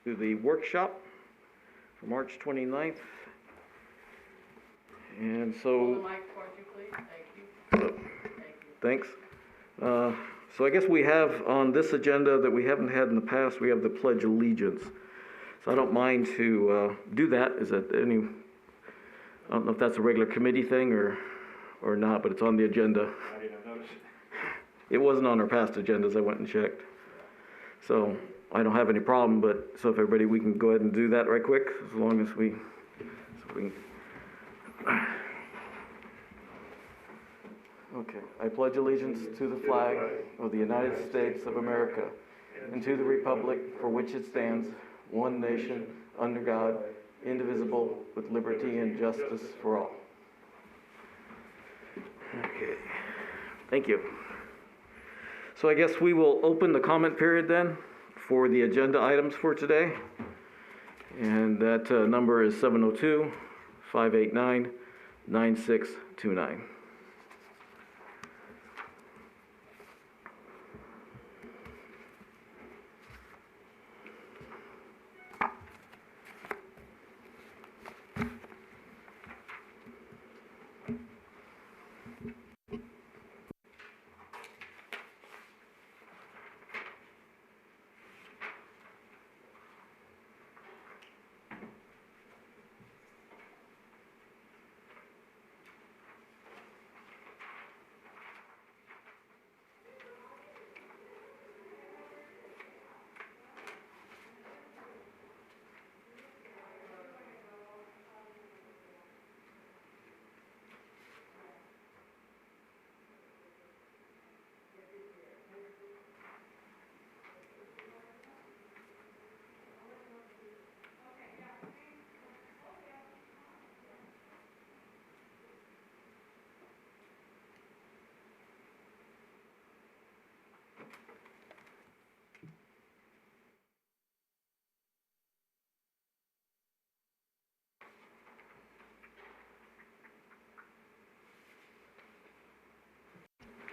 to the workshop for March 29th. And so... Hold the mic towards you, please. Thank you. Thank you. Thanks. So I guess we have on this agenda that we haven't had in the past, we have the Pledge of Allegiance. So I don't mind to do that. Is that any... I don't know if that's a regular committee thing or not, but it's on the agenda. I didn't notice. It wasn't on our past agendas. I went and checked. So I don't have any problem, but so if everybody, we can go ahead and do that right quick, as long as we can. Okay. I pledge allegiance to the flag of the United States of America and to the republic for which it stands, one nation, under God, indivisible, with liberty and justice for all. Okay. Thank you. So I guess we will open the comment period then for the agenda items for today. And that number is 702-589-9629.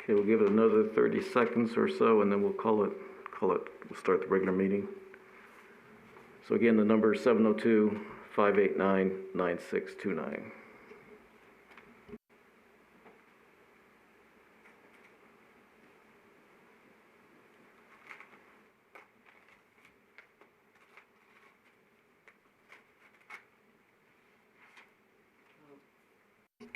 Okay, we'll give it another 30 seconds or so, and then we'll we'll start the regular meeting. So again, the number is 702-589-9629.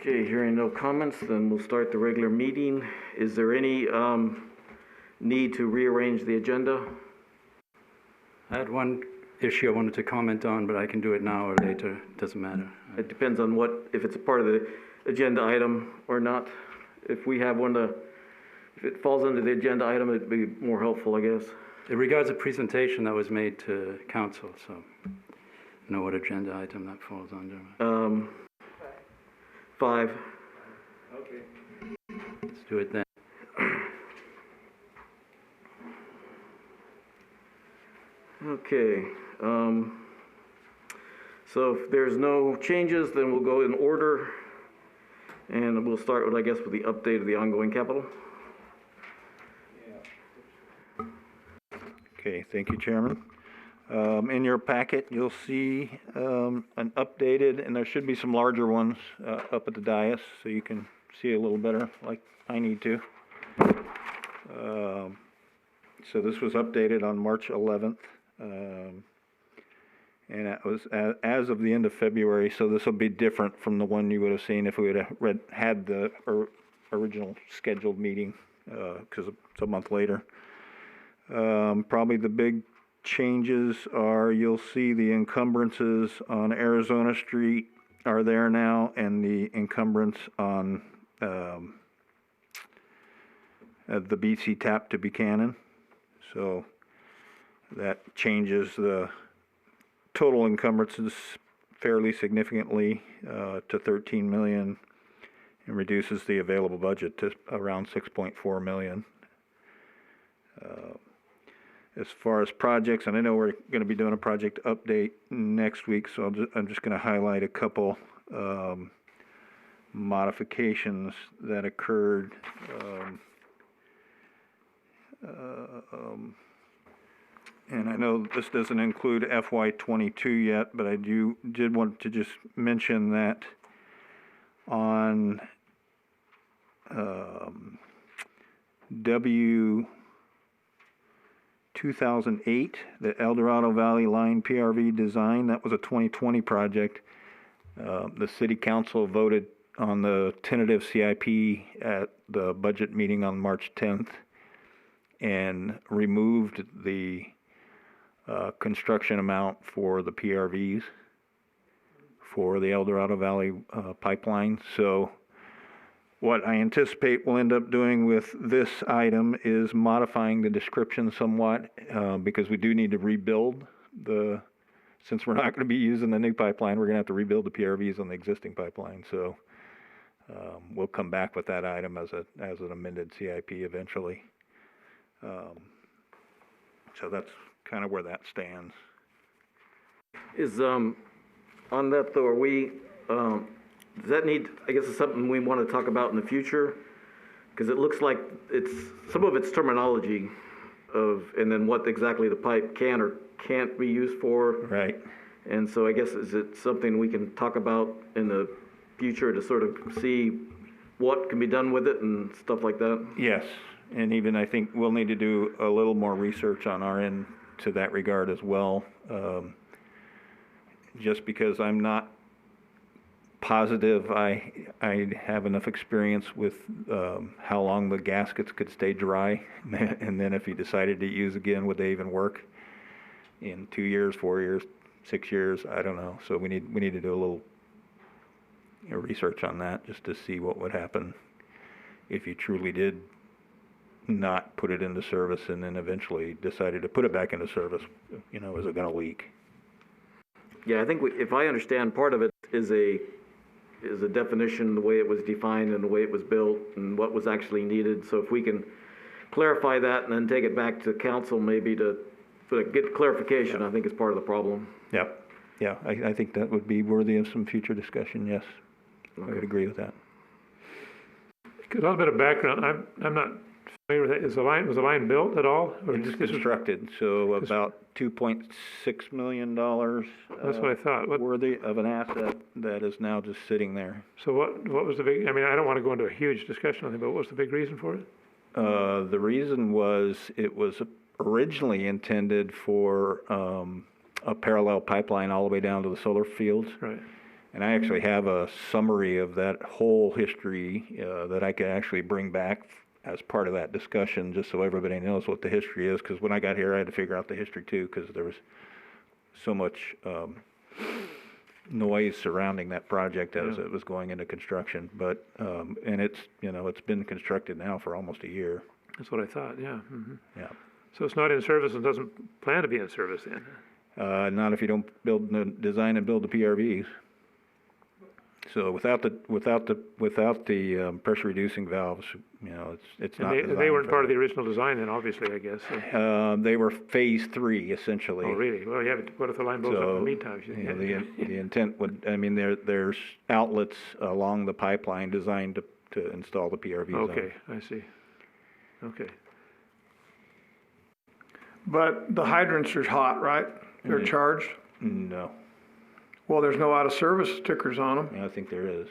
Okay, hearing no comments, then we'll start the regular meeting. Is there any need to rearrange the agenda? I had one issue I wanted to comment on, but I can do it now or later. It doesn't matter. It depends on if it's a part of the agenda item or not. If we have if it falls under the agenda item, it'd be more helpful, I guess. It regards a presentation that was made to council, so I know what agenda item that falls under. 5. Okay. Let's do it then. Okay. So if there's no changes, then we'll go in order, and we'll start with, I guess, with the update of the ongoing capital. Okay, thank you, Chairman. In your packet, you'll see an updated, and there should be some larger ones up at the dais, so you can see a little better, like I need to. So this was updated on March 11th, and that was as of the end of February, so this will be different from the one you would have seen if we would have had the original scheduled meeting, because it's a month later. Probably the big changes are, you'll see the encumbrances on Arizona Street are there now, and the encumbrance on the BC tap to Buchanan. So that changes the total encumbrances fairly significantly to 13 million, and reduces the available budget to around 6.4 million. As far as projects, and I know we're going to be doing a project update next week, so I'm just going to highlight a couple modifications that occurred. And I know this doesn't include FY '22 yet, but I did want to just mention that on W 2008, the El Dorado Valley Line PRV design, that was a 2020 project. The city council voted on the tentative CIP at the budget meeting on March 10th and removed the construction amount for the PRVs for the El Dorado Valley pipeline. So what I anticipate we'll end up doing with this item is modifying the description somewhat because we do need to rebuild since we're not going to be using the new pipeline, we're going to have to rebuild the PRVs on the existing pipeline. So we'll come back with that item as an amended CIP eventually. So that's kind of where that stands. Is, on that though, are we, does that need, I guess it's something we want to talk about in the future? Because it looks like some of it's terminology and then what exactly the pipe can or can't be used for. Right. And so I guess, is it something we can talk about in the future to sort of see what can be done with it and stuff like that? Yes, and even I think we'll need to do a little more research on our end to that regard as well. Just because I'm not positive I have enough experience with how long the gaskets could stay dry, and then if you decided to use again, would they even work in 2 years, 4 years, 6 years? I don't know. So we need to do a little research on that just to see what would happen if you truly did not put it into service and then eventually decided to put it back into service. Is it going to leak? Yeah, I think if I understand, part of it is a definition, the way it was defined and the way it was built and what was actually needed. So if we can clarify that and then take it back to council maybe to get clarification, I think is part of the problem. Yep. Yeah, I think that would be worthy of some future discussion, yes. Okay. I would agree with that. A little bit of background, I'm not familiar with that. Was the line built at all? Or It's just constructed, so about $2.6 million. That's what I thought. Worthy of an asset that is now just sitting there. So what was the big, I don't want to go into a huge discussion on it, but what was the big reason for it? The reason was it was originally intended for a parallel pipeline all the way down to the solar fields. Right. And I actually have a summary of that whole history that I could actually bring back as part of that discussion, just so everybody knows what the history is. Because when I got here, I had to figure out the history too, because there was so much noise surrounding that project as it was going into construction. But and it's been constructed now for almost a year. That's what I thought, yeah. Mm-hmm. Yeah. So it's not in service and doesn't plan to be in service then? Not if you don't design and build the PRVs. So without the pressure reducing valves, it's not. And they weren't part of the original design then, obviously, I guess. They were phase 3 essentially. Oh, really? Well, yeah, but what if the line blows up in the meantime? The intent would, there's outlets along the pipeline designed to install the PRVs. Okay, I see. Okay. But the hydrants are hot, right? They're charged? No, Well, there's no out-of-service stickers on them. I think there is,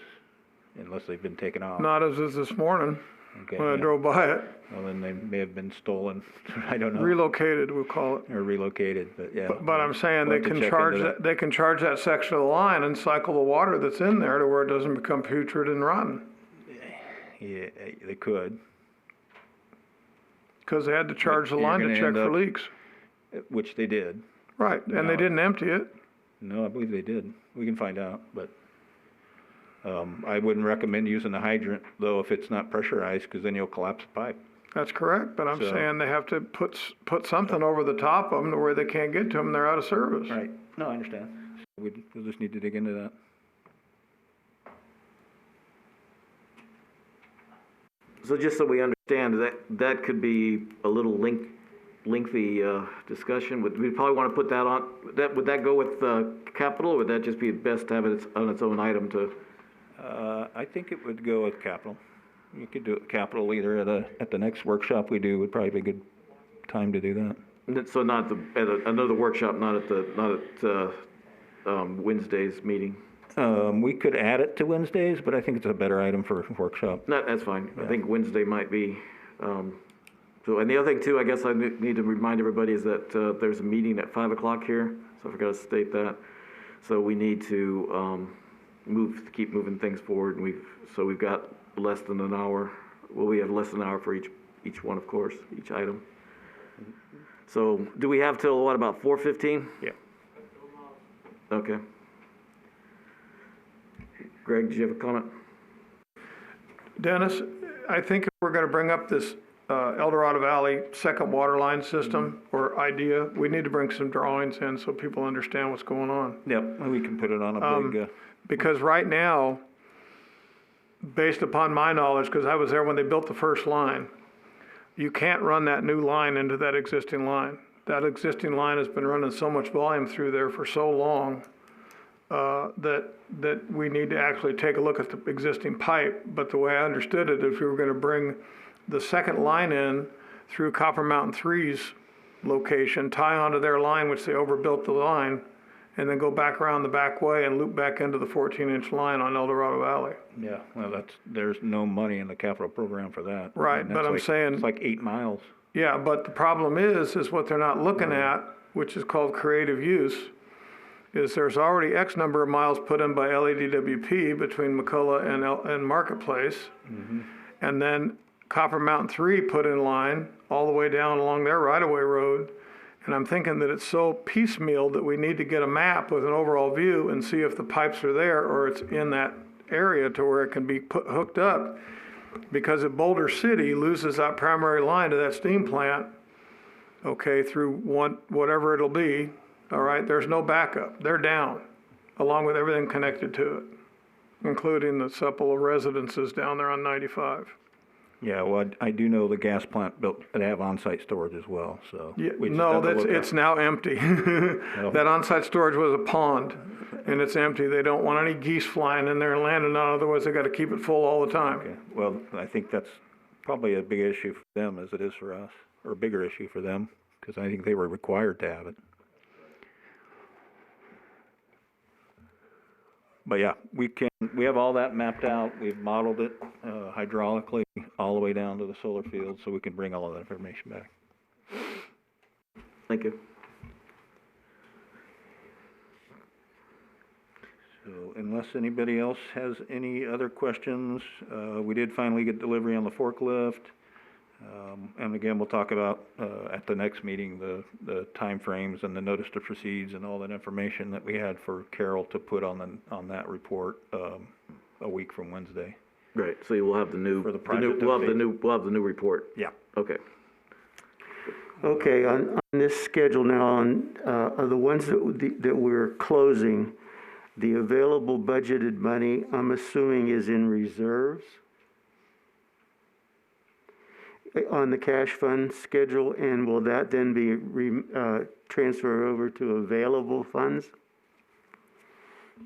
unless they've been taken off. Not as is this morning Okay, when I yeah. drove by it. Well, then they may have been stolen. I don't know. Relocated, we'll call it. Or relocated, but yeah. But I'm saying We'll they have to can check charge into that, they can charge that section of the line and cycle the water that's in there to where it doesn't become putrid and rotten. Yeah, they could, Because they had to charge the you're line to gonna check end for up- leaks. which they did. Right, and they No. didn't empty it. No, I believe they did. We can find out, but I wouldn't recommend using the hydrant, though, if it's not pressurized, because then you'll collapse the pipe. That's correct, but I'm So- saying they have to put something over the top of them to where they can't get to them, they're out of service. Right. No, I understand. We'll just need to dig into that. So just so we understand, that could be a little lengthy discussion. We'd probably want to put that on, would that go with capital, or would that just be best to have it on its own item to? I think it would go with capital. You could do it with capital either at the next workshop we do would probably be a good time to do that. So not at another workshop, not at Wednesday's meeting? We could add it to Wednesdays, but I think it's a better item for a workshop. No, that's fine. I think Wednesday might be, so, and the other thing too, I guess I need to remind everybody is that, there's a meeting at 5 o'clock here, so I forgot to state that. So we need to, keep moving things forward, and we've got less than an hour. Well, we have less than an hour for each one, of course, each item. So, do we have till, what, about 4:15? Yeah. Okay. Greg, did you have a comment? Dennis, I think if we're gonna bring up this El Dorado Valley second water line system or idea, we need to bring some drawings in so people understand what's going on. Yep, and we can put it on a big, Because right now, based upon my knowledge, because I was there when they built the first line, you can't run that new line into that existing line. That existing line has been running so much volume through there for so long that we need to actually take a look at the existing pipe. But the way I understood it, if we were going to bring the second line in through Copper Mountain 3's location, tie onto their line, which they overbuilt the line, and then go back around the back way and loop back into the 14-inch line on El Dorado Valley. yeah, well, there's no money in the capital program for that. Right, And but that's I'm like- saying- It's like 8 miles. Yeah, but the problem is what they're not looking at, which is called creative use, is there's already X number of miles put in by LADWP between McCullough and Marketplace. And then Copper Mountain 3 put in line all the way down along their right-of-way road. And I'm thinking that it's so piecemeal that we need to get a map with an overall view and see if the pipes are there or it's in that area to where it can be hooked up. Because if Boulder City loses that primary line to that steam plant, okay, through whatever it'll be, all right, there's no backup. They're down, along with everything connected to it, including the couple of residences down there on 95. Yeah, well, I do know the gas plant built, they have on-site storage as well, so. Yeah, we just no, have to that's, look it's up. now empty. That on-site storage was a pond, and it's empty. They don't want any geese flying in there and landing on it, otherwise they gotta keep it full all the time. Okay, well, I think that's probably a big issue for them as it is for us, or a bigger issue for them, because I think they were required to have it. But yeah, we have all that mapped out, we've modeled it hydraulically all the way down to the solar field, so we can bring all of that information back. Thank you. So unless anybody else has any other questions, we did finally get delivery on the forklift. And again, we'll talk about at the next meeting, the timeframes and the notice to proceeds and all that information that we had for Carol to put on that report a week from Wednesday. Right, so you will have the new, For the project we'll have update. the new report. Yeah. Okay. Okay, on this schedule now, on the ones that we're closing, the available budgeted money, I'm assuming is in reserves on the cash fund schedule, and will that then be transferred over to available funds?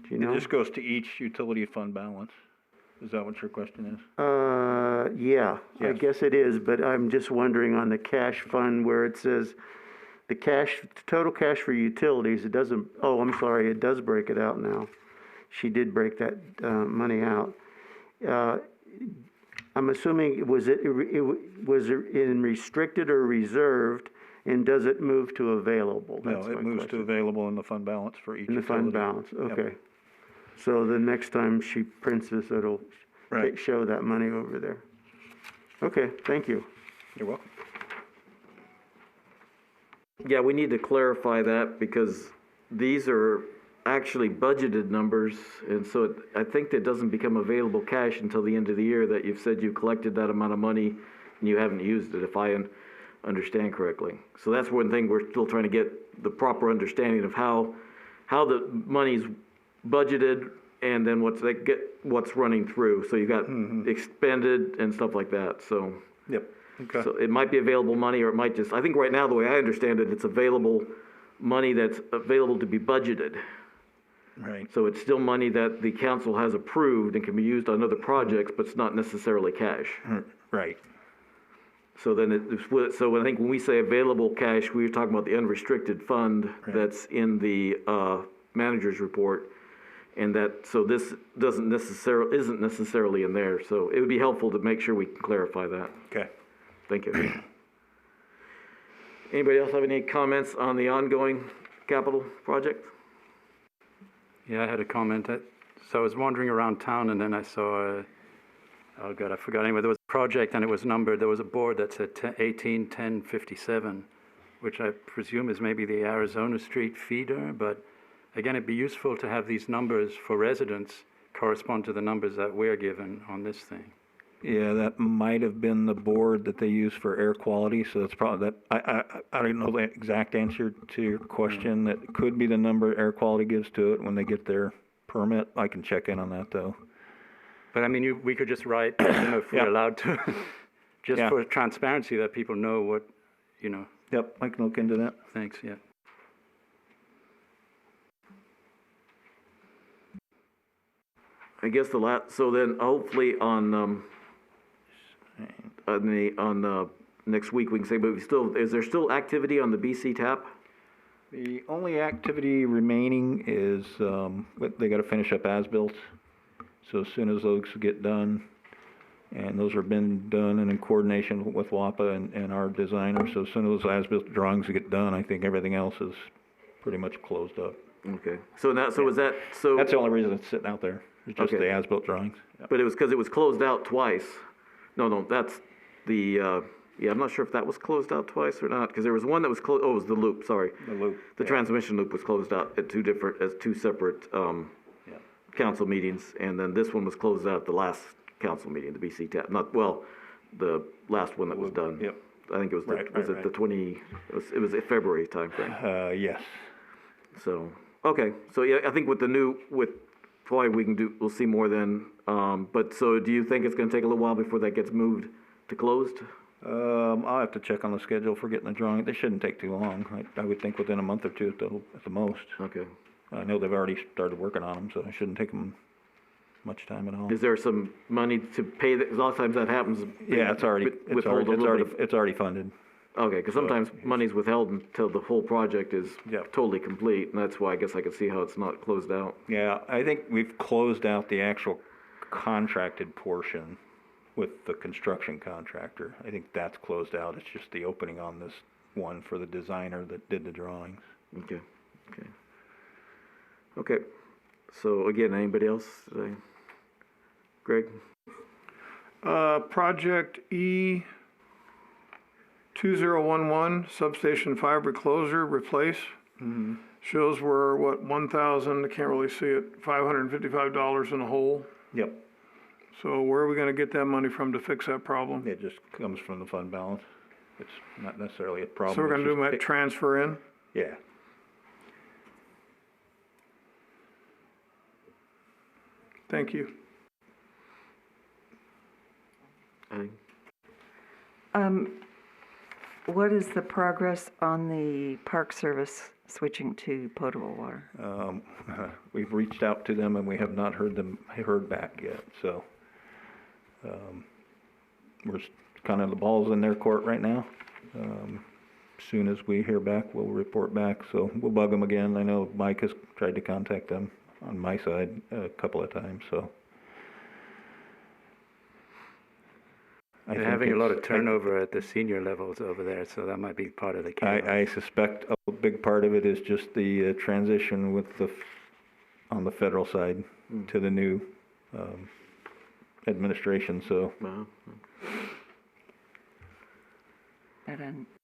Do you know? It just goes to each utility fund balance. Is that what your question is? Yeah, I Yes. guess it is, but I'm just wondering on the cash fund where it says the total cash for utilities, it doesn't, oh, I'm sorry, it does break it out now. She did break that money out. I'm assuming, was it in restricted or reserved, and does it move to available? No, That's it my moves to question. available in the fund balance for each In the utility. fund balance, Yep. okay. So the next time she prints this, it'll Right. show that money over there. Okay, thank you. You're welcome. Yeah, we need to clarify that because these are actually budgeted numbers, and so I think that doesn't become available cash until the end of the year that you've said you collected that amount of money and you haven't used it, if I understand correctly. So that's one thing we're still trying to get the proper understanding of how the money's budgeted and then what's running through. So you've got expended and stuff like that, so. Yep, okay. So it might be available money, or it might just, I think right now, the way I understand it, it's available money that's available to be budgeted. Right. So it's still money that the council has approved and can be used on other projects, but it's not necessarily cash. Right. So then so I think when we say available cash, we were talking about the unrestricted fund that's in the manager's report. And so this isn't necessarily in there. So it would be helpful to make sure we can clarify that. Okay. Thank you. Anybody else have any comments on the ongoing capital project? Yeah, I had a comment. So I was wandering around town and then I saw, oh God, I forgot. Anyway, there was a project and it was numbered. There was a board that said 181057, which I presume is maybe the Arizona Street feeder. But again, it'd be useful to have these numbers for residents correspond to the numbers that we're given on this thing. Yeah, that might have been the board that they use for air quality, so that's probably that. I don't know the exact answer to your question. That could be the number air quality gives to it when they get their permit. I can check in on that though. But I mean, we could just write, if we're allowed to, just for transparency that people know what, Yep, I can look into that. Thanks, yeah. I guess so then hopefully on next week we can say, but is there still activity on the BC tap? The only activity remaining is they got to finish up as-built. So as soon as those get done, and those are been done and in coordination with WAPA and our designer, so as soon as those as-built drawings get done, I think everything else is pretty much closed up. Okay. So that's the only reason it's sitting out there. It's just the as-built drawings. Yep. But it was because it was closed out twice. No, that's the, I'm not sure if that was closed out twice or not, because there was one that was closed, it was the loop, sorry. The loop. The transmission loop was closed out at two separate council meetings, and then this one was closed out at the last council meeting, the BC tap, the last one that was done. Yep. I think it was it was a February timeframe. Yes. So, okay, so yeah, I think we'll see more then. But so do you think it's gonna take a little while before that gets moved to closed? I'll have to check on the schedule for getting the drawing. They shouldn't take too long. I would think within a month or two at the most. Okay. I know they've already started working on them, so it shouldn't take them much time at all. Is there some money to pay that? 'Cause a lot of times that happens. Yeah, it's already funded. Okay, because sometimes money's withheld until the whole project is totally complete, and that's why I guess I could see how it's not closed out. Yeah, I think we've closed out the actual contracted portion with the construction contractor. I think that's closed out. It's just the opening on this one for the designer that did the drawings. Okay. So again, anybody else today? Greg? Project E2011, substation fiber closure, replace. Shows we're, $1,000, I can't really see it, $555 in a hole. Yep. So where are we gonna get that money from to fix that problem? It just comes from the fund balance. It's not necessarily a problem. So we're gonna It's do just that transfer in? Yeah. Thank you. What is the progress on the Park Service switching to potable water? We've reached out to them and we have not heard back yet. So we're kind of the ball's in their court right now. As soon as we hear back, we'll report back. So we'll bug them again. I know Mike has tried to contact them on my side a couple of times. So They're having a lot of turnover at the senior levels over there, so that might be part of the chaos. I suspect a big part of it is just the transition with on the federal side to the new administration. So. Wow.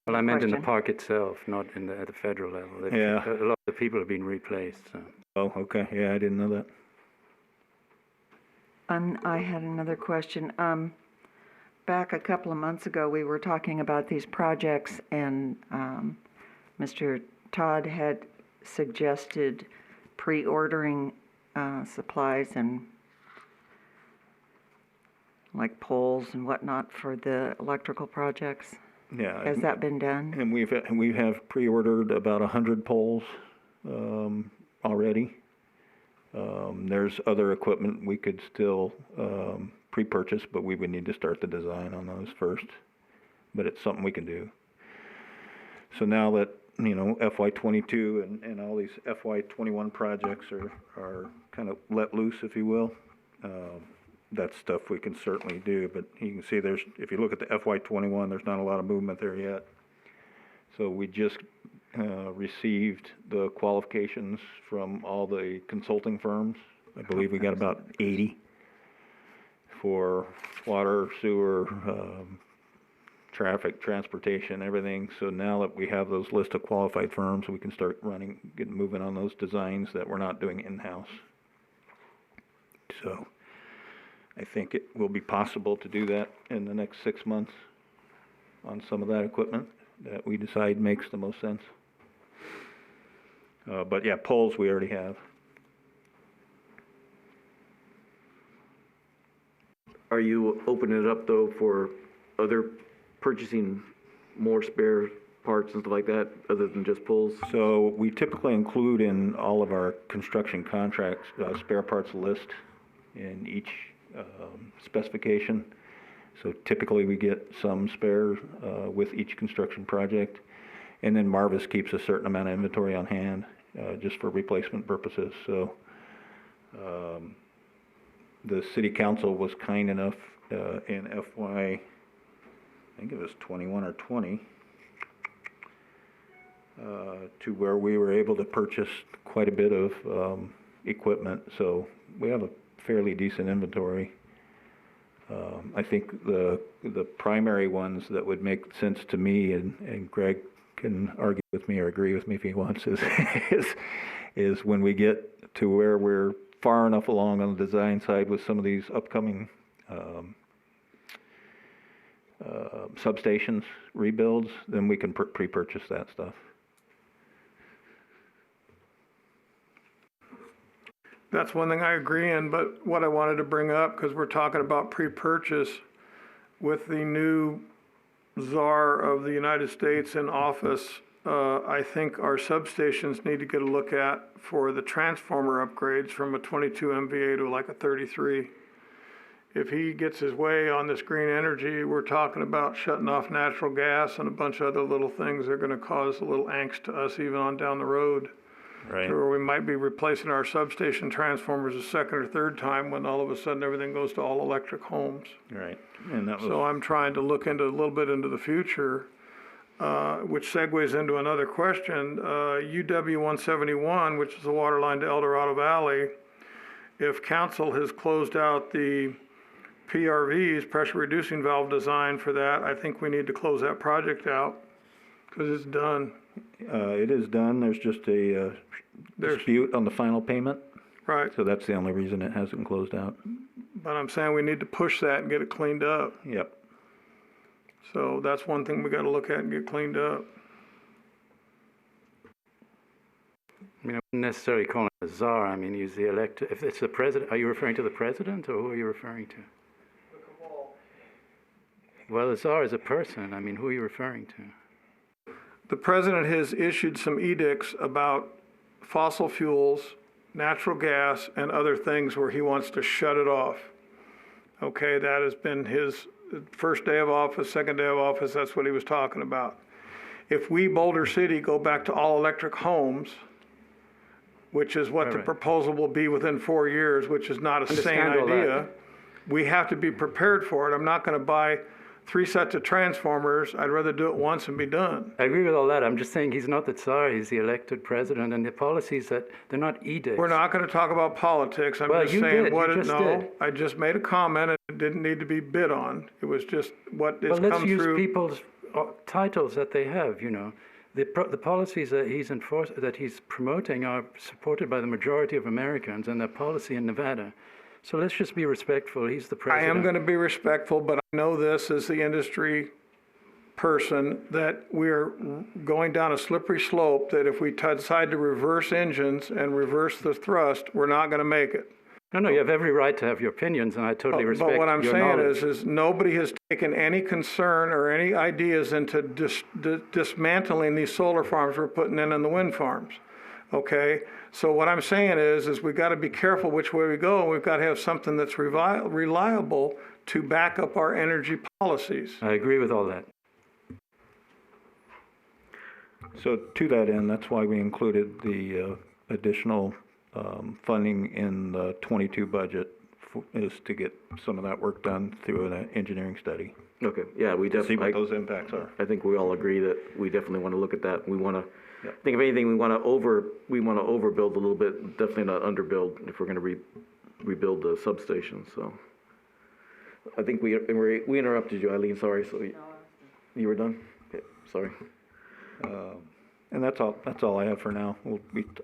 Well, I meant in the park itself, not at the federal level. Yeah. A lot of the people have been replaced. So. Oh, okay. Yeah, I didn't know that. I had another question. Back a couple of months ago, we were talking about these projects, and Mr. Todd had suggested pre-ordering supplies and like poles and whatnot for the electrical projects. Yeah. Has that been done? And we have pre-ordered about 100 poles already. There's other equipment we could still pre-purchase, but we would need to start the design on those first. but it's something we can do. So now that, FY '22 and all these FY '21 projects are kind of let loose, if you will, that's stuff we can certainly do, but you can see if you look at the FY '21, there's not a lot of movement there yet. So we just received the qualifications from all the consulting firms. I believe we got about 80 for water, sewer, traffic, transportation, everything. So now that we have those list of qualified firms, we can start getting moving on those designs that we're not doing in-house. So I think it will be possible to do that in the next 6 months on some of that equipment that we decide makes the most sense. But yeah, poles we already have. Are you opening it up though for other purchasing more spare parts and stuff like that, other than just poles? So we typically include in all of our construction contracts spare parts list in each specification. So typically we get some spares with each construction project. And then Marvis keeps a certain amount of inventory on hand just for replacement purposes. So the city council was kind enough in FY, I think it was 21 or 20, to where we were able to purchase quite a bit of equipment. So we have a fairly decent inventory. I think the primary ones that would make sense to me, and Greg can argue with me or agree with me if he wants, is when we get to where we're far enough along on the design side with some of these upcoming substations rebuilds, then we can pre-purchase that stuff. That's one thing I agree in, but what I wanted to bring up, because we're talking about pre-purchase, with the new czar of the United States in office, I think our substations need to get a look at for the transformer upgrades from a 22 MVA to like a 33. If he gets his way on this green energy, we're talking about shutting off natural gas and a bunch of other little things that are going to cause a little angst to us even on down the road. Right. Or we might be replacing our substation transformers a second or third time when all of a sudden everything goes to all electric homes. Right. And that was. So I'm trying to look into a little bit into the future, which segues into another question. UW 171, which is the water line to El Dorado Valley, if council has closed out the PRVs, pressure reducing valve design for that, I think we need to close that project out because it's done. It is done. There's just a dispute on the final payment. Right. So that's the only reason it hasn't closed out. But I'm saying we need to push that and get it cleaned up. Yep. So that's one thing we got to look at and get cleaned up. I mean, I wouldn't necessarily call him a czar. I mean, he's the elected. If it's the president, are you referring to the president, or who are you referring to? Well, the czar is a person. I mean, who are you referring to? The president has issued some edicts about fossil fuels, natural gas, and other things where he wants to shut it off. Okay, that has been his first day of office, second day of office, that's what he was talking about. If we, Boulder City, go back to all electric homes, which is what the proposal will be within 4 years, which is not a sane idea, we have to be prepared for it. I'm not going to buy 3 sets of transformers. I'd rather do it once and be done. I agree with all that. I'm just saying he's not the Tsar, he's the elected president, and the policies that, they're not edicts. We're not going to talk about politics. I'm Well, just you saying did. what You it, just no, did. I just made a comment and it didn't need to be bid on. It was just what has Well, let's come use through. people's titles that they have, you know. The policies that he's promoting are supported by the majority of Americans and their policy in Nevada. So let's just be respectful. He's the I president. am going to be respectful, but I know this as the industry person, that we're going down a slippery slope, that if we decide to reverse engines and reverse the thrust, we're not going to make it. No, you have every right to have your opinions, and I totally respect But what I'm your saying knowledge. is nobody has taken any concern or any ideas into dismantling these solar farms we're putting in the wind farms. Okay? So what I'm saying is we got to be careful which way we go. We've got to have something that's reliable to back up our energy policies. I agree with all that. So to that end, that's why we included the additional funding in the 22 budget, is to get some of that work done through an engineering study. Okay, yeah, we See what definitely, those impacts are. I think we all agree that we definitely want to look at that. We want to, Yep. I think if anything, we want to overbuild a little bit, definitely not underbuild if we're going to rebuild the substation, so. I think we interrupted you, Eileen, sorry, so you were done? Okay, sorry. And that's all I have for now. We'll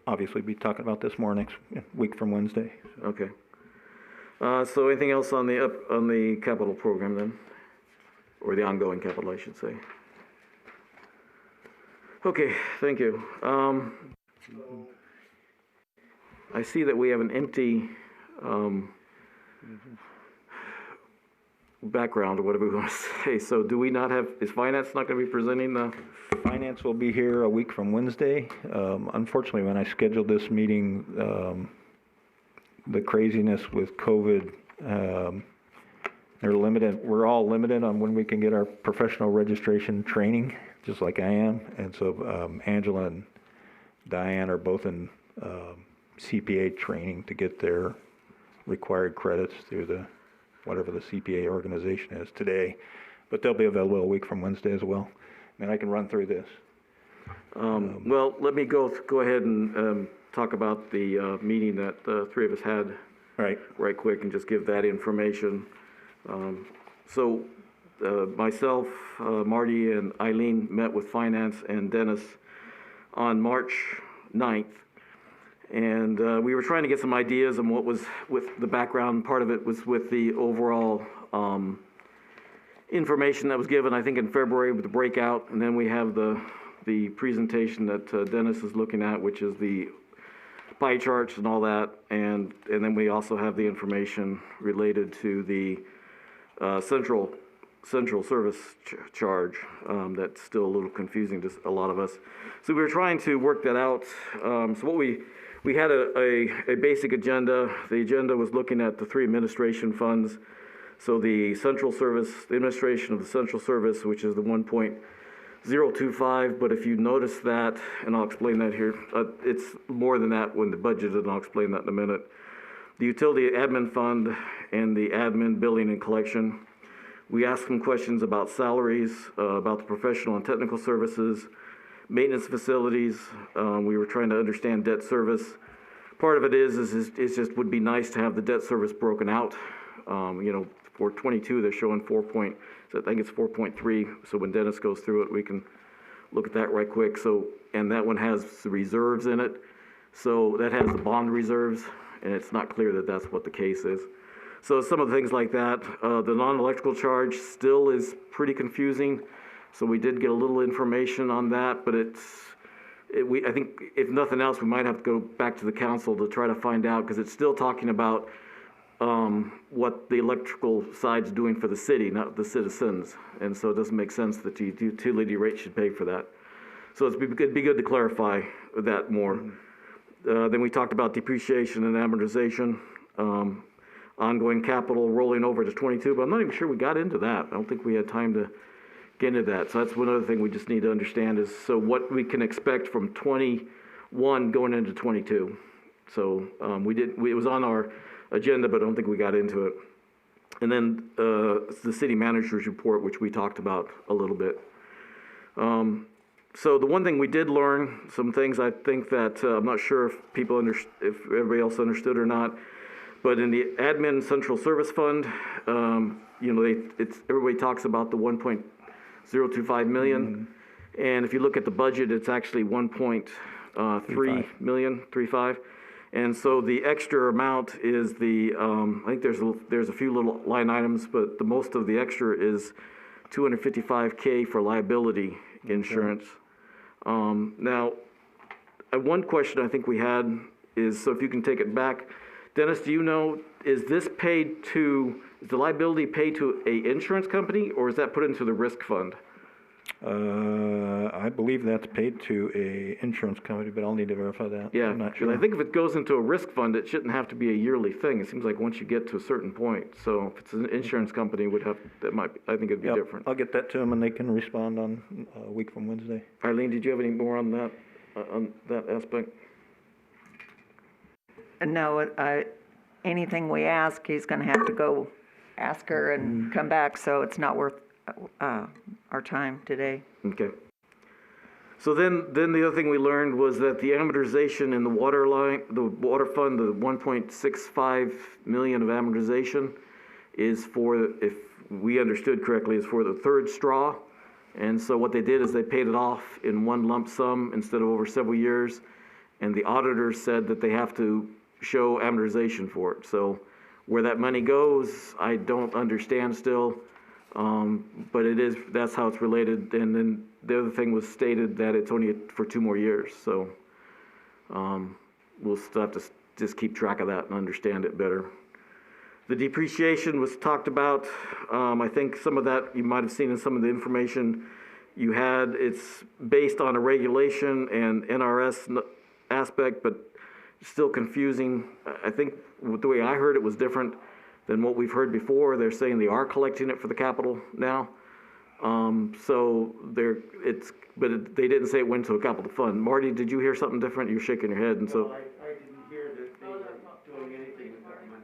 obviously be talking about this more next week from Wednesday. Okay. So anything else on the capital program then? Or the ongoing capital, I should say. Okay, thank you. I see that we have an empty background, or whatever we want to say. So do we not have, is finance not going to be presenting the? Finance will be here a week from Wednesday. Unfortunately, when I scheduled this meeting, the craziness with COVID, they're limited. We're all limited on when we can get our professional registration training, just like I am. And so Angela and Diane are both in CPA training to get their required credits through the whatever the CPA organization is today. But they'll be available a week from Wednesday as well. And I can run through this. Well, let me go ahead and talk about the meeting that the three of us had right quick and just give that information. So myself, Marty, and Eileen met with Finance and Dennis on March 9th. And we were trying to get some ideas on what was with the background. Part of it was with the overall information that was given, I think, in February with the breakout. And then we have the presentation that Dennis is looking at, which is the pie charts and all that. And then we also have the information related to the central service charge. That's still a little confusing to a lot of us. So we were trying to work that out. So what we had a basic agenda. The agenda was looking at the three administration funds. So the central service, the administration of the central service, which is the 1.025, but if you notice that, and I'll explain that here, it's more than that when the budget, and I'll explain that in a minute. The utility admin fund and the admin billing and collection. We asked some questions about salaries, about the professional and technical services, maintenance facilities. We were trying to understand debt service. Part of it is just would be nice to have the debt service broken out. For 22, they're showing so I think it's 4.3. So when Dennis goes through it, we can look at that right quick. So, and that one has the reserves in it. So that has the bond reserves, and it's not clear that that's what the case is. So some of the things like that. The non-electrical charge still is pretty confusing. So we did get a little information on that, but I think if nothing else, we might have to go back to the council to try to find out, because it's still talking about what the electrical side's doing for the city, not the citizens. And so it doesn't make sense that the utility rate should pay for that. So it'd be good to clarify that more. Then we talked about depreciation and amortization, ongoing capital rolling over to 22, but I'm not even sure we got into that. I don't think we had time to get into that. So that's one other thing we just need to understand is so what we can expect from 21 going into 22. So it was on our agenda, but I don't think we got into it. And then the city manager's report, which we talked about a little bit. So the one thing we did learn, some things I think that I'm not sure if if everybody else understood or not, but in the admin central service fund, everybody talks about the 1.025 million, and if you look at the budget, it's actually 1.3 million, 3.5. And so the extra amount is I think there's a few little line items, but the most of the extra is $255K for liability insurance. Now, one question I think we had is, so if you can take it back, Dennis, do you know, is the liability paid to a insurance company, or is that put into the risk fund? I believe that's paid to a insurance company, but I'll need to verify that. Yeah, I'm not because I sure. think if it goes into a risk fund, it shouldn't have to be a yearly thing. It seems like once you get to a certain point. So if it's an insurance company, I think it'd be Yep, different. I'll get that to them and they can respond on a week from Wednesday. Eileen, did you have any more on that aspect? No, anything we ask, he's gonna have to go ask her and come back, so it's not worth, our time today. Okay. So then the other thing we learned was that the amortization in the water line, the water fund, the 1.65 million of amortization is for, if we understood correctly, is for the third straw. And so what they did is they paid it off in one lump sum instead of over several years. And the auditors said that they have to show amortization for it. So where that money goes, I don't understand still. But that's how it's related. And then the other thing was stated that it's only for 2 more years. So we'll still have to just keep track of that and understand it better. The depreciation was talked about. I think some of that you might have seen in some of the information you had. It's based on a regulation and NRS aspect, but still confusing. I think the way I heard it was different than what we've heard before. They're saying they are collecting it for the capital now. But they didn't say it went to a capital fund. Marty, did you hear something different? You're shaking your head, and so. I didn't hear that they were doing anything with that money.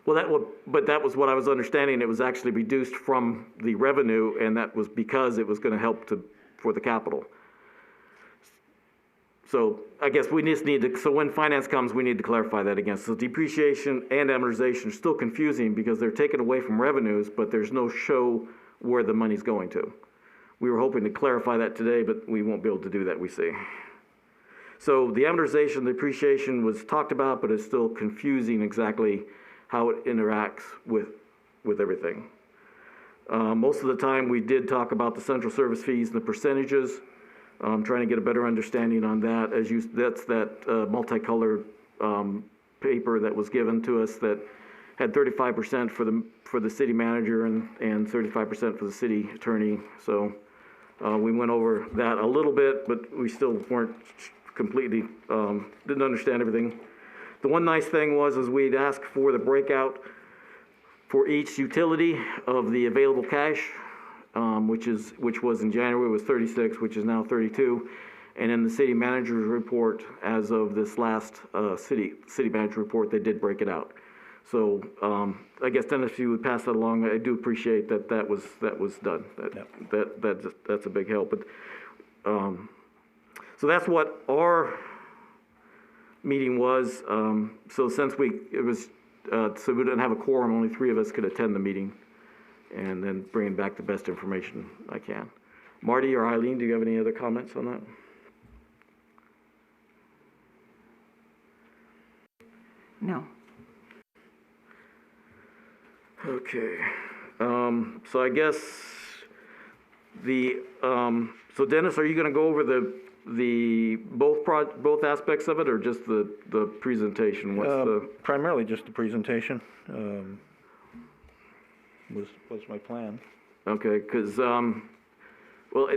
Well, but that was what I was understanding. It was actually reduced from the revenue, and that was because it was going to help for the capital. So I guess we just need to, so when finance comes, we need to clarify that again. So depreciation and amortization are still confusing because they're taken away from revenues, but there's no show where the money's going to. We were hoping to clarify that today, but we won't be able to do that, we see. So the amortization, the depreciation was talked about, but it's still confusing exactly how it interacts with everything. Most of the time, we did talk about the central service fees and the percentages. Trying to get a better understanding on that. That's that multicolored paper that was given to us that had 35% for the city manager and 35% for the city attorney. So we went over that a little bit, but we still weren't completely, didn't understand everything. The one nice thing was we'd asked for the breakout for each utility of the available cash, which was in January was 36, which is now 32, and in the city manager's report, as of this last city manager report, they did break it out. So I guess Dennis, if you would pass that along, I do appreciate that was done. That's a big help. But so that's what our meeting was. So since so we didn't have a quorum, only 3 of us could attend the meeting, and then bringing back the best information I can. Marty or Eileen, do you have any other comments on that? No. Okay. So I guess so Dennis, are you going to go over both aspects of it, or just the presentation? Primarily just the presentation was my plan. Okay, because what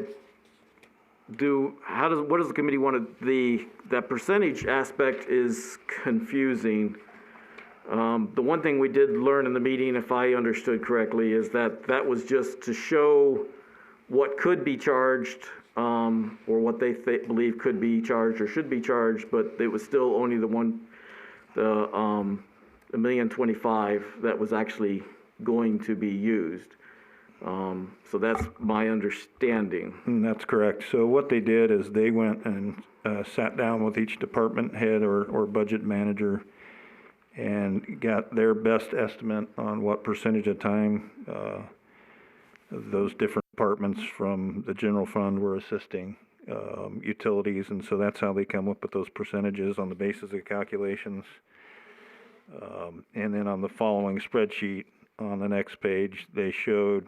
does the committee want to, that percentage aspect is confusing. The one thing we did learn in the meeting, if I understood correctly, is that was just to show what could be charged, or what they believe could be charged or should be charged, but it was still only the $1,025,000 that was actually going to be used. So that's my understanding. That's correct. So what they did is they went and sat down with each department head or budget manager and got their best estimate on what percentage of time those different departments from the general fund were assisting utilities, and so that's how they come up with those percentages on the basis of calculations. And then on the following spreadsheet on the next page, they showed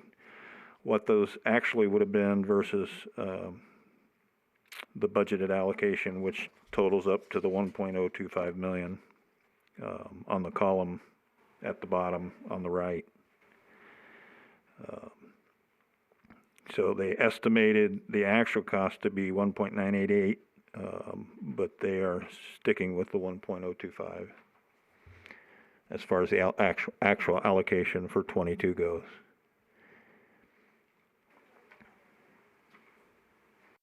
what those actually would have been versus the budgeted allocation, which totals up to the 1.025 million on the column at the bottom on the right. So they estimated the actual cost to be 1.988, but they are sticking with the 1.025 as far as the actual allocation for 22 goes.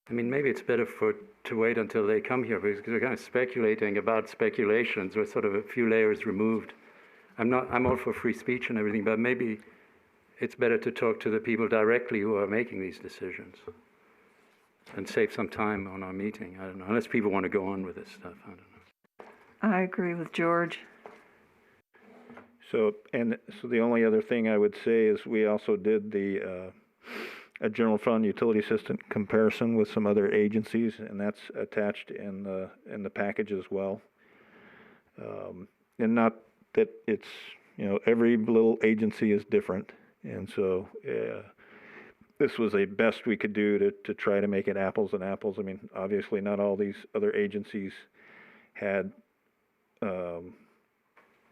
I mean, maybe it's better to wait until they come here, because we're kind of speculating about speculations. We're sort of a few layers removed. I'm all for free speech and everything, but maybe it's better to talk to the people directly who are making these decisions and save some time on our meeting. I don't know, unless people want to go on with this stuff. I don't know. I agree with George. So the only other thing I would say is we also did a general fund utility assistant comparison with some other agencies, and that's attached in the package as well. And not that it's, every little agency is different, and so this was a best we could do to try to make it apples and apples. I mean, obviously not all these other agencies had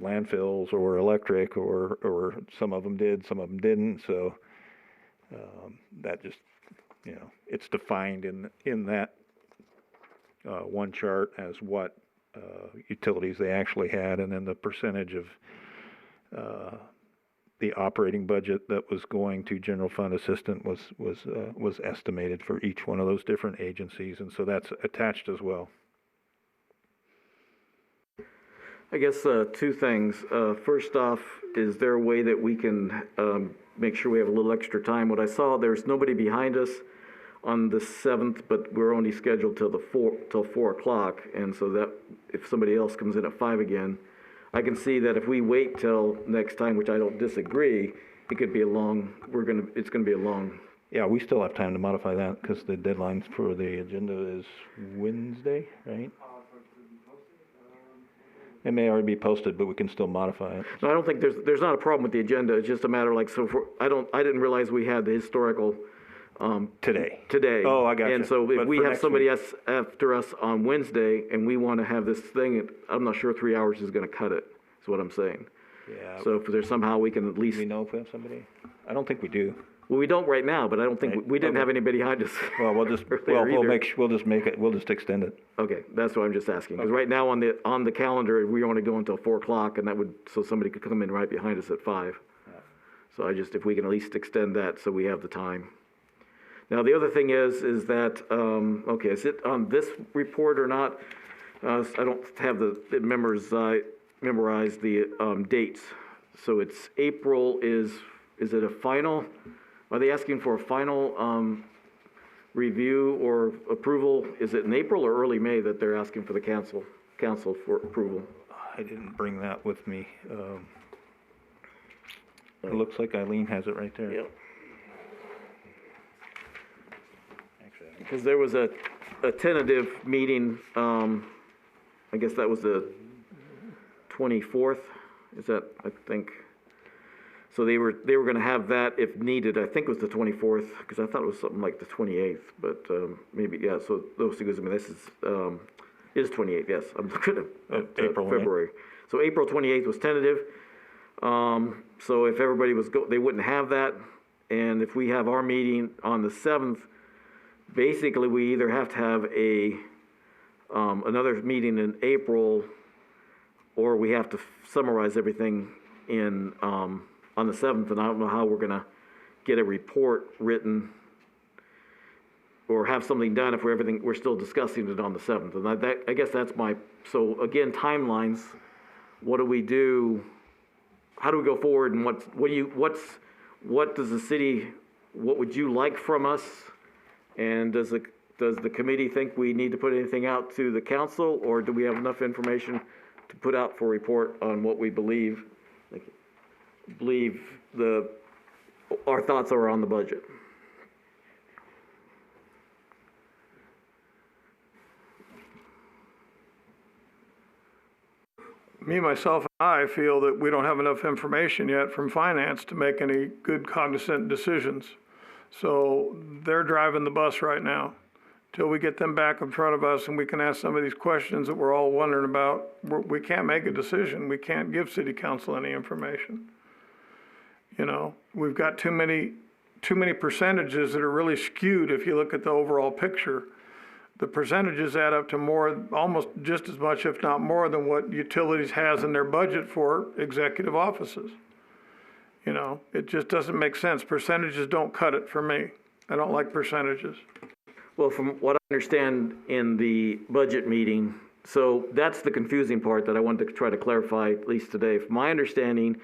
landfills or electric, or some of them did, some of them didn't. So that just, it's defined in that one chart as what utilities they actually had, and then the percentage of the operating budget that was going to general fund assistant was estimated for each one of those different agencies, and so that's attached as well. I guess two things. First off, is there a way that we can make sure we have a little extra time? What I saw, there's nobody behind us on the 7th, but we're only scheduled till 4 o'clock, and so that if somebody else comes in at 5 again, I can see that if we wait till next time, which I don't disagree, it could be it's gonna be a long. Yeah, we still have time to modify that because the deadline for the agenda is Wednesday, right? It may already be posted, but we can still modify it. No, I don't think there's not a problem with the agenda. It's just a matter like, so I didn't realize we had the historical Today. Oh, I got you. And so if But we for have next somebody week. else after us on Wednesday and we want to have this thing, I'm not sure 3 hours is going to cut it, is what I'm saying. Yeah. So if there's somehow we can at least, Do we know if we have somebody? I don't think we do. well, we don't right now, but I don't think, Right. we didn't Okay. have anybody behind us. Well, we'll just earlier either. we'll just extend it. Okay, that's what I'm just asking, because right now on the calendar, we only go until 4 o'clock, and so somebody could come in right behind us at 5. So if we can at least extend that so we have the time. Now, the other thing is that, okay, is it on this report or not? I don't have it memorized the dates. So it's April is it a final? Are they asking for a final review or approval? Is it in April or early May that they're asking for the council for approval? I didn't bring that with me. It looks like Eileen has it right there. Yep. Because there was a tentative meeting, I guess that was the 24th, is that, I think. So they were gonna have that if needed, I think it was the 24th, because I thought it was something like the 28th, but maybe, yeah, so those two, I mean, this is 28th, yes, I'm looking at April, right? February. So April 28th was tentative, so if everybody they wouldn't have that, and if we have our meeting on the 7th, basically, we either have to have another meeting in April, or we have to summarize everything on the 7th, and I don't know how we're gonna get a report written or have something done if we're still discussing it on the 7th. And I guess that's so again, timelines, what do we do? How do we go forward, and what does the city, what would you like from us? And does the committee think we need to put anything out to the council, or do we have enough information to put out for a report on what we believe our thoughts are on the budget? Me, myself, and I feel that we don't have enough information yet from finance to make any good cognizant decisions. So they're driving the bus right now. Till we get them back in front of us and we can ask some of these questions that we're all wondering about, we can't make a decision. We can't give city council any information. We've got too many too many percentages that are really skewed if you look at the overall picture. The percentages add up to more, almost just as much, if not more, than what utilities has in their budget for executive offices. You know, it just doesn't make sense. Percentages don't cut it for me. I don't like percentages. Well, from what I understand in the budget meeting, so that's the confusing part that I wanted to try to clarify, at least today. From my understanding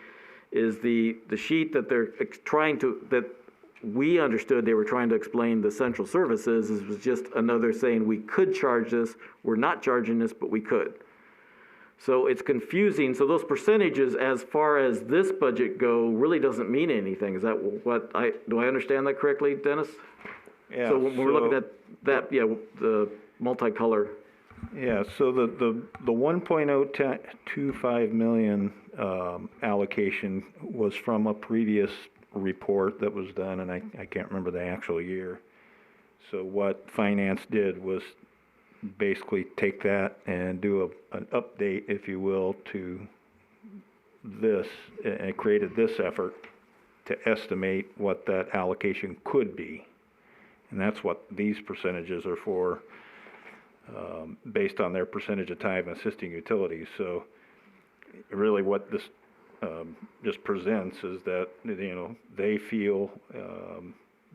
is the sheet that they're that we understood they were trying to explain the central services was just another saying we could charge this, we're not charging this, but we could. So it's confusing. So those percentages, as far as this budget go, really doesn't mean anything. Is that do I understand that correctly, Dennis? Yeah. So when we're looking at that, yeah, the multicolor. Yeah, so the 1.025 million allocation was from a previous report that was done, and I can't remember the actual year. So what finance did was basically take that and do an update, if you will, to this, and created this effort to estimate what that allocation could be. And that's what these percentages are for, based on their percentage of time assisting utilities. So really what this just presents is that, you know, they feel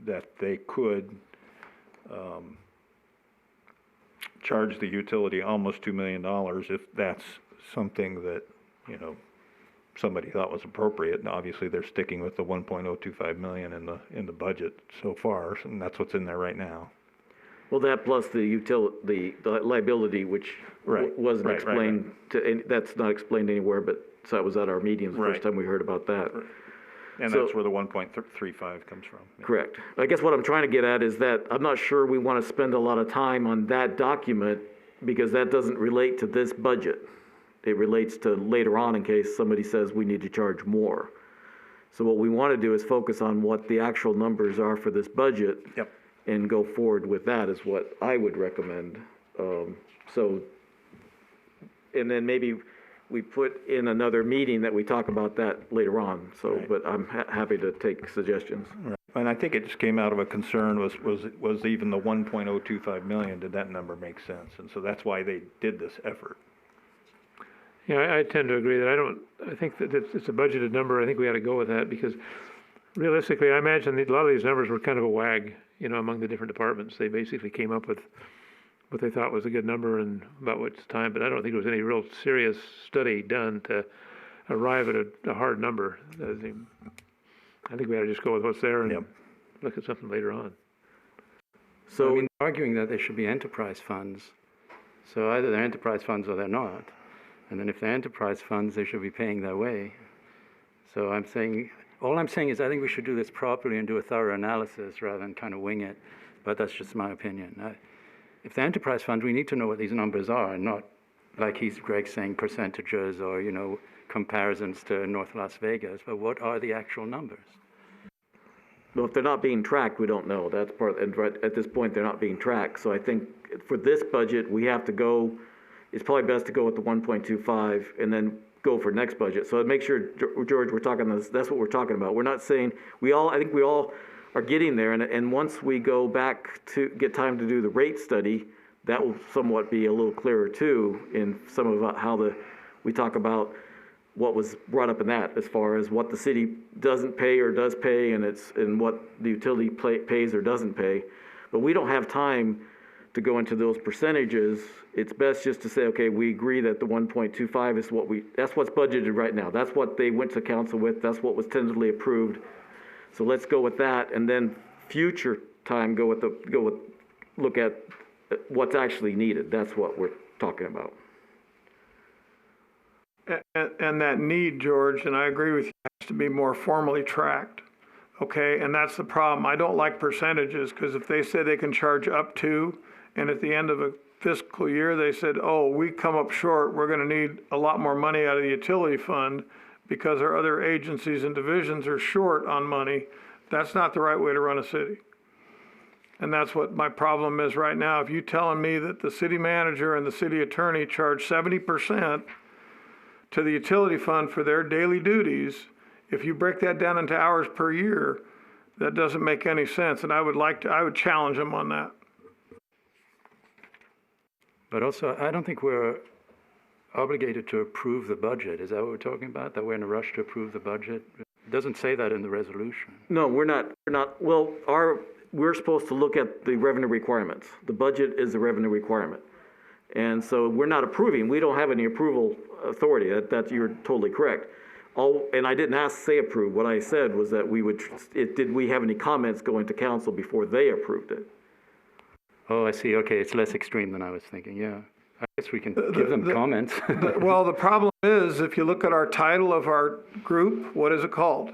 that they could charge the utility almost $2 million if that's something that, you know, somebody thought was appropriate. And obviously they're sticking with the 1.025 million in the budget so far, and that's what's in there right now. Well, that plus the the liability, which wasn't explained that's not explained anywhere, but so that was at our meeting the first time we heard about that. And So- that's where the 1.35 comes from. Yeah. Correct. I guess what I'm trying to get at is that I'm not sure we want to spend a lot of time on that document because that doesn't relate to this budget. It relates to later on in case somebody says we need to charge more. So what we want to do is focus on what the actual numbers are for this budget. Yep. And go forward with that is what I would recommend. And then maybe we put in another meeting that we talk about that later on. So, Right. but I'm happy to take suggestions. Right. And I think it just came out of a concern was even the 1.025 million, did that number make sense? And so that's why they did this effort. Yeah, I tend to agree that I think that it's a budgeted number. I think we ought to go with that because realistically, I imagine that a lot of these numbers were kind of a wag, you know, among the different departments. They basically came up with what they thought was a good number and about which time, but I don't think there was any real serious study done to arrive at a hard number. I think we ought to just go with what's there and look at something later on. So, I mean, arguing that they should be enterprise funds. So either they're enterprise funds or they're not. And then if they're enterprise funds, they should be paying their way. So all I'm saying is I think we should do this properly and do a thorough analysis rather than kind of wing it. But that's just my opinion. If they're enterprise funds, we need to know what these numbers are, and not like Greg's saying percentages or, you know, comparisons to North Las Vegas. But what are the actual numbers? well, if they're not being tracked, we don't know. That's part, and right at this point, they're not being tracked. So I think for this budget, we have to go, it's probably best to go with the 1.25 and then go for next budget. So make sure, George, we're talking this, that's what we're talking about. We're not saying, I think we all are getting there. And once we go back to get time to do the rate study, that will somewhat be a little clearer too in some of how we talk about what was brought up in that as far as what the city doesn't pay or does pay, and what the utility pays or doesn't pay. But we don't have time to go into those percentages. It's best just to say, okay, we agree that the 1.25 is that's what's budgeted right now. That's what they went to council with. That's what was tentatively approved. So let's go with that, and then future time look at what's actually needed. That's what we're talking about. And that need, George, and I agree with you, has to be more formally tracked, okay? And that's the problem. I don't like percentages, because if they say they can charge up to, and at the end of a fiscal year, they said, oh, we come up short, we're gonna need a lot more money out of the utility fund because our other agencies and divisions are short on money, that's not the right way to run a city. And that's what my problem is right now. If you're telling me that the city manager and the city attorney charge 70% to the utility fund for their daily duties, if you break that down into hours per year, That doesn't make any sense, and I would challenge them on that. But also, I don't think we're obligated to approve the budget. Is that what we're talking about? That we're in a rush to approve the budget? It doesn't say that in the resolution. No, we're not, well, we're supposed to look at the revenue requirements. The budget is the revenue requirement. And so we're not approving, we don't have any approval authority, you're totally correct. And I didn't say approve, what I said was that did we have any comments going to council before they approved it? Oh, I see. Okay, it's less extreme than I was thinking, yeah. I guess we can give them comments. Well, the problem is, if you look at our title of our group, what is it called?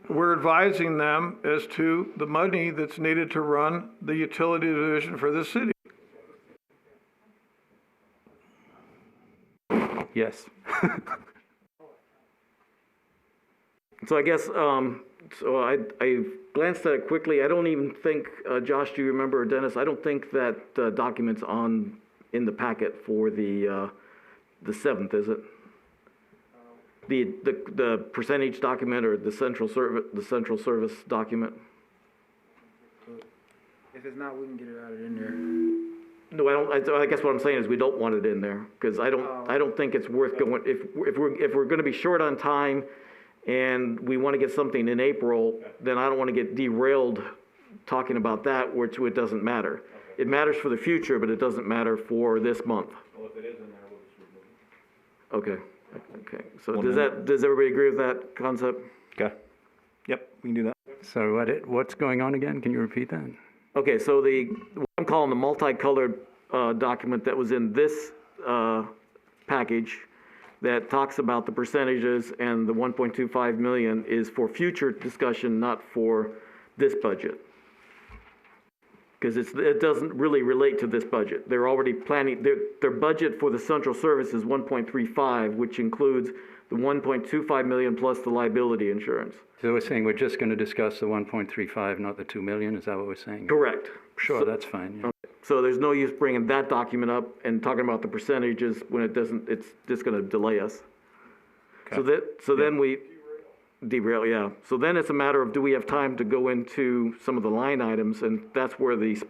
We're advising them as to the money that's needed to run the utility division for the city. Yes. So I guess, so I glanced at it quickly. I don't even think, Josh, do you remember, or Dennis, I don't think that document's in the packet for the 7th, is it? The percentage document or the central service document? If it's not, we can get it out of in there. No, I guess what I'm saying is we don't want it in there, because I don't think it's worth going, if we're gonna be short on time and we wanna get something in April, then I don't wanna get derailed talking about that, which it doesn't matter. It matters for the future, but it doesn't matter for this month. Well, if it is in there, we'll just remove it. Okay, so does everybody agree with that concept? Okay. Yep, we can do that. So what's going on again? Can you repeat that? Okay, so what I'm calling the multicolored document that was in this package that talks about the percentages and the 1.25 million is for future discussion, not for this budget. Because it doesn't really relate to this budget. They're already planning, their budget for the central service is 1.35, which includes the 1.25 million plus the liability insurance. So we're saying we're just going to discuss the 1.35, not the 2 million? Is that what we're saying? Correct. Sure, that's fine. Yeah. Okay. So there's no use bringing that document up and talking about the percentages when it's just going to delay us. Okay. Then we derail, yeah. So then it's a matter of, do we have time to go into some of the line items, and that's where this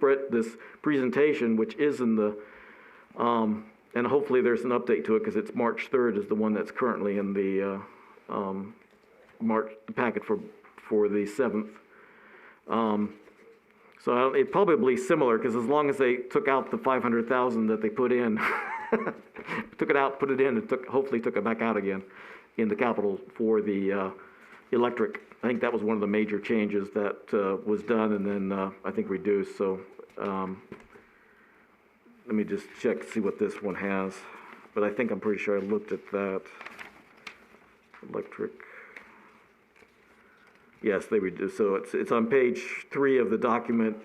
presentation, which is in the, and hopefully there's an update to it, because it's March 3rd is the one that's currently in the packet for the 7th. So it probably similar, because as long as they took out the 500,000 that they put in, took it out, put it in, and hopefully took it back out again in the capital for the electric. I think that was one of the major changes that was done and then I think reduced. So let me just check, see what this one has. But I think I'm pretty sure I looked at that. Electric. Yes, they reduced. So it's on page 3 of the document,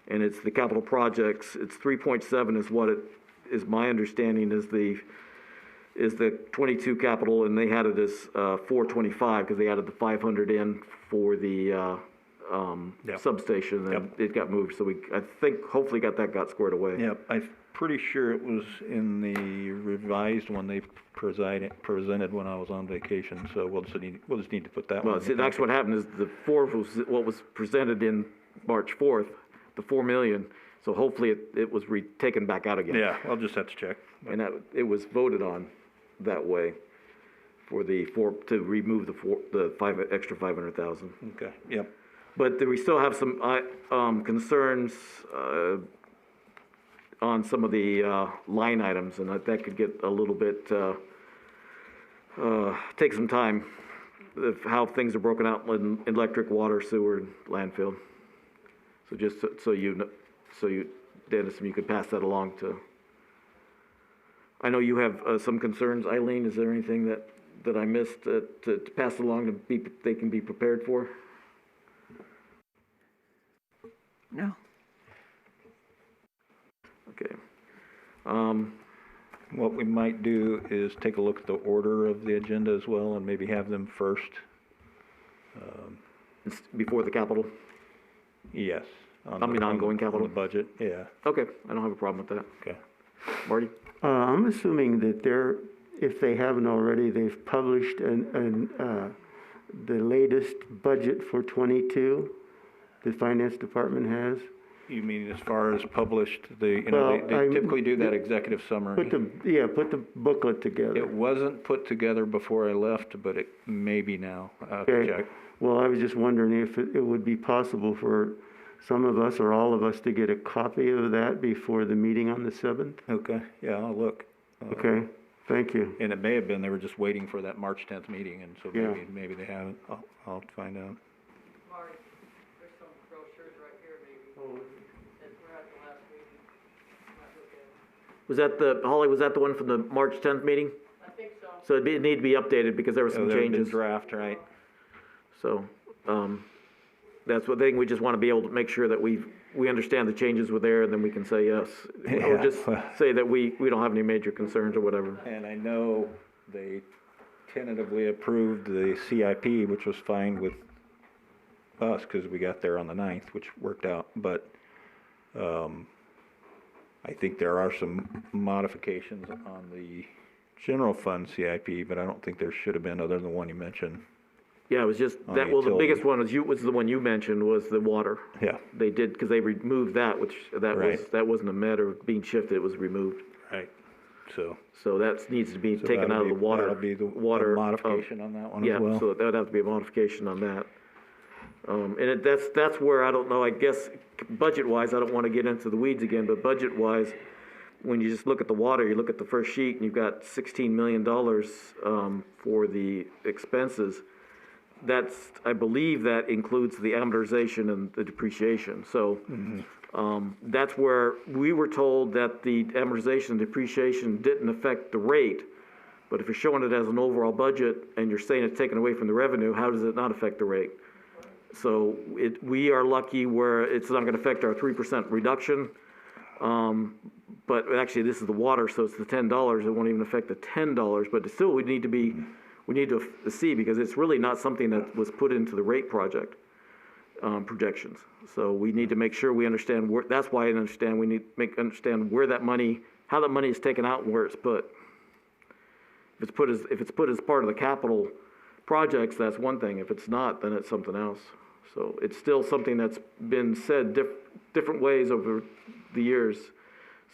and it's the capital projects. It's 3.7 is what it is. My understanding is the 22 capital, and they had it as 425 because they added the 500 in for the substation, and it got moved. So I think hopefully got squared away. Yep, I'm pretty sure it was in the revised one they presented when I was on vacation, so we'll just need to put that one. Well, see, actually what happened is the 4 was what was presented in March 4th, the 4 million. So hopefully it was taken back out again. Yeah, I'll just have to check. And it was voted on that way for to remove the extra 500,000. Okay, yep. But we still have some concerns on some of the line items, and that could get a little bit, take some time, of how things are broken out in electric, water, sewer, and landfill. So just so you, Dennis, you could pass that along to. I know you have some concerns, Eileen. Is there anything that I missed to pass along they can be prepared for? No. Okay. What we might do is take a look at the order of the agenda as well, and maybe have them first. Before the capital? Yes. Ongoing capital? On the budget, yeah. Okay, I don't have a problem with that. Okay. Marty? I'm assuming that if they haven't already, they've published the latest budget for '22 the finance department has? You mean as far as published, they Well, typically do that executive summary. Put the booklet together. It wasn't put together before I left, but it may be now. I'll have to Okay. check. Well, I was just wondering if it would be possible for some of us or all of us to get a copy of that before the meeting on the 7th? Okay, yeah, I'll look. Okay, thank you. And it may have been, they were just waiting for that March 10th meeting, and so Yeah. maybe they haven't. I'll find out. Marty, there's some brochures right here, maybe, that were at the last meeting. Might look at 'em. Was that Holly, was that the one from the March 10th meeting? I think so. So it need to be updated because there were Oh, some they've been changes. draft, right? So, that's one thing, we just want to be able to make sure that we understand the changes were there, and then we can say yes. Or Yeah. just say that we don't have any major concerns or whatever. And I know they tentatively approved the CIP, which was fine with us, because we got there on the 9th, which worked out, but, I think there are some modifications on the general fund CIP, but I don't think there should have been, other than the one you mentioned. Yeah, it was just, On that, the well, the biggest utility. one was the one you mentioned, was the water. Yeah, They did, because they removed that, which, Right. that wasn't a matter of being shifted, it was removed. right, so. So that needs to be so taken out of that'll the be- water. That'll be the water, modification on that one as Yeah, well. so that'd have to be a modification on that. And that's where, I don't know, I guess, budget-wise, I don't want to get into the weeds again, but budget-wise, when you just look at the water, you look at the first sheet, and you've got $16 million for the expenses. That's, I believe that includes the amortization and the depreciation. So that's where we were told that the amortization and depreciation didn't affect the rate. But if you're showing it as an overall budget and you're saying it's taken away from the revenue, how does it not affect the rate? So we are lucky where it's not going to affect our 3% reduction. But actually, this is the water, so it's the $10. It won't even affect the $10. But still, we need to see, because it's really not something that was put into the rate project projections. So we need to make sure we understand where. That's why I understand we need to understand where that money, how that money is taken out, and where it's put. If it's put as part of the capital projects, that's one thing. If it's not, then it's something else. So it's still something that's been said different ways over the years.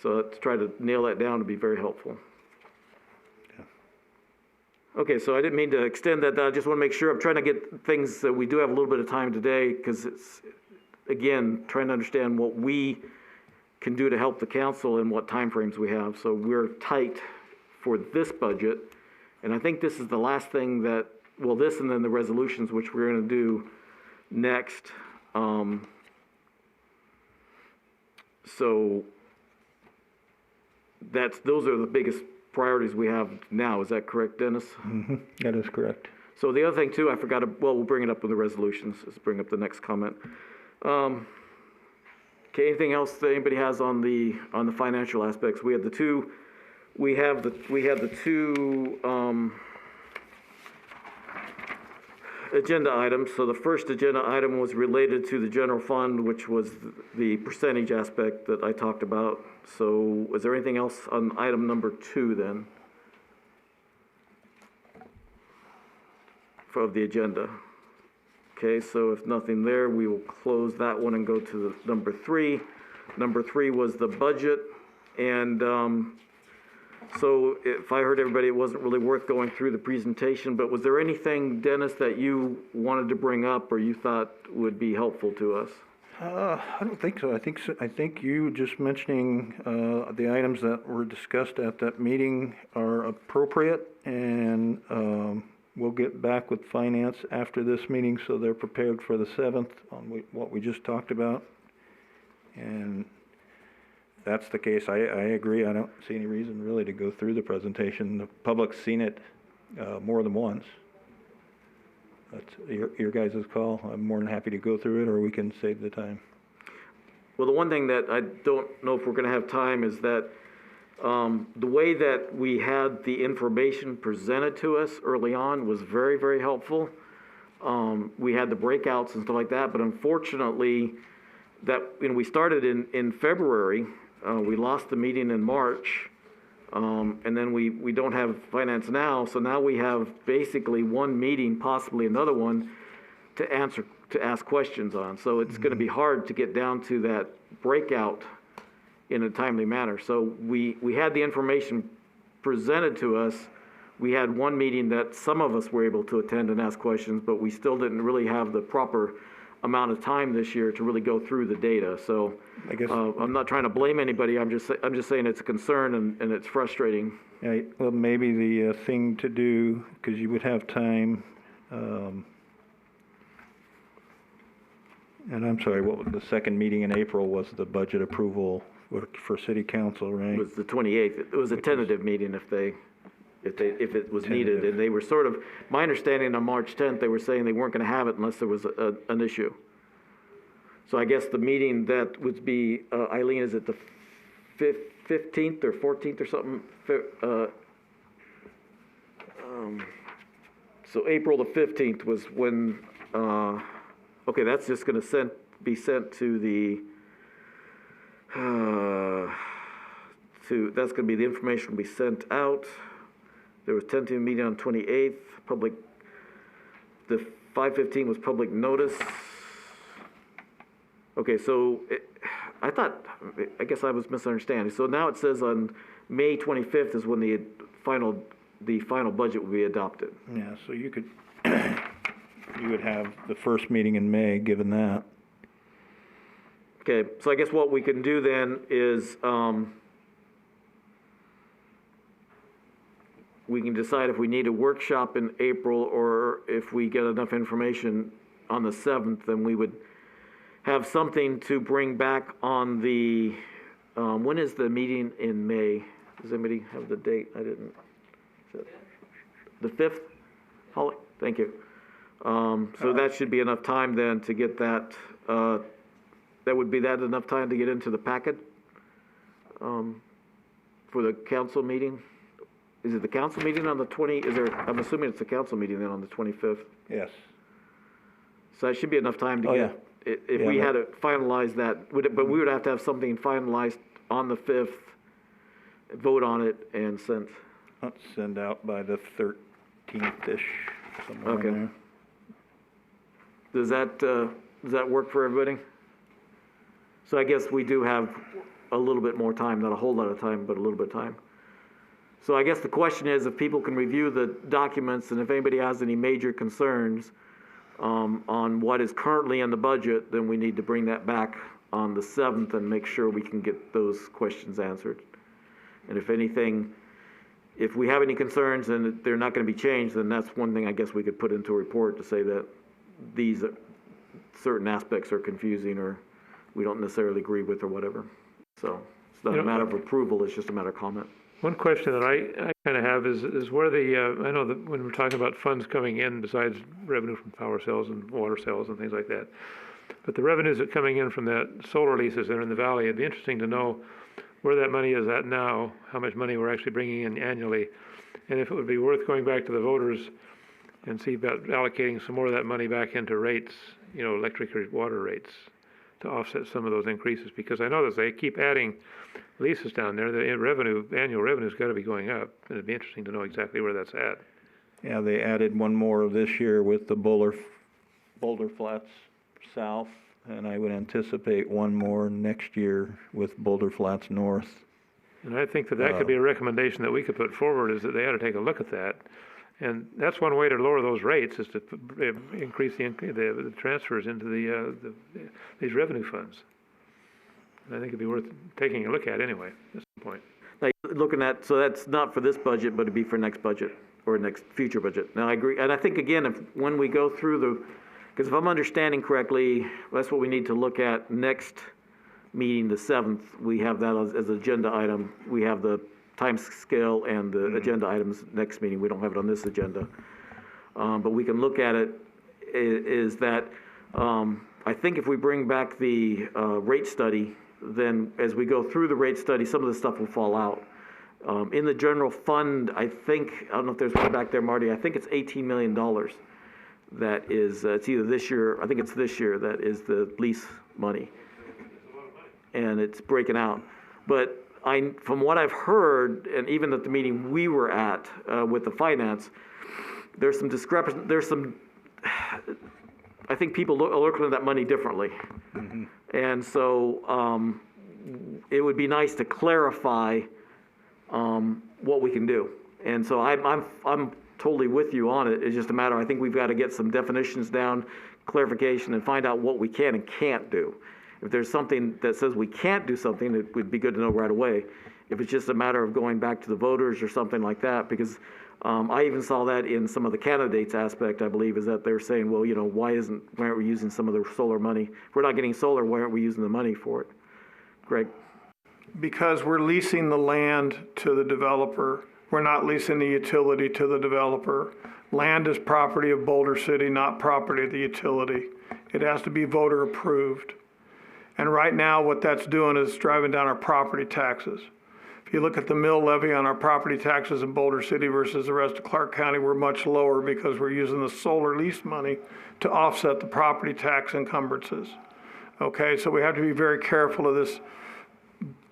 So to try to nail that down would be very helpful. Okay, so I didn't mean to extend that. I just want to make sure I'm trying to get things that we do have a little bit of time today, because it's, again, trying to understand what we can do to help the council and what timeframes we have. So we're tight for this budget, and I think this is the last thing that, well, this and then the resolutions, which we're going to do next. So those are the biggest priorities we have now. Is that correct, Dennis? That is correct. So the other thing too, I forgot to, well, we'll bring it up with the resolutions. Let's bring up the next comment. Okay, anything else that anybody has on the financial aspects? We had the two agenda items. So the first agenda item was related to the general fund, which was the percentage aspect that I talked about. So is there anything else on item number 2 then? Of the agenda. Okay, so if nothing there, we will close that one and go to the number 3. Number 3 was the budget, and so if I heard everybody, it wasn't really worth going through the presentation, but was there anything, Dennis, that you wanted to bring up or you thought would be helpful to us? I don't think so. I think you just mentioning the items that were discussed at that meeting are appropriate, and we'll get back with finance after this meeting so they're prepared for the 7th on what we just talked about. And if that's the case, I agree. I don't see any reason really to go through the presentation. The public's seen it more than once. That's your guys' call. I'm more than happy to go through it, or we can save the time. Well, the one thing that I don't know if we're going to have time is that the way that we had the information presented to us early on was very, very helpful. We had the breakouts and stuff like that, but unfortunately, we started in February. We lost the meeting in March. and then we don't have finance now, so now we have basically one meeting, possibly another one, to ask questions on. So it's gonna be hard to get down to that breakout in a timely manner. So we had the information presented to us. We had one meeting that some of us were able to attend and ask questions, but we still didn't really have the proper amount of time this year to really go through the data. So I guess, I'm not trying to blame anybody. I'm just saying it's a concern and it's frustrating. yeah, well, maybe the thing to do, because you would have time, and I'm sorry, what was the second meeting in April was the budget approval for city council, It right? was the 28th. It was a tentative meeting if it was needed. Tentative. And they were sort of, my understanding on March 10th, they were saying they weren't gonna have it unless there was an issue. So I guess the meeting that would be, Eileen, is it the 15th or 14th or something? So April the 15th was when, okay, that's just gonna be sent to the, that's gonna be, the information will be sent out. There was tentative meeting on 28th, the 5:15 was public notice. Okay, so I guess I was misunderstanding. So now it says on May 25th is when the final budget will be adopted. Yeah, so you could, you would have the first meeting in May, given that. Okay, so I guess what we can do then is, we can decide if we need a workshop in April, or if we get enough information on the 7th, then we would have something to bring back on the, when is the meeting in May? Does anybody have the date? I didn't. Is it the 5th? Holly, thank you. So that should be enough time then to get that, would be that enough time to get into the packet? For the council meeting? Is it the council meeting on the I'm assuming it's the council meeting then on the 25th. Yes. So that should be enough time to Oh, get, if Yeah, we that- had to finalize that, but we would have to have something finalized on the 5th, vote on it and send. Let's send out by the 13th-ish, somewhere Okay. in there. Does that work for everybody? So I guess we do have a little bit more time, not a whole lot of time, but a little bit of time. So I guess the question is, if people can review the documents, and if anybody has any major concerns on what is currently in the budget, then we need to bring that back on the 7th and make sure we can get those questions answered. And if anything, if we have any concerns and they're not gonna be changed, then that's one thing I guess we could put into a report to say that these certain aspects are confusing, or we don't necessarily agree with, or whatever. So it's not a matter of approval, it's just a matter of comment. One question that I kind of have is where I know that when we're talking about funds coming in, besides revenue from power sales and water sales and things like that, but the revenues that are coming in from that solar leases that are in the valley, it'd be interesting to know where that money is at now, how much money we're actually bringing in annually, and if it would be worth going back to the voters and see about allocating some more of that money back into rates, electric or water rates, to offset some of those increases, because I know that they keep adding leases down there. The annual revenue's got to be going up, and it'd be interesting to know exactly where that's at. Yeah, they added one more this year with the Boulder Flats South, and I would anticipate one more next year with Boulder Flats North. And I think that could be a recommendation that we could put forward, is that they ought to take a look at that. And that's one way to lower those rates, is to increase the transfers into these revenue funds. And I think it'd be worth taking a look at anyway, at some point. Now, looking at, so that's not for this budget, but it'd be for next budget, or next future budget. Now, I agree, and I think, again, when we go through because if I'm understanding correctly, that's what we need to look at next meeting, the 7th. We have that as an agenda item. We have the time scale and the agenda items next meeting. We don't have it on this agenda. But we can look at it, is that I think if we bring back the rate study, then as we go through the rate study, some of the stuff will fall out. In the general fund, I don't know if there's one back there, Marty, I think it's $18 million. That is, it's either this year, I think it's this year, that is the lease money. And it's breaking out. But from what I've heard, and even at the meeting we were at with the finance, there's some discrepancy, I think people are looking at that money differently. And so it would be nice to clarify what we can do. And so I'm totally with you on it. It's just a matter, I think we've got to get some definitions down, clarification, and find out what we can and can't do. If there's something that says we can't do something, it would be good to know right away. If it's just a matter of going back to the voters or something like that, because I even saw that in some of the candidates aspect, I believe, is that they're saying, well, why aren't we using some of the solar money? If we're not getting solar, why aren't we using the money for it? Greg? Because we're leasing the land to the developer. We're not leasing the utility to the developer. Land is property of Boulder City, not property of the utility. It has to be voter approved. And right now, what that's doing is driving down our property taxes. If you look at the mill levy on our property taxes in Boulder City versus the rest of Clark County, we're much lower because we're using the solar lease money to offset the property tax encumbrances. Okay, so we have to be very careful of this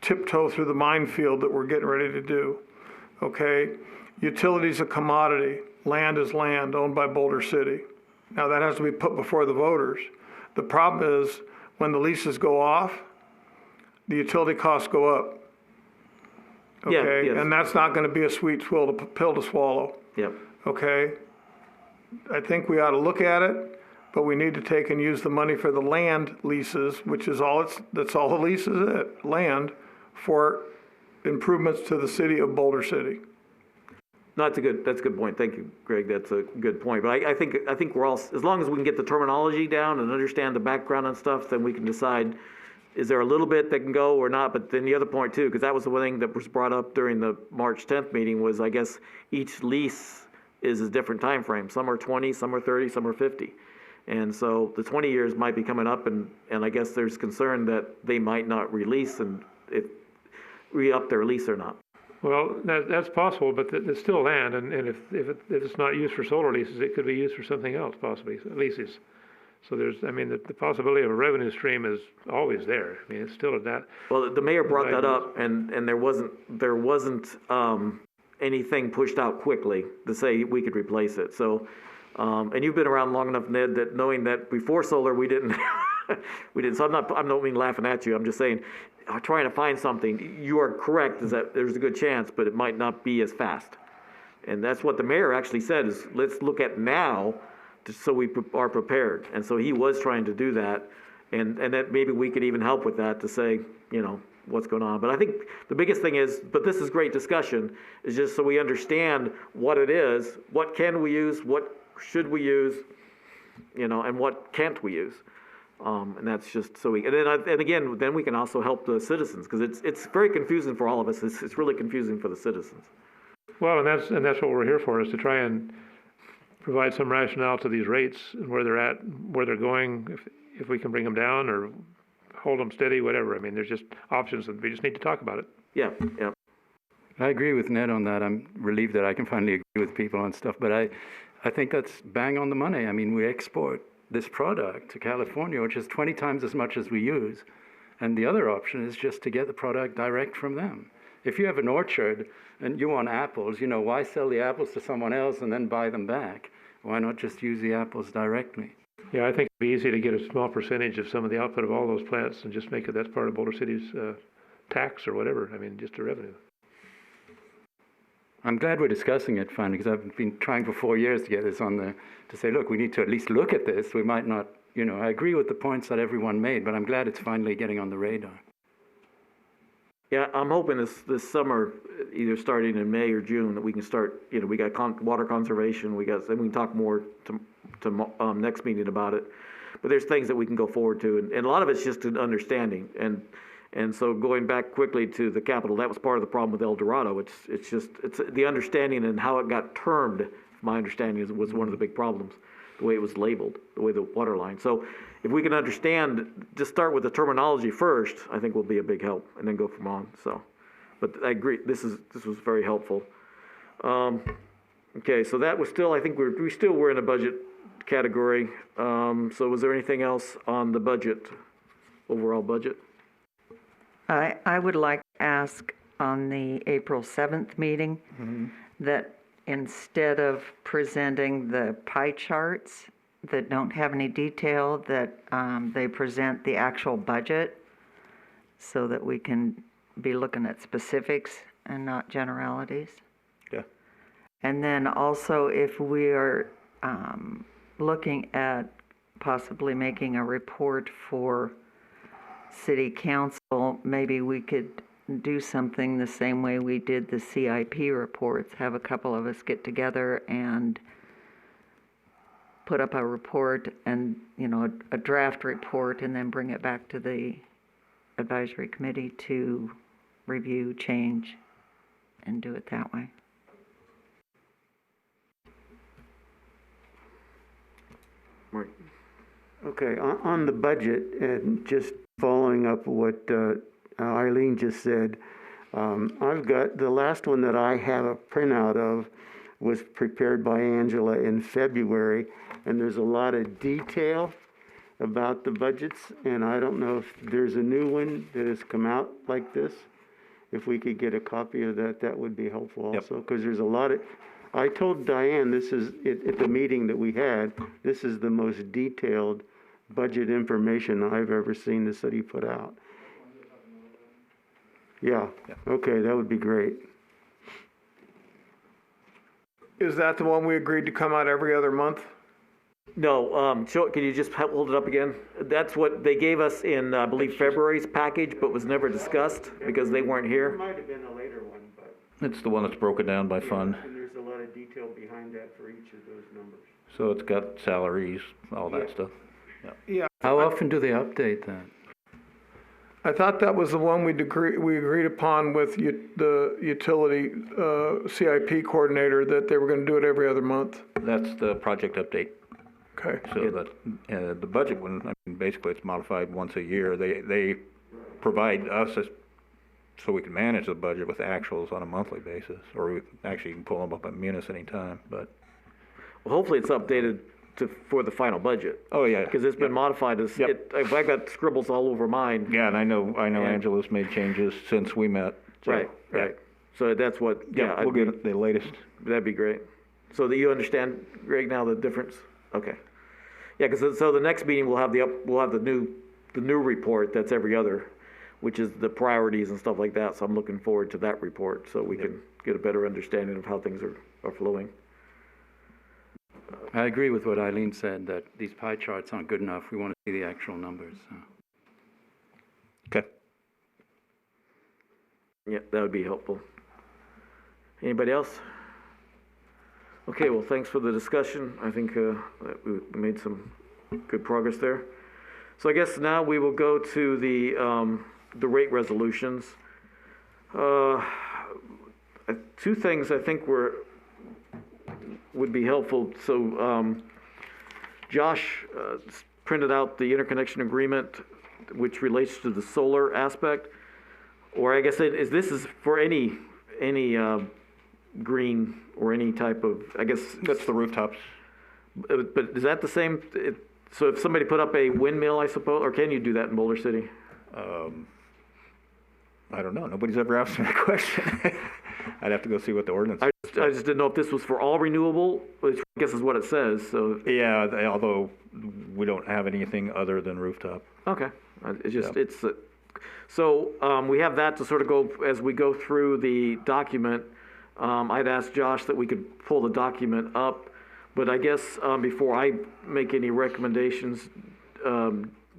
tiptoe through the minefield that we're getting ready to do. Okay, utility's a commodity. Land is land owned by Boulder City. Now that has to be put before the voters. The problem is when the leases go off, the utility costs go up. Okay, yes. and that's not going to be a sweet pill to swallow. Yep. Okay, I think we ought to look at it, but we need to take and use the money for the land leases, which is that's all the lease is it, land, for improvements to the city of Boulder City. No, that's a good point. Thank you, Greg. That's a good point. But I think we're all, as long as we can get the terminology down and understand the background and stuff, then we can decide, is there a little bit that can go or not? But then the other point too, because that was the one thing that was brought up during the March 10th meeting, was I guess each lease is a different time frame. Some are 20, some are 30, some are 50. And so the 20 years might be coming up, and I guess there's concern that they might not release and re-up their lease or not. Well, that's possible, but it's still land, and if it's not used for solar leases, it could be used for something else, possibly, leases. So the possibility of a revenue stream is always there. I mean, it's still at that. Well, the mayor brought that up, and there wasn't anything pushed out quickly to say we could replace it. So, and you've been around long enough, Ned, that knowing that before solar we didn't, So I don't mean laughing at you. I'm just saying, trying to find something. You are correct, is that there's a good chance, but it might not be as fast. And that's what the mayor actually said, is let's look at now so we are prepared. And so he was trying to do that. And that maybe we could even help with that to say, what's going on. But I think the biggest thing is, but this is great discussion, is just so we understand what it is, what can we use, what should we use, and what can't we use. And that's just so then we can also help the citizens, because it's very confusing for all of us. It's really confusing for the citizens. Well, and that's what we're here for, is to try and provide some rationale to these rates and where they're at, where they're going, if we can bring them down or hold them steady, whatever. I mean, there's just options, and we just need to talk about it. Yeah. I agree with Ned on that. I'm relieved that I can finally agree with people on stuff, but I think that's bang on the money. I mean, we export this product to California, which is 20 times as much as we use. And the other option is just to get the product direct from them. If you have an orchard and you want apples, why sell the apples to someone else and then buy them back? Why not just use the apples directly? Yeah, I think it'd be easy to get a small percentage of some of the output of all those plants and just make it, that's part of Boulder City's tax or whatever. I mean, just a revenue. I'm glad we're discussing it finally, because I've been trying for 4 years to get this to say, look, we need to at least look at this. We might not, I agree with the points that everyone made, but I'm glad it's finally getting on the radar. Yeah, I'm hoping this summer, either starting in May or June, that we can start, we got water conservation, and we can talk more to next meeting about it. But there's things that we can go forward to, and a lot of it's just an understanding. And so going back quickly to the Capitol, that was part of the problem with El Dorado. It's the understanding and how it got termed. My understanding was one of the big problems, the way it was labeled, the way the water line. So if we can understand, just start with the terminology first, I think will be a big help, and then go from on. So, but I agree. This was very helpful. Okay, so that was still. I think we still were in a budget category. So was there anything else on the budget, overall budget? I would like to ask on the April 7th meeting, that instead of presenting the pie charts that don't have any detail, that they present the actual budget so that we can be looking at specifics and not generalities. Yeah. And then also, if we are looking at possibly making a report for city council, maybe we could do something the same way we did the CIP reports, have a couple of us get together and put up a report and, a draft report, and then bring it back to the advisory committee to review, change, and do it that way. Right. Okay, on the budget, and just following up what Eileen just said, I've got, the last one that I have a printout of was prepared by Angela in February, and there's a lot of detail about the budgets, and I don't know if there's a new one that has come out like this. If we could get a copy of that, that would be helpful Yep. also, because there's a lot of, I told Diane, this is, at the meeting that we had, this is the most detailed budget information I've ever seen the city put out. Yeah, okay, that would be great. Is that the one we agreed to come out every other month? No, can you just hold it up again? That's what they gave us in, I believe, February's package, but was never discussed because they weren't here. Might have been a later one, but. It's the one that's broken down by fund. And there's a lot of detail behind that for each of those numbers. So it's got salaries, all that stuff. Yeah. How often do they update that? I thought that was the one we agreed upon with the utility CIP coordinator, that they were gonna do it every other month. That's the project update. Okay. So that, the budget one, I mean, basically it's modified once a year. They provide us so we can manage the budget with actuals on a monthly basis, or we actually can pull them up at Munis anytime, but. Well, hopefully it's updated for the final budget. Oh, yeah. Because it's been modified as, Yep. I've got scribbles all over mine. Yeah, and I know And- Angela's made changes since we met. So, Right, yeah. right. So that's what, Yeah, we'll get the latest. that'd be great. So that you understand, Greg, now the difference? Okay. Yeah, because so the next meeting we'll have the new report that's every other, which is the priorities and stuff like that. So I'm looking forward to that report so we can get a better understanding of how things are flowing. I agree with what Eileen said, that these pie charts aren't good enough. We want to see the actual numbers. So. Okay. Yeah, that would be helpful. Anybody else? Okay, well, thanks for the discussion. I think that we made some good progress there. So I guess now we will go to the rate resolutions. Two things I think would be helpful. So Josh printed out the interconnection agreement, which relates to the solar aspect. Or I guess this is for any green or any type of, I guess. That's the rooftops. But is that the same? So if somebody put up a windmill, I suppose, or can you do that in Boulder City? I don't know. Nobody's ever asked me that question. I'd have to go see what the ordinance I is. just didn't know if this was for all renewable, which I guess is what it says, so. Yeah, although we don't have anything other than rooftop. Okay, it's just, Yeah. it's, so we have that to sort of go, as we go through the document. I'd asked Josh that we could pull the document up, but I guess before I make any recommendations,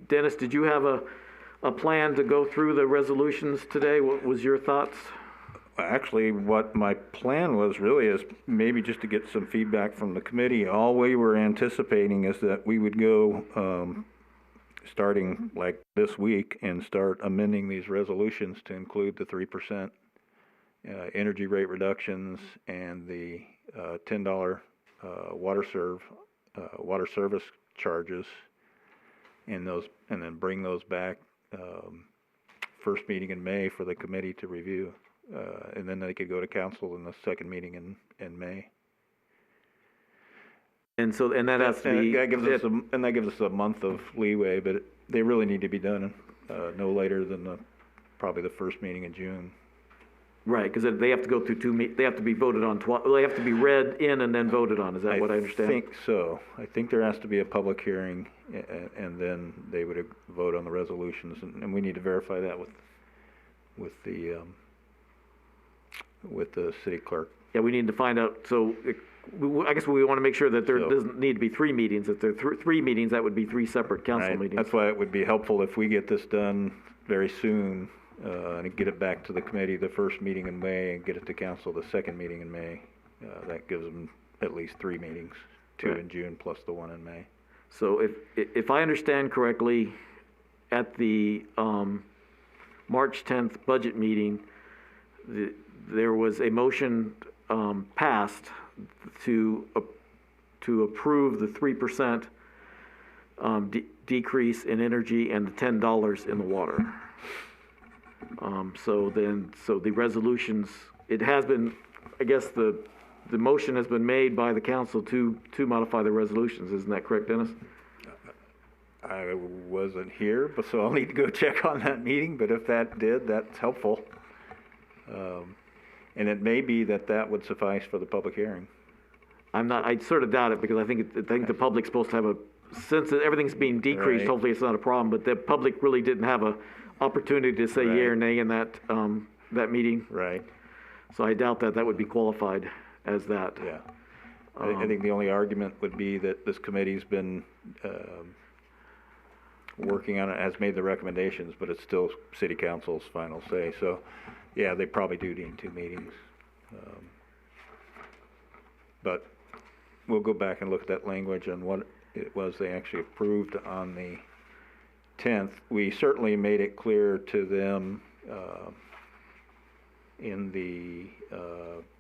Dennis, did you have a plan to go through the resolutions today? What was your thoughts? Actually, what my plan was really is maybe just to get some feedback from the committee. All we were anticipating is that we would go, starting like this week, and start amending these resolutions to include the 3% energy rate reductions and the $10 water service charges, and then bring those back first meeting in May for the committee to review. And then they could go to council in the second meeting in May. And so, and that has to be. That gives us a month of leeway, but they really need to be done no later than probably the first meeting in June. Right, because they have to go through they have to be voted on they have to be read in and then voted on, is that what I understand? I think so. I think there has to be a public hearing, and then they would vote on the resolutions, and we need to verify that with the city clerk. Yeah, we need to find out, so I guess we want to make sure that there So- doesn't need to be 3 meetings. If there are 3 meetings, that would be 3 separate council Right? meetings. That's why it would be helpful if we get this done very soon, and get it back to the committee the first meeting in May, and get it to council the second meeting in May. That gives them at least 3 meetings, 2 Right. in June plus the 1 in May. So if I understand correctly, at the March 10th budget meeting, there was a motion passed to approve the 3% decrease in energy and the $10 in the water. So the resolutions, it has been, I guess the motion has been made by the council to modify the resolutions. Isn't that correct, Dennis? I wasn't here, but so I'll need to go check on that meeting, but if that did, that's helpful. And it may be that would suffice for the public hearing. I sort of doubt it, because I think the public's supposed to have since everything's being decreased, Right. hopefully it's not a problem, but the public really didn't have a opportunity to say yea or Right. nay in that meeting. Right, So I doubt that would be qualified as that. yeah. I think the only argument would be that this committee's been, working on it, has made the recommendations, but it's still city council's final say. So, yeah, they probably do need 2 meetings. But we'll go back and look at that language on what it was they actually approved on the 10th. We certainly made it clear to them in the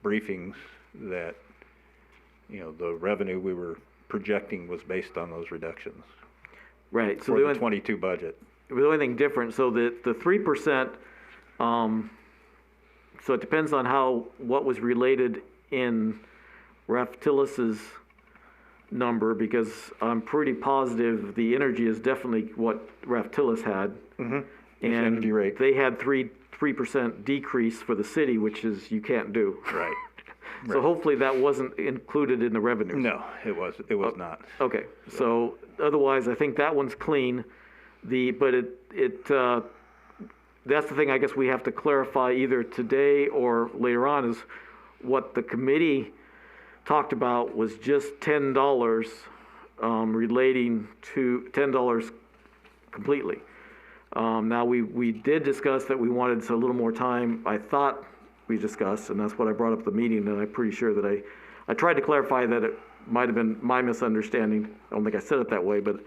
briefings that, the revenue we were projecting was based on those reductions Right, so for the 22 budget. the only thing different, so the 3%, so it depends on what was related in Raf Tillis's number, because I'm pretty positive the energy is definitely what Raf Tillis had. It's And energy rate. they had 3% decrease for the city, which is, you can't do. Right. So hopefully that wasn't included in the revenues. No, it was not. Okay, so otherwise, I think that one's clean. But that's the thing I guess we have to clarify either today or later on, is what the committee talked about was just $10 relating to $10 completely. Now, we did discuss that we wanted a little more time. I thought we discussed, and that's what I brought up at the meeting, and I'm pretty sure that I tried to clarify that it might have been my misunderstanding. I don't think I said it that way, but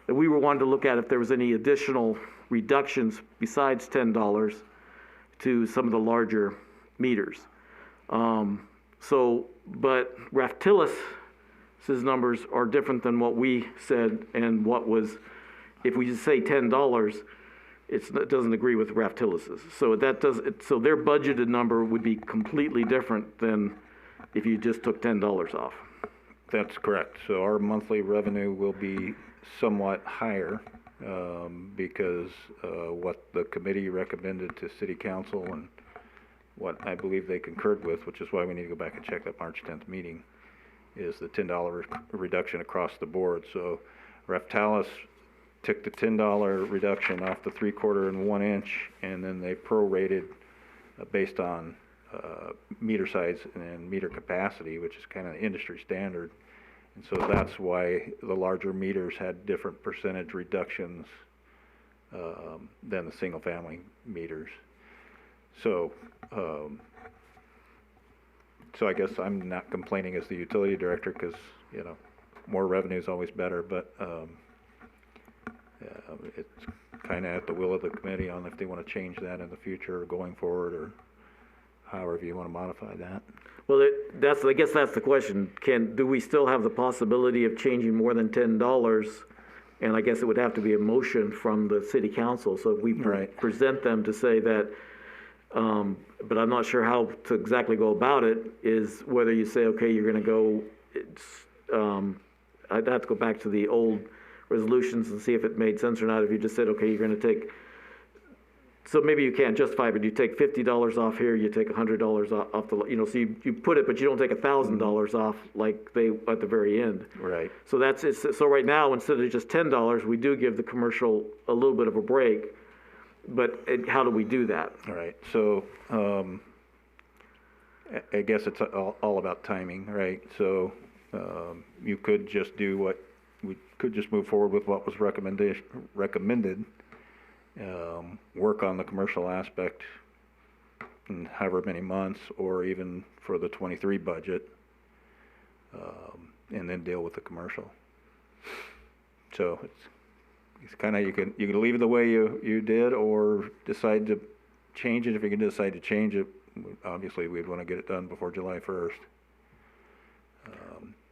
that we were wanting to look at if there was any additional reductions besides $10 to some of the larger meters. But Raftillis's numbers are different than what we said, and what was, if we just say $10, it doesn't agree with Raftillis's. So so their budgeted number would be completely different than if you just took $10 off. That's correct. So our monthly revenue will be somewhat higher because what the committee recommended to city council and what I believe they concurred with, which is why we need to go back and check that March 10th meeting, is the $10 reduction across the board. So Raftalis took the $10 reduction off the 3/4 and 1 inch, and then they prorated based on meter size and meter capacity, which is kind of industry standard. And so that's why the larger meters had different percentage reductions than the single family meters. So, so I guess I'm not complaining as the utility director, because, more revenue is always better, but it's kind of at the will of the committee on if they want to change that in the future or going forward, or however you want to modify that. Well, I guess that's the question. Do we still have the possibility of changing more than $10? And I guess it would have to be a motion from the city council. So if we Right. present them to say that, but I'm not sure how to exactly go about it, is whether you say, okay, you're going to go, I'd have to go back to the old resolutions and see if it made sense or not. If you just said, okay, you're going to take So maybe you can't justify it, but you take $50 off here, you take $100 off the, so you put it, but you don't take $1,000 off like they, at the very end. Right. So so right now, instead of just $10, we do give the commercial a little bit of a break, but how do we do that? All right, so, I guess it's all about timing, right? So, you could just we could just move forward with what was recommended, work on the commercial aspect in however many months, or even for the 23 budget, and then deal with the commercial. So it's kind of, you can leave it the way you did, or decide to change it. If you can decide to change it, obviously we'd want to get it done before July 1st.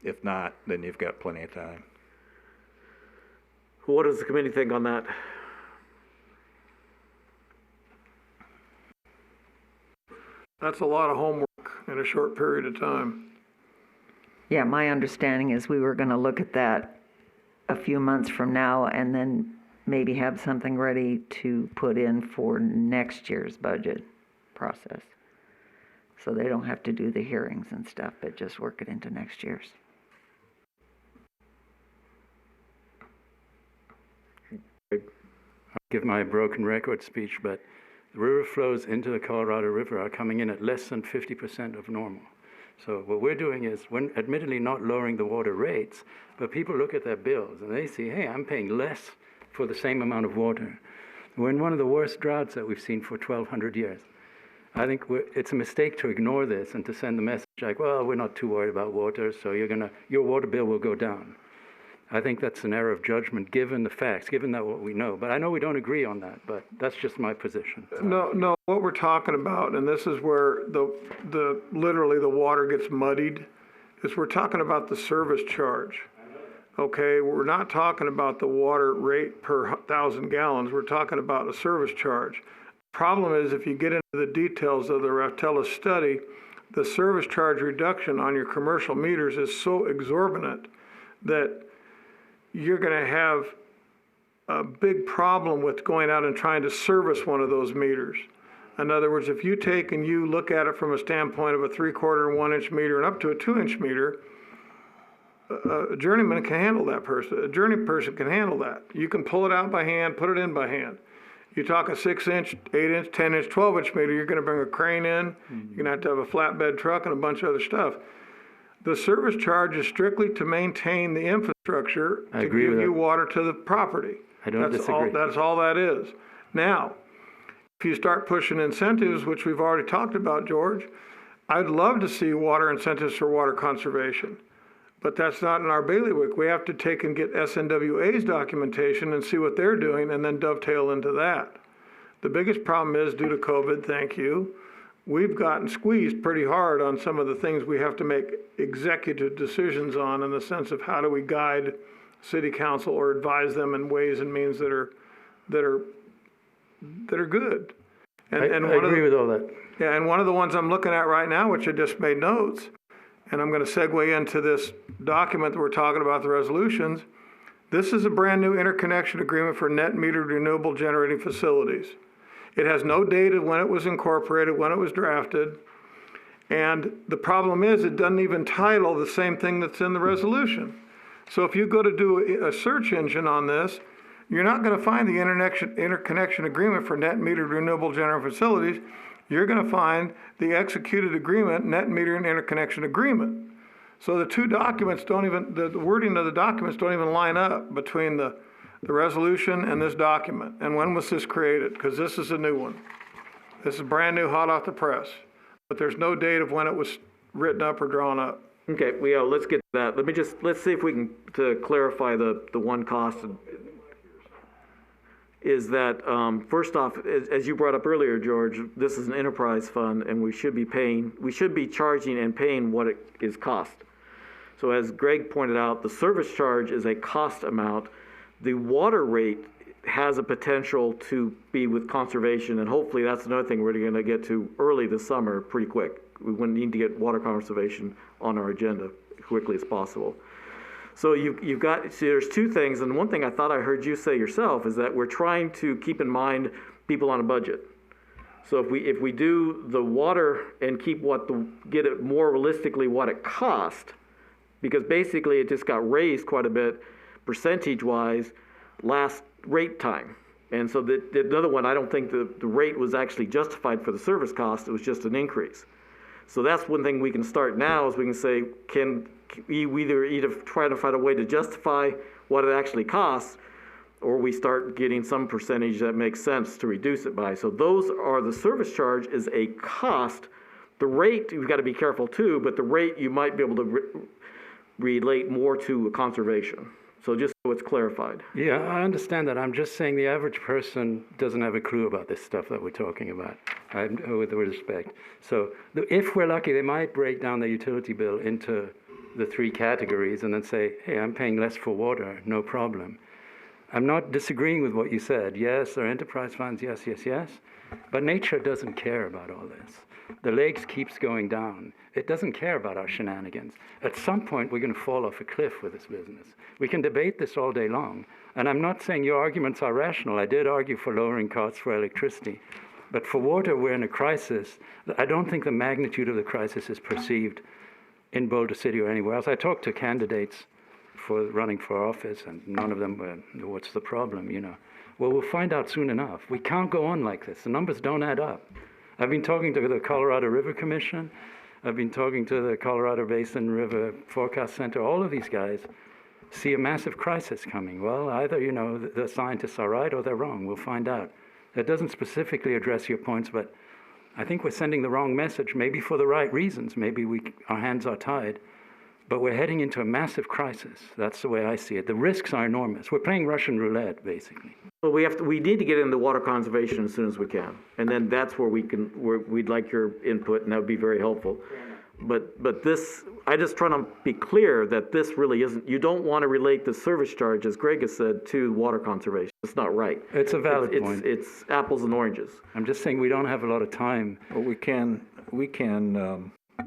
If not, then you've got plenty of time. What does the committee think on that? That's a lot of homework in a short period of time. Yeah, my understanding is we were going to look at that a few months from now and then maybe have something ready to put in for next year's budget process. So they don't have to do the hearings and stuff, but just work it into next year's. I'll give my broken record speech, but the river flows into the Colorado River are coming in at less than 50% of normal. So what we're doing is, when admittedly not lowering the water rates, but people look at their bills and they see, hey, I'm paying less for the same amount of water. We're in one of the worst droughts that we've seen for 1,200 years. I think it's a mistake to ignore this and to send the message like, well, we're not too worried about water, so your water bill will go down. I think that's an error of judgment, given the facts, given that what we know. But I know we don't agree on that, but that's just my position. No, what we're talking about, and this is where literally the water gets muddied, is we're talking about the service charge. Okay, we're not talking about the water rate per 1,000 gallons, we're talking about a service charge. Problem is, if you get into the details of the Raftella study, the service charge reduction on your commercial meters is so exorbitant that you're going to have a big problem with going out and trying to service one of those meters. In other words, if you take and you look at it from a standpoint of a 3/4 and 1 inch meter and up to a 2 inch meter, a journeyman can handle that person. A journey person can handle that. You can pull it out by hand, put it in by hand. You talk a 6 inch, 8 inch, 10 inch, 12 inch meter, you're going to bring a crane in, you're going to have a flatbed truck and a bunch of other stuff. The service charge is strictly to maintain the infrastructure I to agree give with you that. water to the property. I don't disagree. That's all that is. Now, if you start pushing incentives, which we've already talked about, George, I'd love to see water incentives for water conservation. But that's not in our bailiwick. We have to take and get SNWA's documentation and see what they're doing and then dovetail into that. The biggest problem is, due to COVID, thank you, we've gotten squeezed pretty hard on some of the things we have to make executive decisions on, in the sense of how do we guide city council or advise them in ways and means that are good. I agree with all that. Yeah, and one of the ones I'm looking at right now, which I just made notes, and I'm going to segue into this document that we're talking about, the resolutions. This is a brand new interconnection agreement for net metered renewable generating facilities. It has no date of when it was incorporated, when it was drafted. And the problem is, it doesn't even title the same thing that's in the resolution. So if you go to do a search engine on this, you're not going to find the interconnection agreement for net metered renewable generating facilities. You're going to find the executed agreement, net metering interconnection agreement. So the two documents don't even, the wording of the documents don't even line up between the resolution and this document. And when was this created? Because this is a new one. This is brand new, hot off the press. But there's no date of when it was written up or drawn up. Okay, let's get to that. Let's see if we can, to clarify the one cost. Is that, first off, as you brought up earlier, George, this is an enterprise fund, and we should be charging and paying what it is cost. So as Greg pointed out, the service charge is a cost amount. The water rate has a potential to be with conservation, and hopefully that's another thing we're going to get to early this summer, pretty quick. We need to get water conservation on our agenda as quickly as possible. So you've got, there's two things, and one thing I thought I heard you say yourself is that we're trying to keep in mind people on a budget. So if we do the water and keep get it more realistically what it cost, because basically it just got raised quite a bit percentage-wise last rate time. And so the other one, I don't think the rate was actually justified for the service cost, it was just an increase. So that's one thing we can start now is we can say, can we either try to find a way to justify what it actually costs, or we start getting some percentage that makes sense to reduce it by. So those are, the service charge is a cost. The rate, you've got to be careful too, but the rate you might be able to relate more to conservation. So just so it's clarified. Yeah, I understand that. I'm just saying the average person doesn't have a clue about this stuff that we're talking about, with respect. So if we're lucky, they might break down the utility bill into the three categories and then say, hey, I'm paying less for water, no problem. I'm not disagreeing with what you said. Yes, there are enterprise funds, yes, yes, yes. But nature doesn't care about all this. The lakes keeps going down. It doesn't care about our shenanigans. At some point, we're going to fall off a cliff with this business. We can debate this all day long. And I'm not saying your arguments are rational. I did argue for lowering costs for electricity. But for water, we're in a crisis. I don't think the magnitude of the crisis is perceived in Boulder City or anywhere else. I talked to candidates for running for office, and none of them were, what's the problem, you know? Well, we'll find out soon enough. We can't go on like this. The numbers don't add up. I've been talking to the Colorado River Commission. I've been talking to the Colorado Basin River Forecast Center. All of these guys see a massive crisis coming. Well, either, you know, the scientists are right or they're wrong. We'll find out. That doesn't specifically address your points, but I think we're sending the wrong message, maybe for the right reasons. Maybe our hands are tied. But we're heading into a massive crisis. That's the way I see it. The risks are enormous. We're playing Russian roulette, basically. Well, we need to get into water conservation as soon as we can. And then that's where we'd like your input, and that would be very helpful. But this, I just trying to be clear that this really isn't, you don't want to relate the service charge, as Greg has said, to water conservation. It's not right. It's a valid point. It's apples and oranges. I'm just saying we don't have a lot of time. But we can,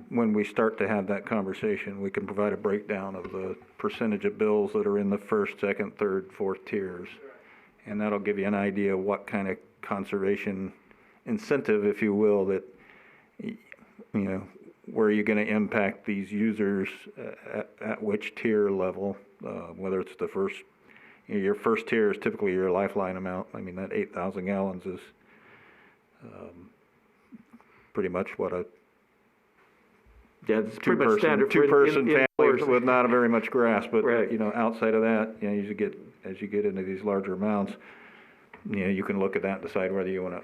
when we start to have that conversation, we can provide a breakdown of the percentage of bills that are in the first, second, third, fourth tiers. And that'll give you an idea of what kind of conservation incentive, if you will, that, you know, where you're going to impact these users at which tier level, whether it's the first, you know, your first tier is typically your lifeline amount. I mean, that 8,000 gallons is pretty much what a it's pretty much standard for two-person family with not very much grass, but right. You know, outside of that, you know, as you get into these larger amounts, you know, you can look at that and decide whether you want to.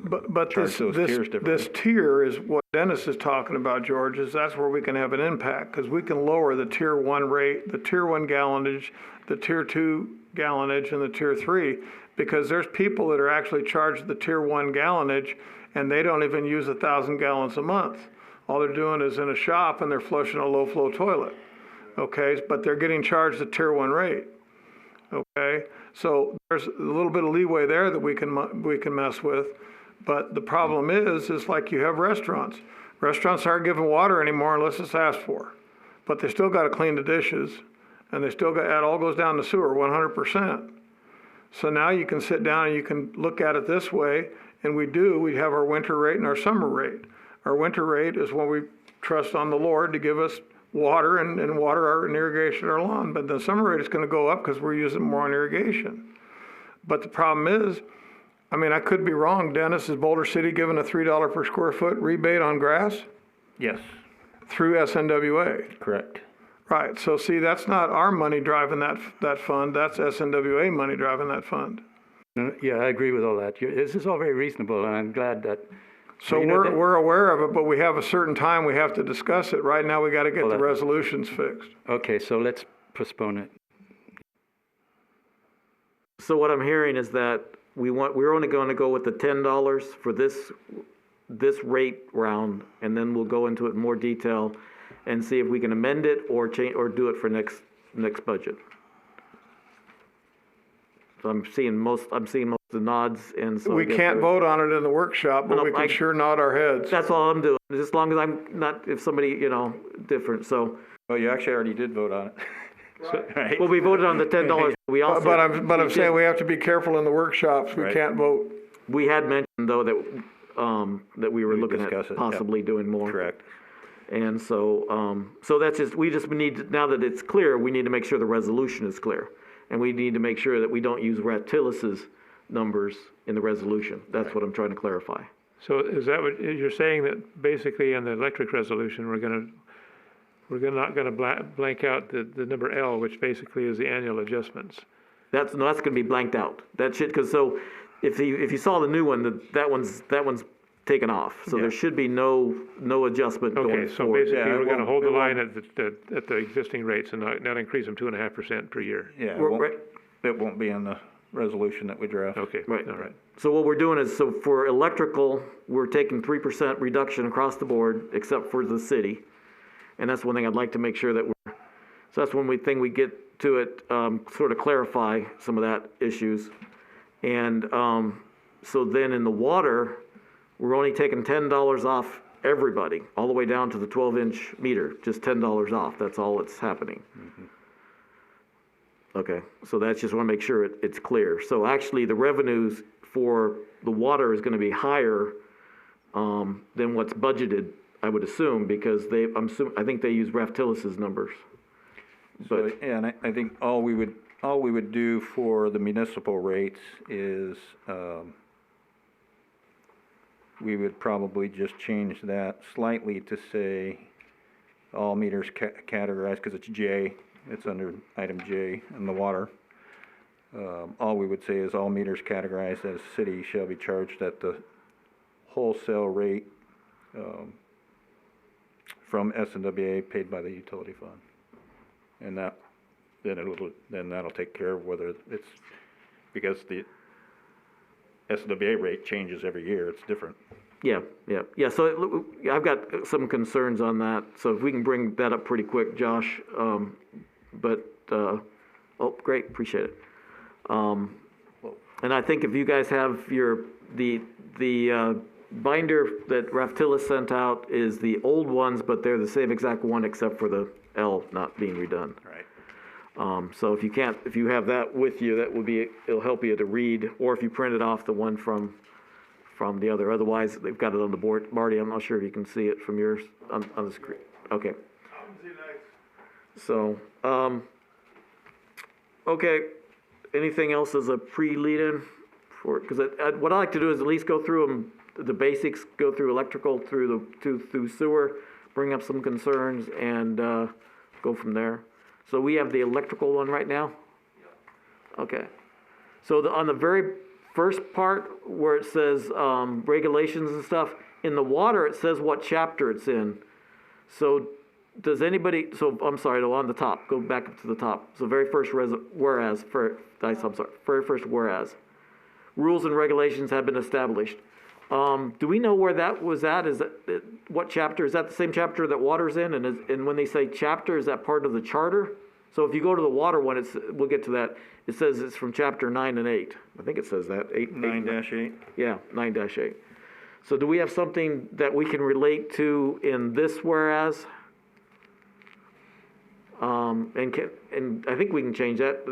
But this tier is what Dennis is talking about, George, is that's where we can have an impact, because we can lower the tier 1 rate, the tier 1 gallonage, the tier 2 gallonage, and the tier 3, because there's people that are actually charged the tier 1 gallonage, and they don't even use 1,000 gallons a month. All they're doing is in a shop and they're flushing a low flow toilet, okay? But they're getting charged the tier 1 rate, okay? So there's a little bit of leeway there that we can mess with. But the problem is like you have restaurants. Restaurants aren't giving water anymore unless it's asked for. But they still got to clean the dishes, and they still got, it all goes down the sewer 100%. So now you can sit down and you can look at it this way, and we have our winter rate and our summer rate. Our winter rate is when we trust on the Lord to give us water and water our irrigation our lawn. But the summer rate is going to go up because we're using more on irrigation. But the problem is, I mean, I could be wrong. Dennis, is Boulder City giving a $3 per square foot rebate on grass? Yes. Through SNWA? Correct. Right. So see, that's not our money driving that fund. That's SNWA money driving that fund. Yeah, I agree with all that. This is all very reasonable, and I'm glad that. So we're aware of it, but we have a certain time we have to discuss it. Right now, we got to get the resolutions fixed. Okay, so let's postpone it. So what I'm hearing is that we're only going to go with the $10 for this rate round, and then we'll go into it in more detail and see if we can amend it or change or do it for next budget. So I'm seeing most of the nods, and so we can't vote on it in the workshop, but we can sure nod our heads. That's all I'm doing, as long as I'm not, if somebody, you know, different, so. Well, you actually already did vote on it. Right. Well, we voted on the $10. We also. But I'm saying we have to be careful in the workshops. We can't vote. we had mentioned though that, that we were We looking discuss at it, yep. possibly doing more. Correct. And so, so that's just, we just need, now that it's clear, we need to make sure the resolution is clear. And we need to make sure that we don't use Ratillis's numbers in the resolution. That's what I'm trying to clarify. So is that what, you're saying that basically in the electric resolution, not gonna blank out the number L, which basically is the annual adjustments? That's gonna be blanked out. That should, cause so, if you saw the new one, that one's taken off. So there should be no adjustment going Okay, so forward. basically, Yeah, it we're gonna won't- hold the it line won't- at the existing rates and not increase them 2.5% per year. Yeah, We're- it won't be in the resolution that we draft. Okay, Right. all right. So what we're doing is, so for electrical, we're taking 3% reduction across the board, except for the city. And that's one thing I'd like to make sure that so that's one thing we get to it, sort of clarify some of that issues. And, so then in the water, we're only taking $10 off everybody, all the way down to the 12-inch meter, just $10 off, that's all that's happening. Okay, so that's just wanna make sure it's clear. So actually, the revenues for the water is gonna be higher, than what's budgeted, I would assume, because I think they use Ratillis's numbers. So, yeah, and I think all we would do for the municipal rates is, we would probably just change that slightly to say all meters categorized, because it's J, it's under item J in the water. All we would say is all meters categorized as city shall be charged at the wholesale rate, from S&WA paid by the utility fund. And then that'll take care of whether it's, because the SWA rate changes every year, it's different. Yeah. So I've got some concerns on that. So if we can bring that up pretty quick, Josh. Oh, great, appreciate it. And I think if you guys have the binder that Raftillis sent out is the old ones, but they're the same exact one except for the L not being redone. Right. So if you have that with you, it'll help you to read, or if you printed off the one from the other. Otherwise, they've got it on the board. Marty, I'm not sure if you can see it from yours on the screen. Okay. So, okay. Anything else as a pre-lead-in for? Because what I like to do is at least go through them, the basics, go through electrical, through sewer, bring up some concerns, and go from there. So we have the electrical one right now? Okay. So on the very first part where it says regulations and stuff, in the water it says what chapter it's in. So does anybody, so I'm sorry, no, on the top, go back up to the top. So very first whereas, very first whereas. Rules and regulations have been established. Do we know where that was at? Is that, what chapter? Is that the same chapter that water's in? And when they say chapter, is that part of the charter? So if you go to the water one, we'll get to that. It says it's from chapter 9 and 8. I think it says that. 9-8? Yeah, 9-8. So do we have something that we can relate to in this whereas? And I think we can change that,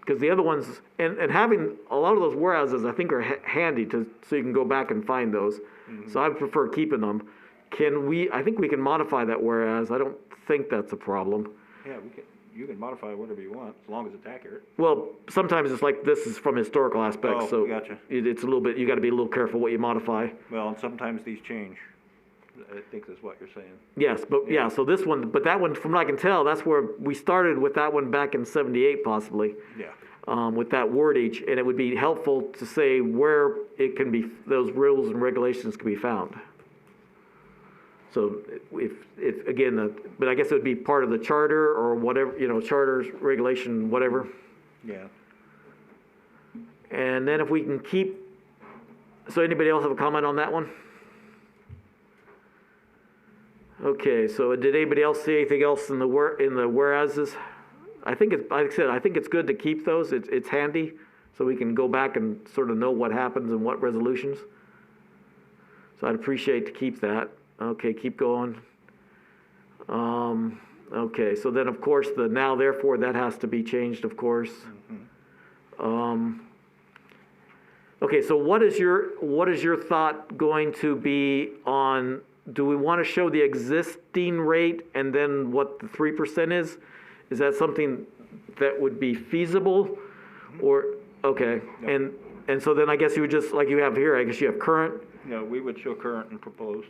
because the other ones, and having a lot of those whereases, I think are handy so you can go back and find those. Mm-hmm. So I prefer keeping them. I think we can modify that whereas. I don't think that's a problem. Yeah, you can modify whatever you want, as long as it's accurate. Well, sometimes it's like this is from historical aspects, Oh, so gotcha. It's a little bit, you gotta be a little careful what you modify. Well, and sometimes these change, I think that's what you're saying. Yes, but yeah, so this one, but that one, from what I can tell, that's where we started with that one back in 78 possibly. Yeah. With that wordage, and it would be helpful to say where it can be, those rules and regulations can be found. So if again, but I guess it would be part of the charter or whatever, charters, regulation, whatever. Yeah. And then if we can keep, so anybody else have a comment on that one? Okay, so did anybody else see anything else in the whereases? I think like I said, I think it's good to keep those. It's handy, so we can go back and sort of know what happens and what resolutions. So I'd appreciate to keep that. Okay, keep going. Okay, so then of course the now therefore, that has to be changed, of course. Mm-hmm. Okay, so what is your thought going to be on, do we want to show the existing rate and then what the 3% is? Is that something that would be feasible? Or, okay, and so then I guess you would just, like you have here, I guess you have current, No, we would show current and proposed.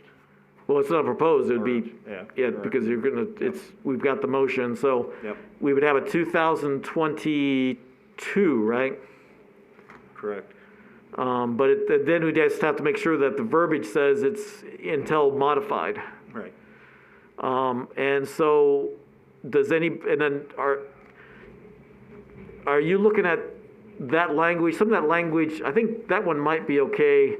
well, it's not proposed, it'd be, Yeah. yeah, correct. because you're gonna, we've got the motion, so Yep, we would have a 2022, right? correct. But then we just have to make sure that the verbiage says it's until modified. Right. And so, and then are you looking at that language, some of that language, I think that one might be okay.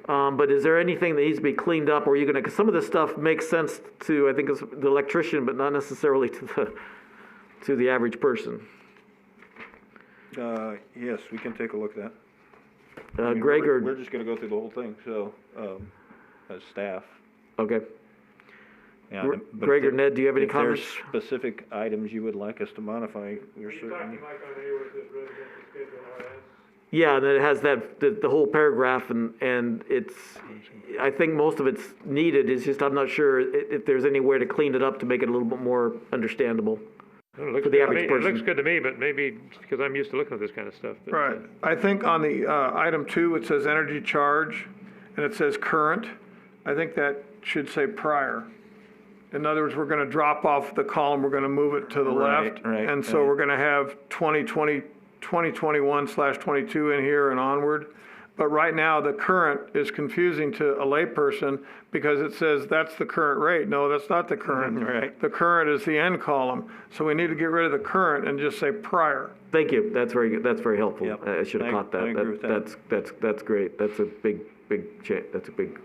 But is there anything that needs to be cleaned up, or are you gonna, because some of this stuff makes sense to, I think it's the electrician, but not necessarily to the average person. Yes, we can take a look at that. I mean, Greg we're or, just gonna go through the whole thing, so, as staff. okay. Yeah, but Greg or if- Ned, do you have any if there's comments? specific items you would like us to modify, we're certainly. Yeah, and then it has that, the whole paragraph, and it's, I think most of it's needed, it's just I'm not sure if there's any way to clean it up to make it a little bit more understandable. It looks For the good to average me. person. It looks good to me, but maybe it's because I'm used to looking at this kind of stuff. But, Right. I think on the item 2, it says energy charge, and it says current. I think that should say prior. In other words, we're going to drop off the column, we're going to move it to the Right, left. right, And so right. we're going to have 2021/22 in here and onward. But right now, the current is confusing to a layperson because it says that's the current rate. No, that's not the current. Right. The current is the end column. So we need to get rid of the current and just say prior. Thank you, that's very good, that's very helpful. Yep. I should have I- caught that. I agree with that. That's great, that's a big that's a big,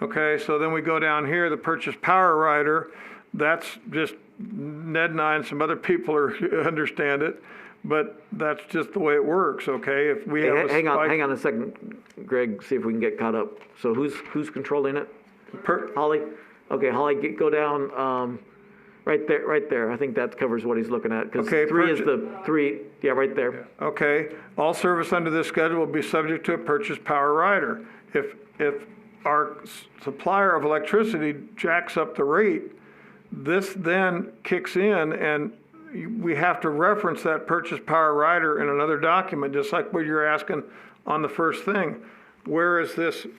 Okay, so then we go down here, the purchase power rider, that's just, Ned and I and some other people understand it, but that's just the way it works, okay? If we have a hang on spike- a second, Greg, see if we can get caught up. So who's controlling it? Holly? Okay, Holly, go down, right there, I think that covers what he's looking at, because Okay, 3 is yeah, right there. Okay, all service under this schedule will be subject to a purchase power rider. If our supplier of electricity jacks up the rate, this then kicks in and we have to reference that purchase power rider in another document, just like what you're asking on the first thing. Where is the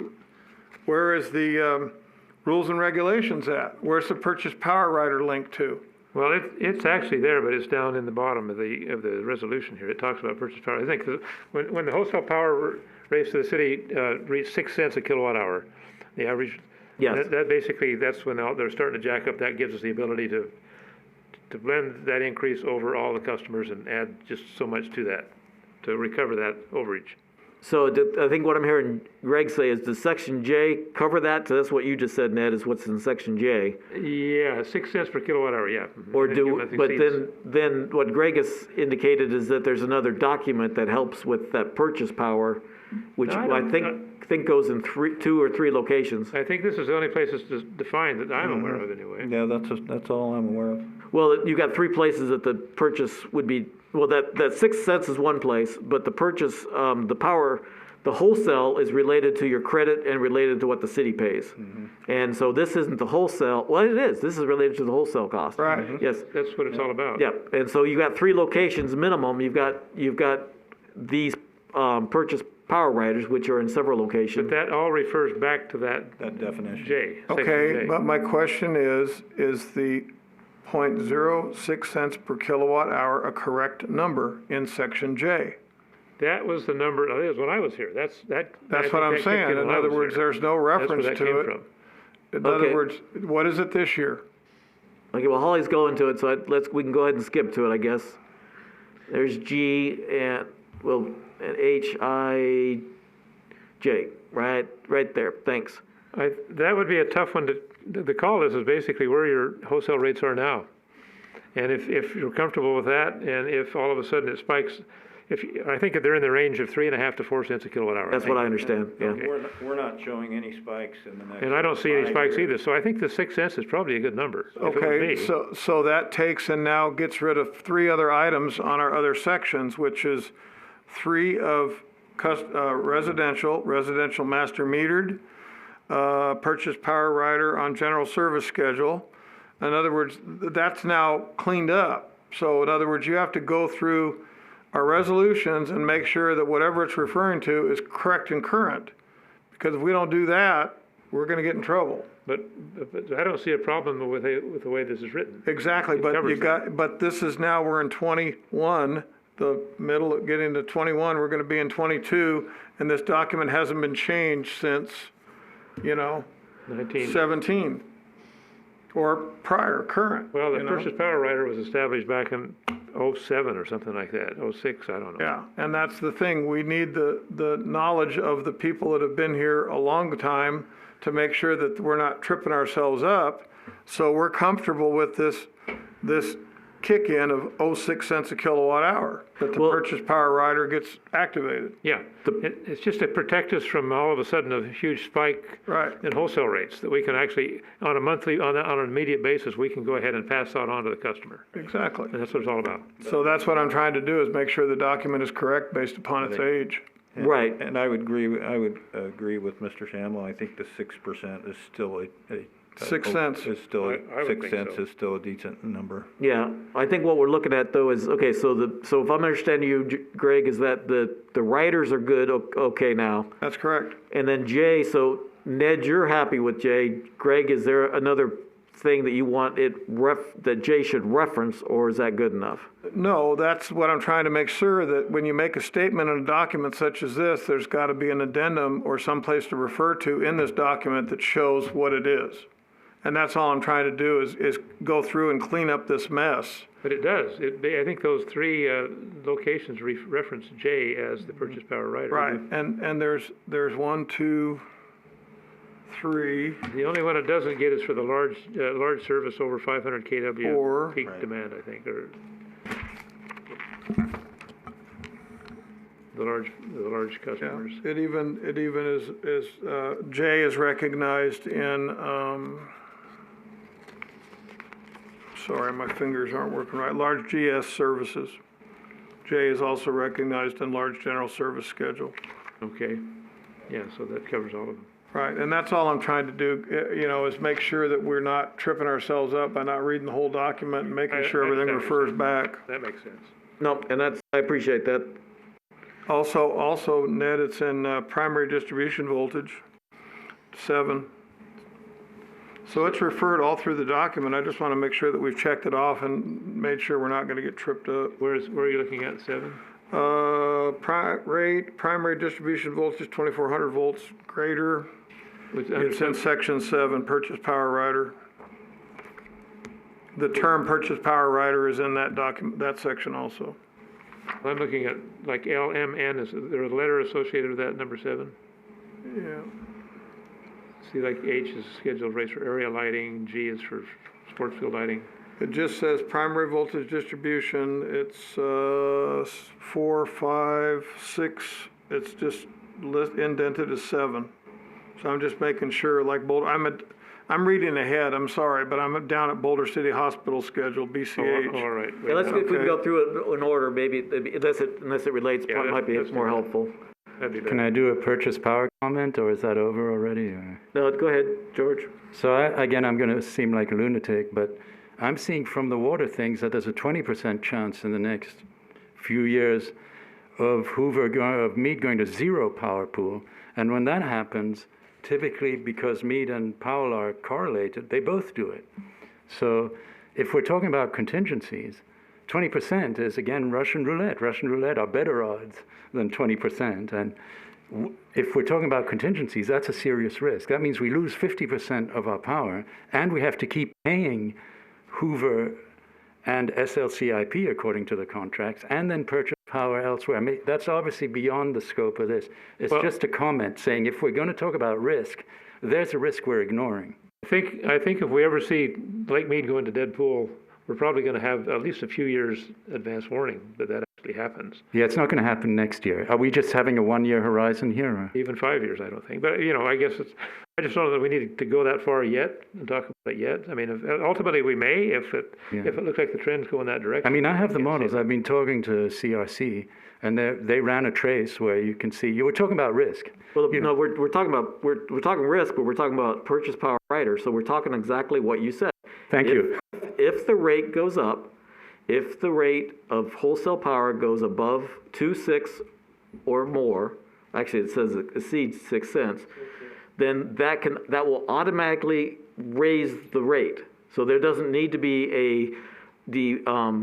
rules and regulations at? Where's the purchase power rider linked to? Well, it's actually there, but it's down in the bottom of the resolution here. It talks about purchase power. I think when the wholesale power rates to the city reached 6 cents a kilowatt hour, the average. Yes. That basically, that's when they're starting to jack up. That gives us the ability to blend that increase over all the customers and add just so much to that, to recover that overage. So I think what I'm hearing Greg say is, does section J cover that? So that's what you just said, Ned, is what's in section J. Yeah, 6 cents per kilowatt hour, yeah. Or Nothing but exceeds. then what Greg has indicated is that there's another document that helps with that purchase power, which No, I I don't- think goes in 2 or 3 locations. I think this is the only place it's defined that I'm aware of anyway. Yeah, that's all I'm aware of. Well, you got 3 places that the purchase would be, well, that 6 cents is one place, but the purchase, the power, the wholesale is related to your credit and related to what the city pays. And so this isn't the wholesale, well, it is, this is related to the wholesale cost. Right. Yes, That's what it's all about. yeah, and so you got 3 locations minimum, you've got these, purchase power riders, which are in several locations. But that all refers back to that That definition. J, section Okay, J. but my question is the 0.06 cents per kilowatt hour a correct number in section J? That was the number, that was when I was here. That's That's what I'm saying. In other words, there's no reference That's where that to came it. from. In other Okay. words, what is it this year? Okay, well, Holly's going to it, so we can go ahead and skip to it, I guess. There's G and, well, and H, I, J, right there, thanks. That would be a tough one the call is basically where your wholesale rates are now. And if you're comfortable with that, and if all of a sudden it spikes, I think that they're in the range of 3.5 to 4 cents a kilowatt hour. That's what I understand, yeah. Okay. We're not showing any spikes in the next. And I don't see any 5 spikes years. either, so I think the 6 cents is probably a good number. if it was Okay, me. so that takes and now gets rid of 3 other items on our other sections, which is 3 of residential master metered, purchase power rider on general service schedule. In other words, that's now cleaned up. So in other words, you have to go through our resolutions and make sure that whatever it's referring to is correct and current. Because if we don't do that, we're gonna get in trouble. But I don't see a problem with the way this is written. Exactly, It but covers you got, but this is now, we're in 21, the middle of getting to 21, we're gonna be in 22, and this document hasn't been changed since, 19. 17. Or prior, current. Well, the you know? purchase power rider was established back in '07 or something like that, '06, I don't know. Yeah, and that's the thing, we need the knowledge of the people that have been here a long time to make sure that we're not tripping ourselves up. So we're comfortable with this kick-in of 06 cents a kilowatt hour, that the purchase power rider gets activated. Yeah, it's just to protect us from all of a sudden a huge spike Right. in wholesale rates, that we can actually, on an immediate basis, we can go ahead and pass that on to the customer. Exactly. And that's what it's all about. So that's what I'm trying to do, is make sure the document is correct based upon its age. Right. And I would agree with Mr. Shamlow. I think the 6% is still a 6 cents. Is still, I would 6 think cents so. is still a decent number. Yeah, I think what we're looking at though is, okay, so if I'm understanding you, Greg, is that the riders are good, okay now. That's correct. And then Jay, so Ned, you're happy with Jay. Greg, is there another thing that you want that Jay should reference, or is that good enough? No, that's what I'm trying to make sure, that when you make a statement in a document such as this, there's got to be an addendum or someplace to refer to in this document that shows what it is. And that's all I'm trying to do is go through and clean up this mess. But it does. I think those three locations reference J as the purchase power rider. Right, and there's 1, 2, 3, The only one it doesn't get is for the large service over 500 kW 4. peak Right. demand, I think, or the large Yeah, customers. it even is J is recognized in, sorry, my fingers aren't working right, large GS services. J is also recognized in large general service schedule. Okay, yeah, so that covers all of them. Right, and that's all I'm trying to do, is make sure that we're not tripping ourselves up by not reading the whole document and making sure I everything understand what refers back. That makes sense. No, and I appreciate that. Also, Ned, it's in primary distribution voltage, 7. So it's referred all through the document. I just want to make sure that we've checked it off and made sure we're not going to get tripped up. Where are you looking at, 7? Primary distribution voltage, 2400 volts greater. It's in section 7, purchase power rider. The term purchase power rider is in that document, that section also. I'm looking at like LMN, is there a letter associated with that, number 7? Yeah. See, like H is scheduled rates for area lighting, G is for sports field lighting. It just says primary voltage distribution. It's 4, 5, 6. It's just indented as 7. So I'm just making sure, like Boulder, I'm reading ahead, I'm sorry, but I'm down at Boulder City Hospital schedule, BCH. Oh, all right. Yeah, let's if we can Okay. go through it in order, maybe, unless it relates, Yeah, might be that's more fine. helpful. That'd be better. Can I do a purchase power comment, or is that over already? Or? No, go ahead, George. So I'm going to seem like a lunatic, but I'm seeing from the water things that there's a 20% chance in the next few years of Meade going to zero power pool. And when that happens, typically because Meade and Powell are correlated, they both do it. So if we're talking about contingencies, 20% is, again, Russian roulette. Russian roulette are better odds than 20%. And if we're talking about contingencies, that's a serious risk. That means we lose 50% of our power, and we have to keep paying Hoover and SLCIP according to the contracts, and then purchase power elsewhere. I mean, that's obviously beyond the scope of this. It's just a comment saying if we're going to talk about risk, there's a risk we're ignoring. I think if we ever see Lake Mead go into dead pool, we're probably going to have at least a few years advance warning that actually happens. Yeah, it's not going to happen next year. Are we just having a one-year horizon here? Or? Even 5 years, I don't think. But, I guess I just don't know that we need to go that far yet and talk about it yet. I mean, ultimately we may if it looks like the trends go in that direction. I mean, I have the Can't say models. that. I've been talking to CRC, and they ran a trace where you can see, you were talking about risk. Well, You no, we're talking about, we're talking risk, but we're talking about purchase power rider, so we're talking exactly what you said. Thank you. If the rate goes up, if the rate of wholesale power goes above 2.6 or more, actually it says it exceeds 6 cents, then that will automatically raise the rate. So there doesn't need to be a new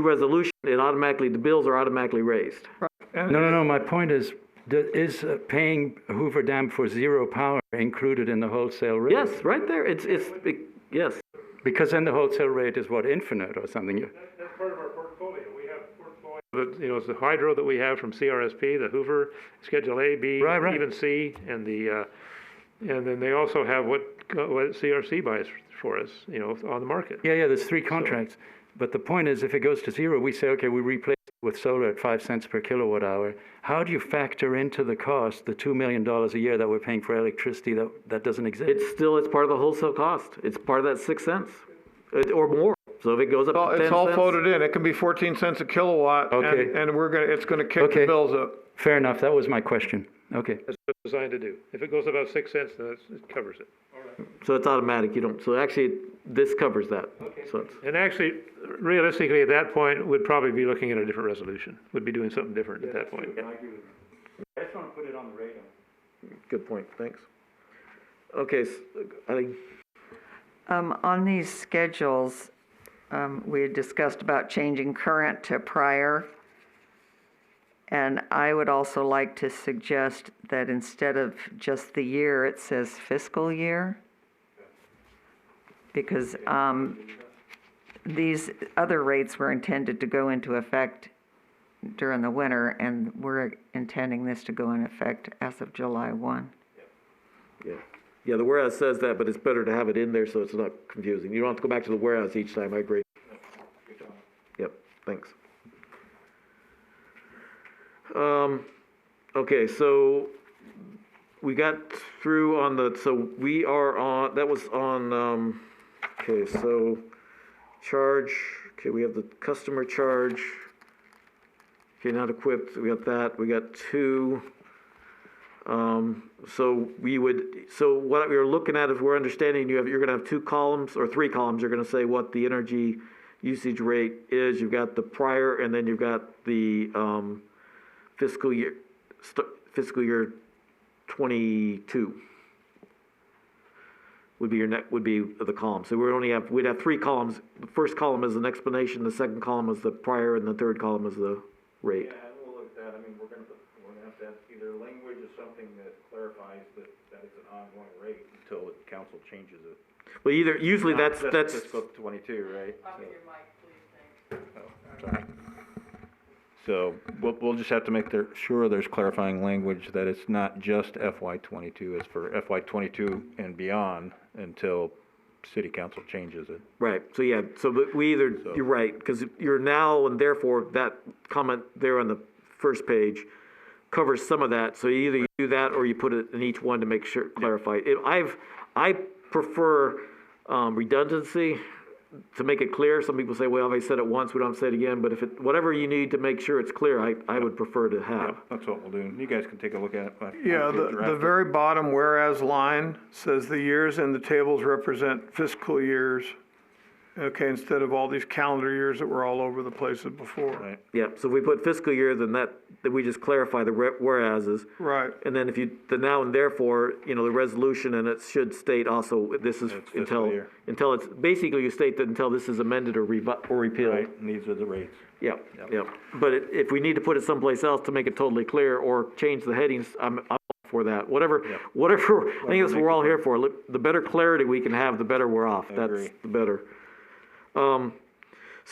resolution. The bills are automatically raised. No. My point is paying Hoover Dam for zero power included in the wholesale rate? Yes, right there. Yes. Because then the wholesale rate is what, infinite or something? That's part of our portfolio. We have portfolio. It's the hydro that we have from CRSP, the Hoover, Schedule A, B, Right. even C, and then they also have what CRC buys for us, on the market. Yeah, there's 3 contracts. But the point is, if it goes to zero, we say, okay, we replace it with solar at 5 cents per kilowatt hour. How do you factor into the cost, the $2 million a year that we're paying for electricity that doesn't exist? It's part of the wholesale cost. It's part of that 6 cents or more. So if it goes up to 10 cents. It's all folded in. It can be 14 cents a kilowatt, Okay. and it's gonna kick Okay. the bills up. Fair enough. That was my question. Okay. That's what it's designed to do. If it goes about 6 cents, then it covers it. So it's automatic. So actually, this covers that. So And actually, realistically, at that point, we'd probably be looking at a different resolution. We'd be doing something different at that point. I just want to put it on the radar. good point. Thanks. Okay. I think On these schedules, we had discussed about changing current to prior. And I would also like to suggest that instead of just the year, it says fiscal year. Because these other rates were intended to go into effect during the winter, and we're intending this to go in effect as of July 1. Yeah, the whereas says that, but it's better to have it in there so it's not confusing. You don't have to go back to the whereas each time. I agree. Yep. Thanks. Okay, so we got through so we are on, that was on, okay, so charge, okay, we have the customer charge. Okay, not equipped, we got that, we got 2. So what we were looking at, if we're understanding, you're gonna have 2 columns or 3 columns, you're gonna say what the energy usage rate is. You've got the prior, and then you've got the, fiscal year 22 would be the column. So we'd have 3 columns. The first column is an explanation, the second column is the prior, and the third column is the rate. Yeah, and we'll look at that. I mean, we're gonna have to have either language or something that clarifies that it's an ongoing rate until the council changes it. Well, usually Not that's just fiscal 22, right? Pop your mic, please, thanks. Sorry. So we'll just have to make sure there's clarifying language that it's not just FY '22, it's for FY '22 and beyond until city council changes it. right. So yeah, you're right, because you're now, and therefore that comment there on the first page covers some of that. So either you do that or you put it in each one to make sure, clarify. I prefer redundancy to make it clear. Some people say, well, if I said it once, we don't have to say it again. But whatever you need to make sure it's clear, I would prefer to have. That's what we'll do. You guys can take a look at it. Yeah, the very bottom whereas line says the years in the tables represent fiscal years. Okay, instead of all these calendar years that were all over the places before. Right. Yeah, so if we put fiscal year, then that we just clarify the whereases. Right. And then the now and therefore, the resolution, and it should state also, this is It's fiscal year. until it's, basically you state that until this is amended or repealed. Right, and these are the rates. Yeah. But if we need to put it someplace else to make it totally clear or change the headings, I'm all for that. Whatever, I think that's what we're all here for. The better clarity we can have, the better we're off. That's agree. the better. So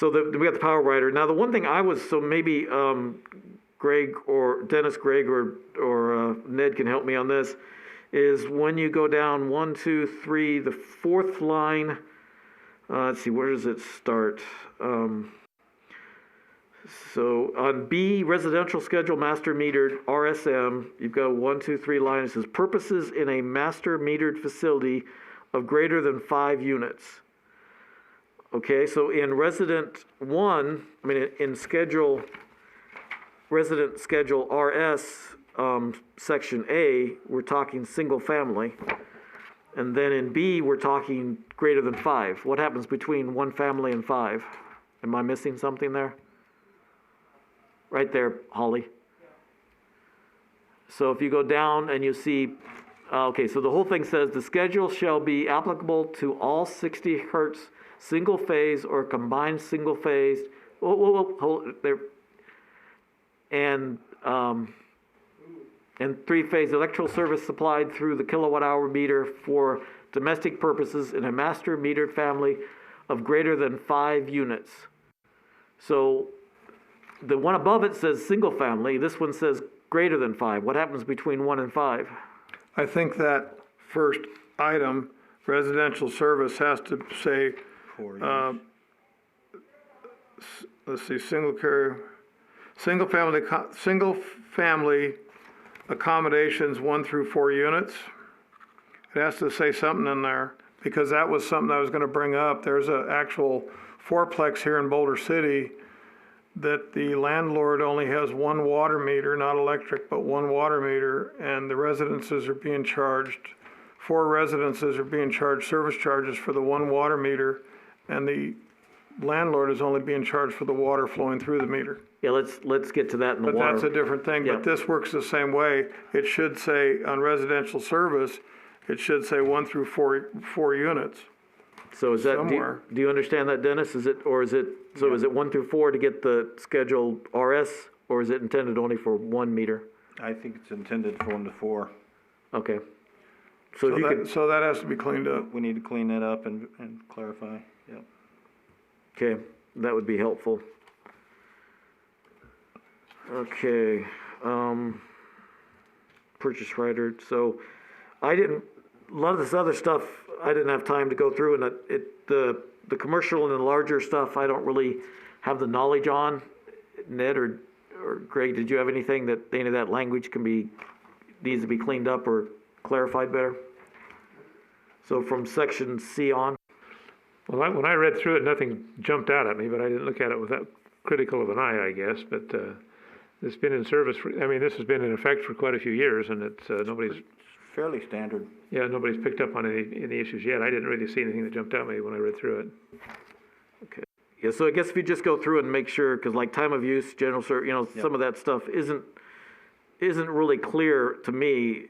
we got the power rider. Now, the one thing maybe Greg or Dennis, or Ned can help me on this, is when you go down 1, 2, 3, the 4th line, let's see, where does it start? So on B, residential schedule master metered RSM, you've got 1, 2, 3 lines. It says purposes in a master metered facility of greater than 5 units. Okay, so in resident 1, I mean, in schedule, resident schedule RS, section A, we're talking single family. And then in B, we're talking greater than 5. What happens between 1 family and 5? Am I missing something there? Right there, Holly. So if you go down and you see, okay, so the whole thing says the schedule shall be applicable to all 60 hertz single phase or combined single phase. Hold there. And 3-phase electrical service supplied through the kilowatt-hour meter for domestic purposes in a master metered family of greater than 5 units. So the one above it says single family, this one says greater than 5. What happens between 1 and 5? I think that first item, residential service, has to say, let's see, single family accommodations 1 through 4 units. It has to say something in there, because that was something I was gonna bring up. There's an actual fourplex here in Boulder City that the landlord only has 1 water meter, not electric, but 1 water meter, and the residences are being charged, 4 residences are being charged service charges for the 1 water meter, and the landlord is only being charged for the water flowing through the meter. Yeah, let's get to that in the But water. that's a different thing, Yeah. but this works the same way. It should say on residential service, it should say 1 through 4 units. So is that, somewhere. do you understand that, Dennis? Is it 1 through 4 to get the scheduled RS, or is it intended only for 1 meter? I think it's intended for 1 to 4. Okay. So if you could, So that has to be cleaned up. We need to clean that up and clarify, yep. okay, that would be helpful. Okay, purchase rider, so a lot of this other stuff, I didn't have time to go through, and the commercial and the larger stuff, I don't really have the knowledge on. Ned or Greg, did you have anything that any of that language needs to be cleaned up or clarified better? So from section C on? Well, when I read through it, nothing jumped out at me, but I didn't look at it with that critical of an eye, I guess. But it's been in service this has been in effect for quite a few years, and it's nobody's Fairly standard. nobody's picked up on any issues yet. I didn't really see anything that jumped out at me when I read through it. Okay. Yeah, so I guess if you just go through and make sure, because like time of use, general service, some of that stuff isn't really clear to me.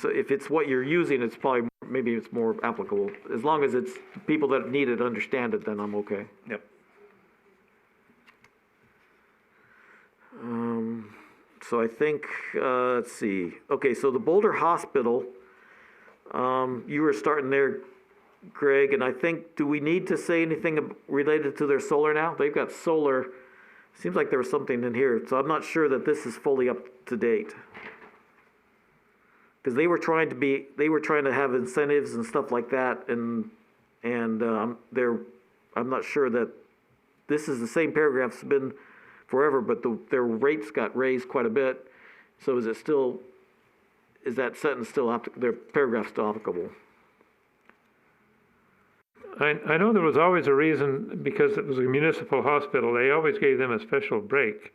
So if it's what you're using, it's probably, maybe it's more applicable. As long as it's people that need it understand it, then I'm okay. Yep. So I think, let's see. Okay, so the Boulder Hospital, you were starting there, Greg, and I think, do we need to say anything related to their solar now? They've got solar. Seems like there was something in here, so I'm not sure that this is fully up to date. Because they were trying to have incentives and stuff like that, and I'm not sure that this is the same paragraph's been forever, but their rates got raised quite a bit. So is that sentence still their paragraph still applicable? I know there was always a reason, because it was a municipal hospital, they always gave them a special break.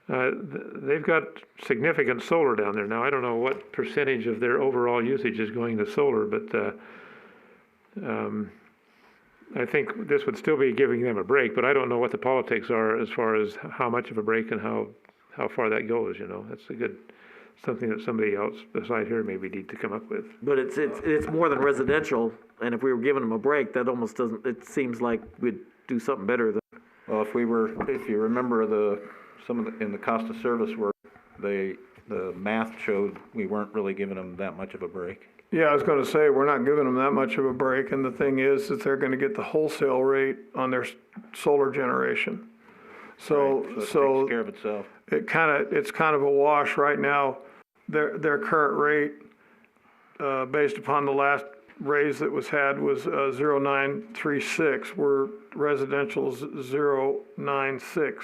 They've got significant solar down there. Now, I don't know what percentage of their overall usage is going to solar, but I think this would still be giving them a break, but I don't know what the politics are as far as how much of a break and how far that goes, That's something that somebody else beside here maybe need to come up with. But it's more than residential, and if we were giving them a break, that almost doesn't, it seems like we'd do something better than. Well, if you remember in the cost of service where the math showed we weren't really giving them that much of a break. Yeah, I was gonna say, we're not giving them that much of a break, and the thing is that they're gonna get the wholesale rate on their solar generation. So Right, so it takes care of itself. it's kind of a wash right now. Their current rate, based upon the last raise that was had, was 0.936, where residential is 0.96.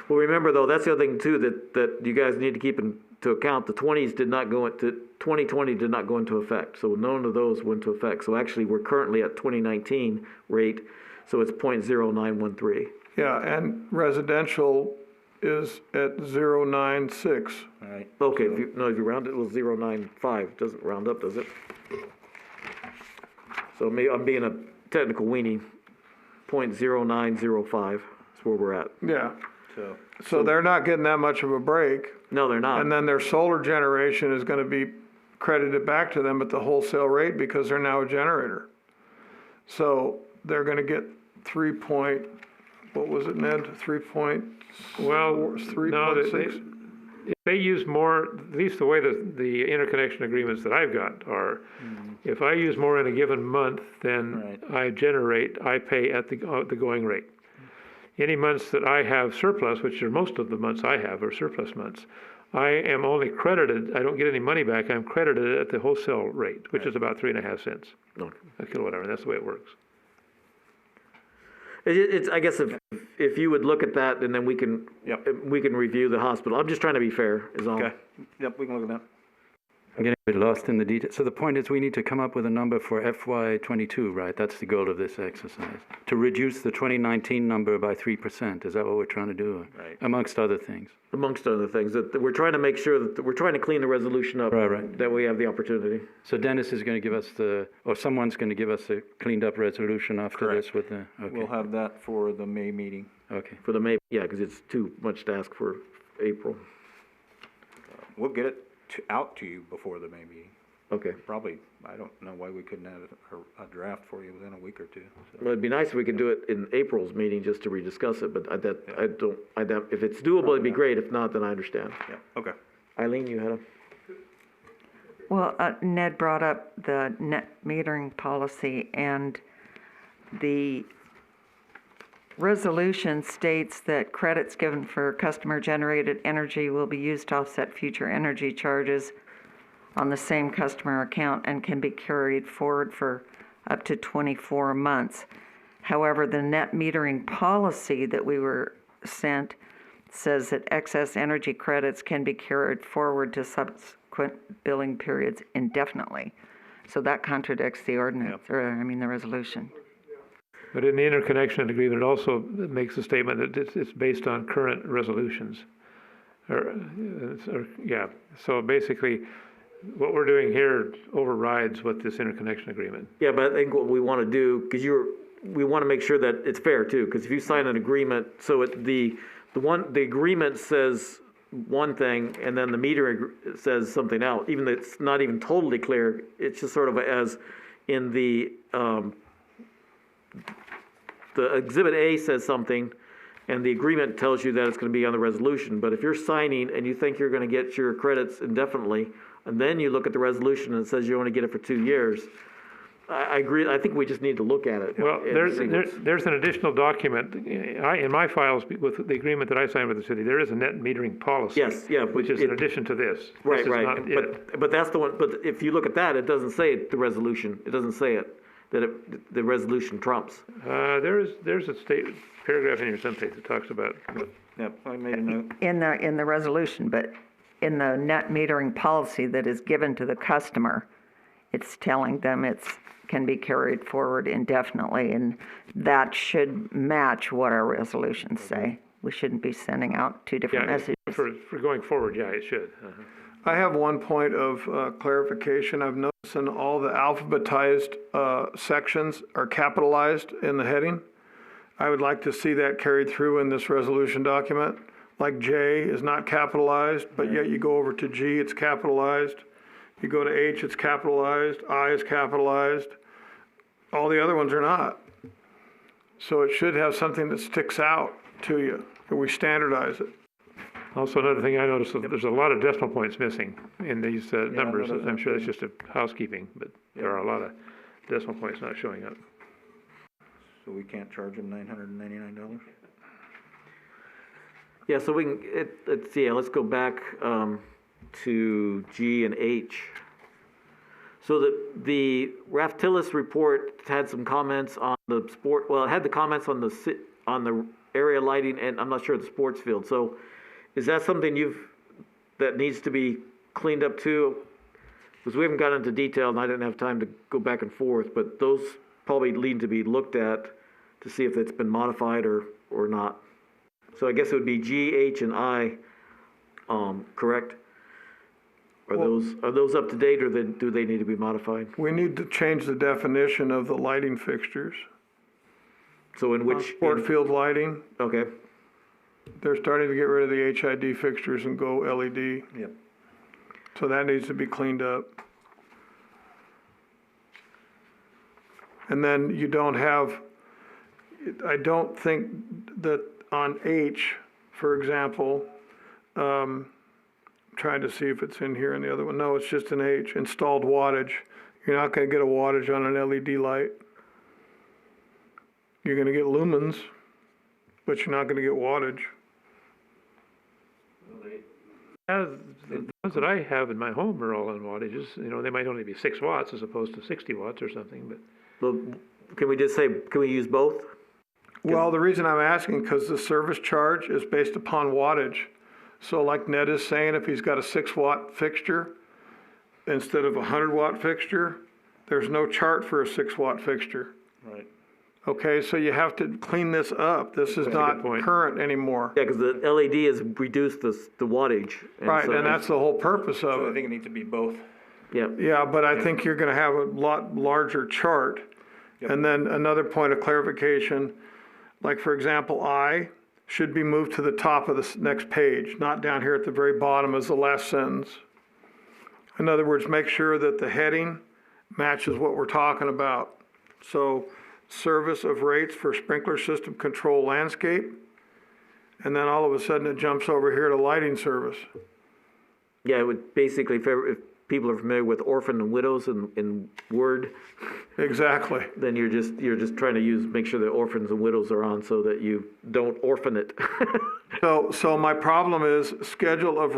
Well, remember though, that's the other thing too, that you guys need to keep into account. The 20s did not go into, 2020 did not go into effect. So none of those went into effect. So actually, we're currently at 2019 rate, so it's 0.0913. Yeah, and residential is at 0.96. All right. Okay, if you round it, well, 0.95, doesn't round up, does it? So I'm being a technical weenie, 0.0905 is where we're at. Yeah, So, so they're not getting that much of a break. No, they're not. And then their solar generation is gonna be credited back to them at the wholesale rate because they're now a generator. So they're gonna get what was it, Ned? Well, Three no, point six? if they use more, at least the way the interconnection agreements that I've got are, if I use more in a given month than I pay at the going rate. Any months that I have surplus, which are most of the months I have are surplus months, I am only credited, I don't get any money back, I'm credited at the wholesale rate, which is about 3.5 cents a kilowatt hour. That's the way it works. It's, I guess if you would look at that, and then we can review the hospital. I'm just trying to be fair, is all. okay, yep, we can look at that. I'm getting a bit lost in the details. So the point is we need to come up with a number for FY22, right? That's the goal of this exercise. To reduce the 2019 number by 3%. Is that what we're trying to do? Right. Amongst other things. Amongst other things, that we're trying to make sure that we're trying to clean the resolution up. Right. That we have the opportunity. So Dennis is going to give us or someone's going to give us a cleaned up resolution after this with the, okay. We'll have that for the May meeting. Okay. For the May, yeah, because it's too much to ask for April. We'll get it out to you before the May meeting. Okay. Probably, I don't know why we couldn't have a draft for you within a week or two. So. Well, it'd be nice if we could do it in April's meeting just to rediscuss it, but if it's doable, it'd be great. If not, then I understand. Yeah, okay. Eileen, you had a? Well, Ned brought up the net metering policy, and the resolution states that credits given for customer-generated energy will be used to offset future energy charges on the same customer account and can be carried forward for up to 24 months. However, the net metering policy that we were sent says that excess energy credits can be carried forward to subsequent billing periods indefinitely. So that contradicts the ordinance, the resolution. But in the interconnection agreement, it also makes a statement that it's based on current resolutions. So basically, what we're doing here overrides what this interconnection agreement. Yeah, but I think what we want to do, because we want to make sure that it's fair too, because if you sign an agreement, so the agreement says one thing, and then the meter says something else, even though it's not even totally clear, it's just sort of as in the Exhibit A says something, and the agreement tells you that it's going to be on the resolution. But if you're signing and you think you're going to get your credits indefinitely, and then you look at the resolution and it says you only get it for 2 years, I agree. I think we just need to look at it. Well, there's an additional document. In my files with the agreement that I signed with the city, there is a net metering policy. Yes, yeah. Which is in addition to this. Right, This is right. not it. But that's the one, but if you look at that, it doesn't say the resolution. It doesn't say it, that the resolution trumps. There's a paragraph in here someplace that talks about. Yep, I made a note. In the resolution, but in the net metering policy that is given to the customer, it's telling them can be carried forward indefinitely, and that should match what our resolutions say. We shouldn't be sending out two different messages. For going forward, yeah, it should. I have one point of clarification. I've noticed in all the alphabetized sections are capitalized in the heading. I would like to see that carried through in this resolution document. Like J is not capitalized, but yet you go over to G, it's capitalized. You go to H, it's capitalized. I is capitalized. All the other ones are not. So it should have something that sticks out to you, that we standardize it. Also, another thing I noticed is there's a lot of decimal points missing in these numbers. I'm sure that's just a housekeeping, but there are a lot of decimal points not showing up. So we can't charge them $999? Yeah, so we can, let's go back to G and H. So the Raftillis report had some comments on the sport, well, it had the comments on the area lighting, and I'm not sure the sports field. So is that something that needs to be cleaned up too? Because we haven't got into detail and I didn't have time to go back and forth, but those probably need to be looked at to see if it's been modified or not. So I guess it would be G, H, and I, correct? Are those up to date, or do they need to be modified? We need to change the definition of the lighting fixtures. So in which? Sport field lighting, Okay, they're starting to get rid of the HID fixtures and go LED. Yep. So that needs to be cleaned up. And then you don't have, I don't think that on H, for example, trying to see if it's in here in the other one. No, it's just an H, installed wattage. You're not gonna get a wattage on an LED light. You're gonna get lumens, but you're not gonna get wattage. The ones that I have in my home are all on wattages. You know, they might only be 6 watts as opposed to 60 watts or something, but. well, can we just say, can we use both? Well, the reason I'm asking, because the service charge is based upon wattage. So like Ned is saying, if he's got a 6-watt fixture instead of a 100-watt fixture, there's no chart for a 6-watt fixture. Right. Okay, so you have to clean this up. This is That's a not good point. current anymore. Yeah, because the LED has reduced the wattage. Right, so- and that's the whole purpose of So I it. think it needs to be both. Yeah, Yeah, but I think you're gonna have a lot larger chart. Yep. And then another point of clarification, like for example, I should be moved to the top of this next page, not down here at the very bottom as the last sentence. In other words, make sure that the heading matches what we're talking about. So, service of rates for sprinkler system control landscape, and then all of a sudden it jumps over here to lighting service. yeah, it would basically, if people are familiar with orphan and widows in Word, Exactly. then you're just trying to make sure the orphans and widows are on so that you don't orphan it. So my problem is schedule of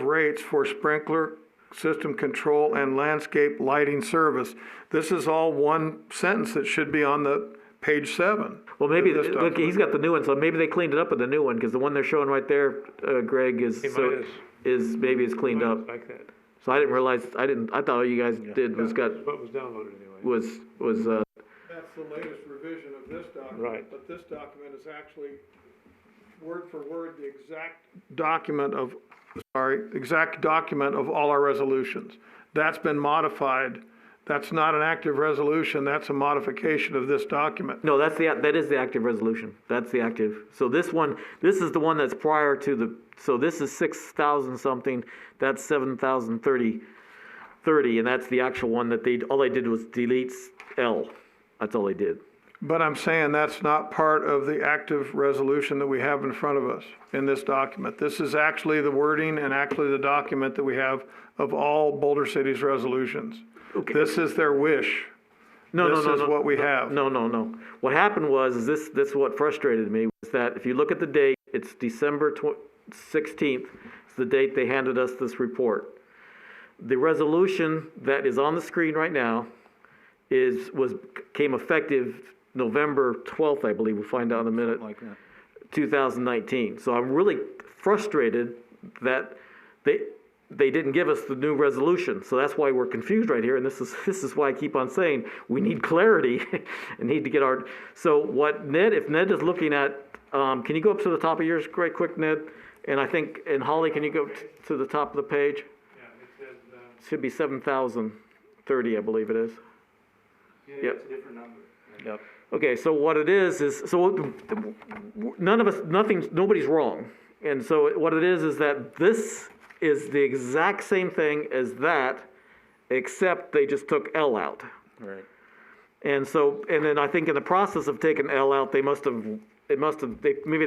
rates for sprinkler system control and landscape lighting service. This is all one sentence that should be on the page 7. Well, maybe, This look, document. he's got the new one, so maybe they cleaned it up with the new one, because the one they're showing right there, Greg, maybe is cleaned up. Like that. So I didn't realize, I thought all you guys did was What was downloaded anyway. was, That's the latest revision of this document. Right. But this document is actually word for word the exact document of all our resolutions. That's been modified. That's not an active resolution, that's a modification of this document. no, that is the active resolution. That's the active. So this is the one that's prior to so this is 6,000 something, that's 7,030, and that's the actual one that all they did was delete L. That's all they did. But I'm saying that's not part of the active resolution that we have in front of us in this document. This is actually the wording and actually the document that we have of all Boulder City's resolutions. Okay. This is their wish. No. This is what we have. No. What happened was this is what frustrated me, was that if you look at the date, it's December 16th. It's the date they handed us this report. The resolution that is on the screen right now came effective November 12th, I believe. We'll find out in a minute. Like that. 2019. So I'm really frustrated that they didn't give us the new resolution. So that's why we're confused right here. And this is why I keep on saying we need clarity and need to get so if Ned is looking at, can you go up to the top of yours right quick, Ned? And I think, and Holly, can you go to the top of the page? Yeah, it says, Should be 7,030, I believe it is. Yep. it's a different number. Yep. Okay, so what it is so nobody's wrong. And so what it is that this is the exact same thing as that, except they just took L out. Right. And then I think in the process of taking L out, maybe they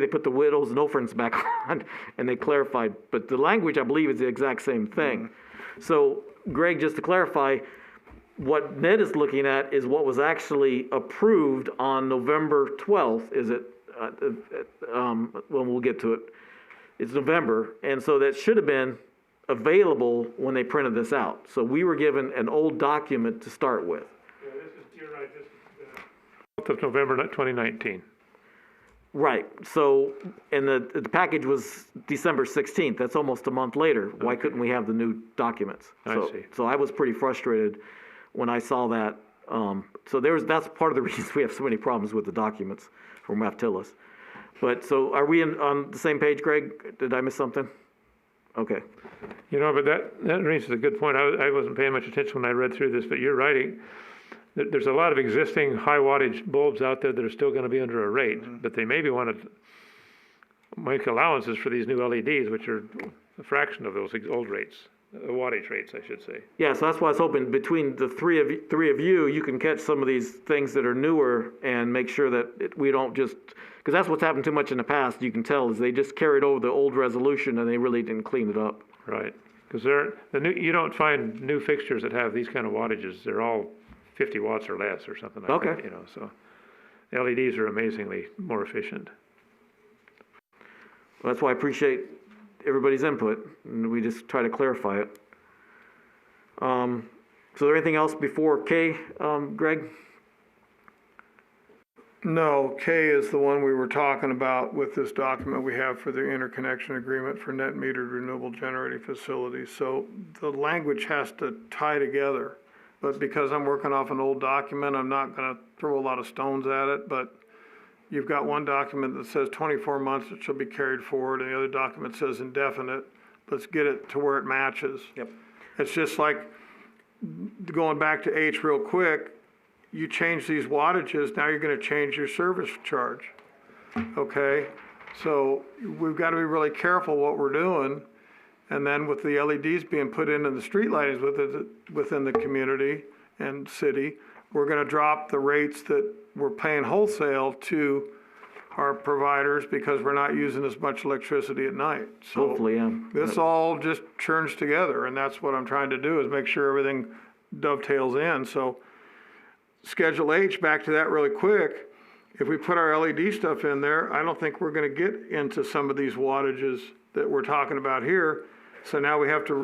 put the widows and orphans back on and they clarified, but the language I believe is the exact same thing. So Greg, just to clarify, what Ned is looking at is what was actually approved on November 12th, is it? When we'll get to it. It's November, and so that should have been available when they printed this out. So we were given an old document to start with. Yeah, you're right, this is, 12th of November 2019. Right, so, and the package was December 16th, that's almost a month later. Why couldn't we have the new documents? I So- see. So I was pretty frustrated when I saw that. So that's part of the reasons we have so many problems with the documents from Maftillis. But, so are we on the same page, Greg? Did I miss something? Okay, You know, but that raises a good point. I wasn't paying much attention when I read through this, but you're right. There's a lot of existing high wattage bulbs out there that are still gonna be under a rate, but they maybe wanna make allowances for these new LEDs, which are a fraction of those old rates, wattage rates, I should say. yeah, so that's why I was hoping between the three of you, you can catch some of these things that are newer and make sure that we don't just, because that's what's happened too much in the past, you can tell, is they just carried over the old resolution and they really didn't clean it up. Right, because you don't find new fixtures that have these kind of wattages. They're all 50 watts or less or something like Okay. that, you know, so LEDs are amazingly more efficient. Well, that's why I appreciate everybody's input, and we just try to clarify it. So is there anything else before K, Greg? No, K is the one we were talking about with this document we have for the interconnection agreement for net metered renewable generating facilities. So the language has to tie together. But because I'm working off an old document, I'm not gonna throw a lot of stones at it, but you've got one document that says 24 months, it shall be carried forward, and the other document says indefinite. Let's get it to where it matches. Yep. It's just like, going back to H real quick, you change these wattages, now you're gonna change your service charge, okay? So we've gotta be really careful what we're doing. And then with the LEDs being put in the street lightings within the community and city, we're gonna drop the rates that we're paying wholesale to our providers because we're not using as much electricity at night. So Hopefully, yeah. this all just churns together, and that's what I'm trying to do, is make sure everything dovetails in. So Schedule H, back to that really quick, if we put our LED stuff in there, I don't think we're gonna get into some of these wattages that we're talking about here. So now we have to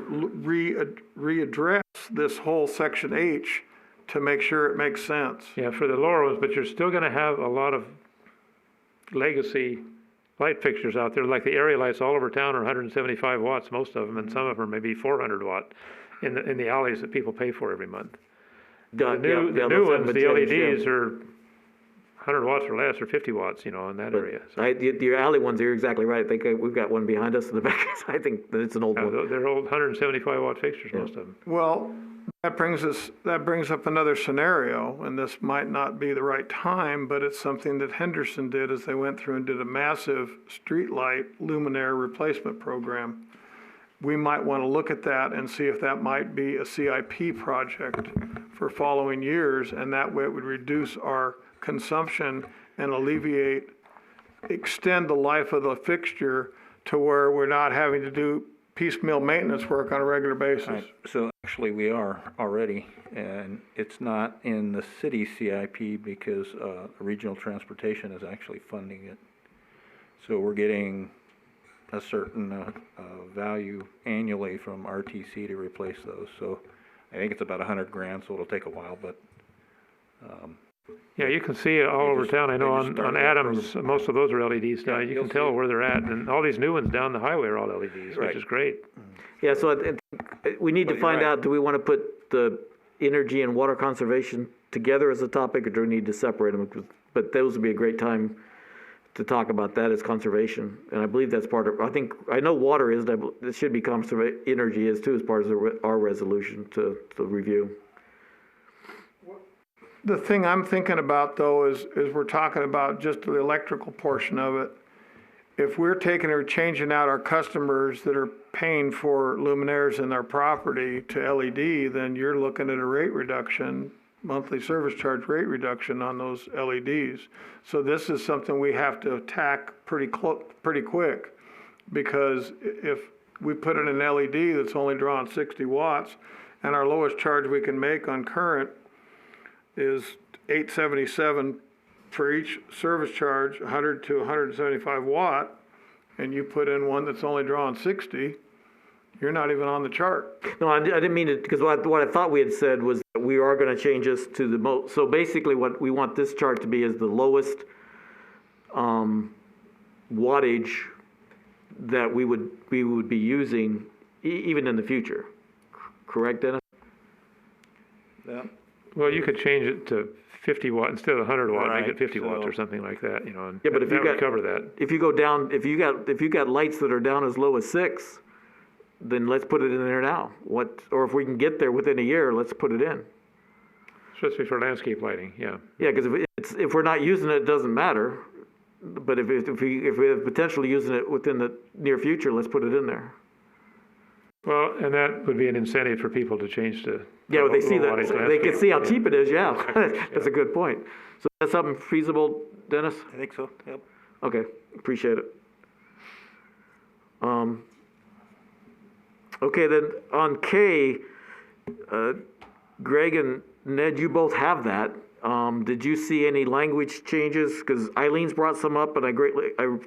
readdress this whole Section H to make sure it makes sense. Yeah, for the lower ones, but you're still gonna have a lot of legacy light fixtures out there, like the area lights all over town are 175 watts, most of them, and some of them are maybe 400 watt in the alleys that people pay for every month. The new ones, the LEDs are 100 watts or less, or 50 watts, you know, in that area. So, Your alley ones, you're exactly right. I think we've got one behind us in the back. I think that it's an old one. they're old 175 watt fixtures, most of them. Well, that brings up another scenario, and this might not be the right time, but it's something that Henderson did as they went through and did a massive streetlight luminaire replacement program. We might want to look at that and see if that might be a CIP project for following years, and that way it would reduce our consumption and extend the life of the fixture to where we're not having to do piecemeal maintenance work on a regular basis. Right, so actually we are already, and it's not in the city CIP because regional transportation is actually funding it. So we're getting a certain value annually from RTC to replace those. So I think it's about 100 grand, so it'll take a while, but Yeah, you can see it all They over just- town. I know they just on started that Adams, most of those are LEDs now. Yeah, You you'll can see tell it. where they're at, and all these new ones down the highway are all LEDs, Right. which is great. Yeah, so we need to But you're find right. out, do we want to put the energy and water conservation together as a topic, or do we need to separate them? But those would be a great time to talk about that as conservation. And I believe that's part of, I know water is, it should be energy is too, as part of our resolution to review. The thing I'm thinking about though is we're talking about just the electrical portion of it. If we're taking or changing out our customers that are paying for luminaires in their property to LED, then you're looking at a rate reduction, monthly service charge rate reduction on those LEDs. So this is something we have to attack pretty quick, because if we put in an LED that's only drawing 60 watts, and our lowest charge we can make on current is $877 for each service charge, 100 to 175 watt, and you put in one that's only drawing 60, you're not even on the chart. No, I didn't mean it, because what I thought we had said was that we are going to change this to the so basically what we want this chart to be is the lowest wattage that we would be using even in the future. Correct, Dennis? Yeah. Well, you could change it to 50 watt instead of 100 watt, make Right, it 50 watts so- or something like that, and Yeah, but if that you would got- cover that. If you go down, if you got lights that are down as low as 6, then let's put it in there now. Or if we can get there within a year, let's put it in. Especially for landscape lighting, yeah. Yeah, because if we're not using it, it doesn't matter. But if we have potentially using it within the near future, let's put it in there. Well, and that would be an incentive for people to change to. Yeah, well, they see low that, wattage they can landscape. see how cheap it is, yeah. That's a good point. So that's something feasible, Dennis? I think so, yep. Okay, appreciate it. Okay, then on K, Greg and Ned, you both have that. Did you see any language changes? Because Eileen's brought some up, and I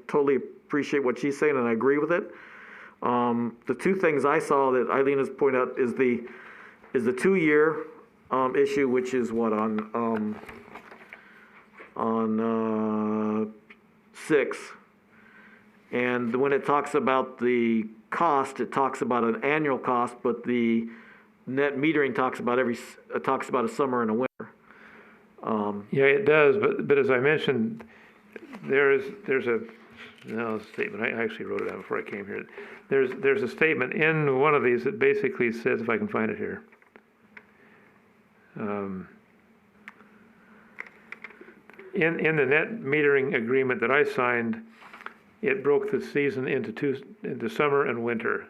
totally appreciate what she's saying, and I agree with it. The two things I saw that Eileen has pointed out is the 2-year issue, which is what on 6. And when it talks about the cost, it talks about an annual cost, but the net metering talks about a summer and a winter. Yeah, it does, but as I mentioned, there's a statement, I actually wrote it down before I came here. There's a statement in one of these that basically says, if I can find it here. In the net metering agreement that I signed, it broke the season into summer and winter.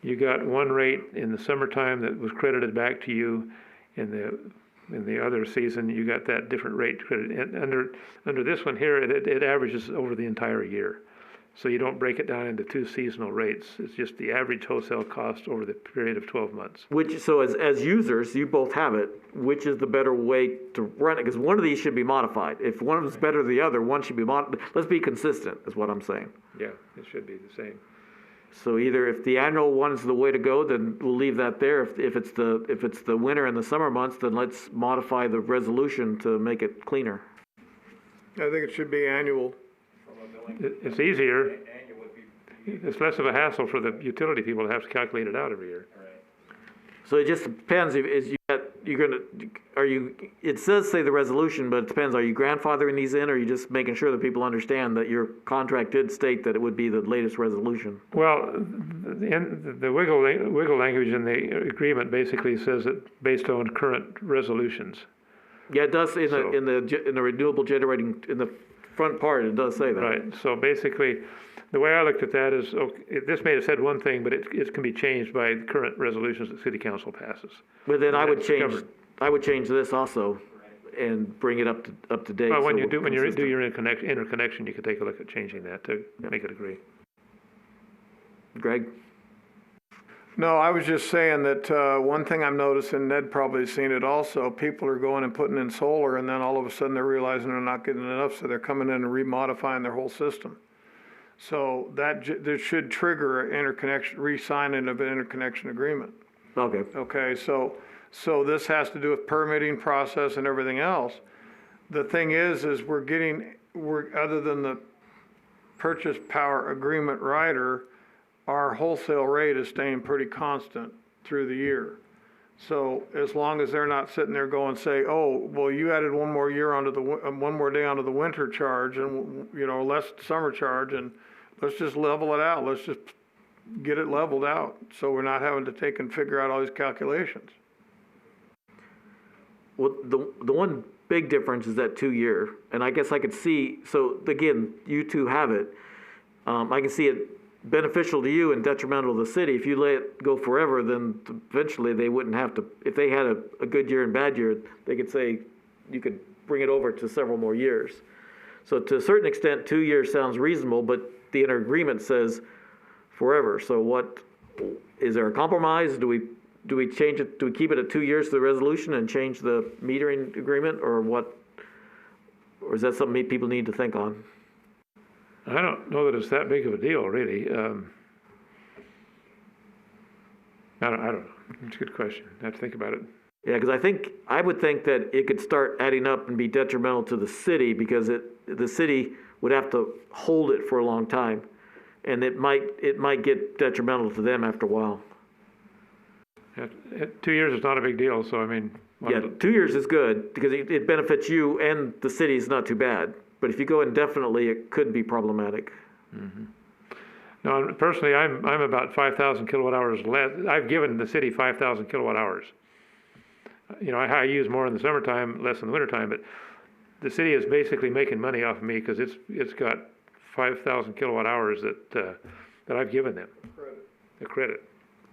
You got one rate in the summertime that was credited back to you. In the other season, you got that different rate credited. And under this one here, it averages over the entire year. So you don't break it down into 2 seasonal rates. It's just the average wholesale cost over the period of 12 months. So as users, you both have it. Which is the better way to run it? Because one of these should be modified. If one of them's better than the other, one should be modified. Let's be consistent, is what I'm saying. Yeah, it should be the same. So either if the annual one's the way to go, then we'll leave that there. If it's the winter and the summer months, then let's modify the resolution to make it cleaner. I think it should be annual. It's easier. It's less of a hassle for the utility people to have to calculate it out every year. So it just depends if it says say the resolution, but it depends, are you grandfathering these in, or are you just making sure that people understand that your contract did state that it would be the latest resolution? Well, the wiggle language in the agreement basically says that based on current resolutions. Yeah, it does in the renewable generating, in the front part, it does say that. Right, so basically, the way I looked at that is, this may have said one thing, but it can be changed by current resolutions that city council passes. But then I would That's change, covered. this also and bring it up to date. Well, when so you we're do consistent. your interconnection, you could take a look at changing that to make it agree. Greg? No, I was just saying that one thing I'm noticing, Ned probably has seen it also, people are going and putting in solar, and then all of a sudden they're realizing they're not getting enough, so they're coming in and remodifying their whole system. So that should trigger an interconnection, re-signing of an interconnection agreement. Okay. Okay, so this has to do with permitting process and everything else. The thing is we're other than the purchase power agreement rider, our wholesale rate is staying pretty constant through the year. So as long as they're not sitting there going, say, oh, well, you added one more day onto the winter charge and, less summer charge, and let's just level it out. Let's just get it leveled out. So we're not having to take and figure out all these calculations. Well, the one big difference is that 2-year, and I guess I could see, so again, you two have it. I can see it beneficial to you and detrimental to the city. If you let it go forever, then eventually they wouldn't have to, if they had a good year and bad year, they could say, you could bring it over to several more years. So to a certain extent, 2 years sounds reasonable, but the interagreement says forever. So is there a compromise? Do we change it, do we keep it at 2 years to the resolution and change the metering agreement, or what? Or is that something people need to think on? I don't know that it's that big of a deal, really. I don't know. It's a good question. I have to think about it. Yeah, because I would think that it could start adding up and be detrimental to the city, because the city would have to hold it for a long time. And it might get detrimental to them after a while. 2 years is not a big deal, so I mean. Yeah, 2 years is good because it benefits you and the city is not too bad. But if you go indefinitely, it could be problematic. No, personally, I'm about 5,000 kilowatt hours less. I've given the city 5,000 kilowatt hours. You know, I use more in the summertime, less in the wintertime, but the city is basically making money off of me because it's got 5,000 kilowatt hours that I've given them. The credit.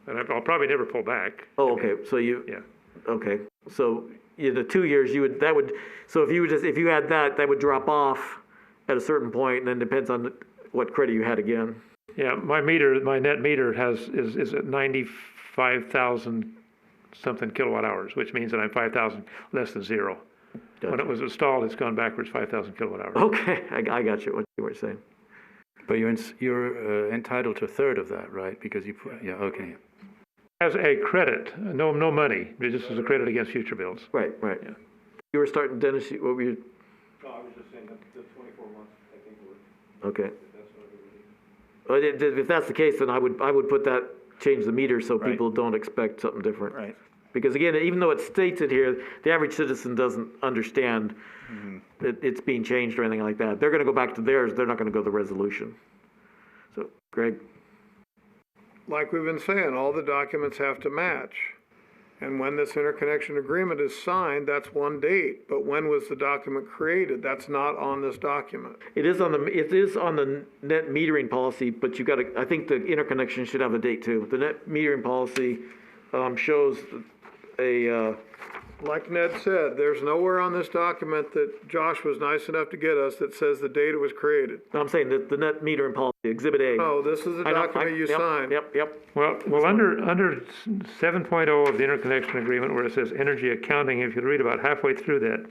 And I'll probably never pull back. Oh, okay. So Yeah. okay. So the 2 years so if you had that would drop off at a certain point, and then depends on what credit you had again. Yeah, my net meter is at 95,000 something kilowatt hours, which means that I'm 5,000 less than zero. Gotcha. When it was installed, it's gone backwards 5,000 kilowatt hours. Okay, I got you. What you were saying. But you're entitled to a third of that, right? Because you put, yeah, okay. As a credit, no money, it just as a credit against future bills. Right. Yeah. You were starting, Dennis. What were you? No, I was just saying the 24 months, I think Okay. that's what Well, if that's the case, then I would put that, change the meter so Right. people don't expect something different. Right. Because again, even though it states it here, the average citizen doesn't understand that it's being changed or anything like that. They're gonna go back to theirs, they're not gonna go to the resolution. So, Greg? Like we've been saying, all the documents have to match. And when this interconnection agreement is signed, that's one date. But when was the document created? That's not on this document. It is on the net metering policy, but I think the interconnection should have a date too. The net metering policy, shows Like Ned said, there's nowhere on this document that Josh was nice enough to get us that says the date it was created. I'm saying that the net metering policy, Exhibit A. No, this is the I know, document you yep, signed. Yep. Well, under 7.0 of the interconnection agreement, where it says energy accounting, if you read about halfway through that,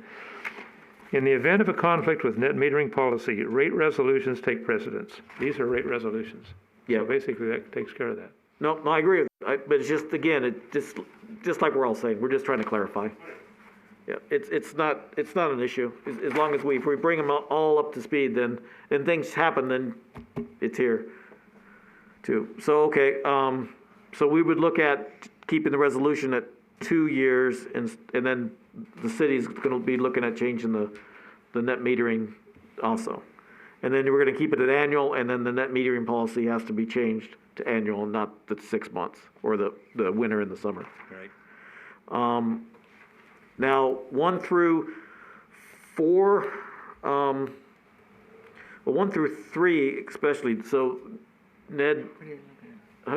in the event of a conflict with net metering policy, rate resolutions take precedence. These are rate resolutions. Yeah. So basically, that takes care of that. No, I agree with you. But it's just, again, just like we're all saying, we're just trying to clarify. Yeah, it's not an issue. As long as if we bring them all up to speed, then things happen, then it's here too. So, okay, so we would look at keeping the resolution at 2 years, and then the city's gonna be looking at changing the net metering also. And then we're gonna keep it at annual, and then the net metering policy has to be changed to annual, not the 6 months, or the winter and the summer. Right. Now, 1 through 4, well, 1 through 3 especially, so Ned,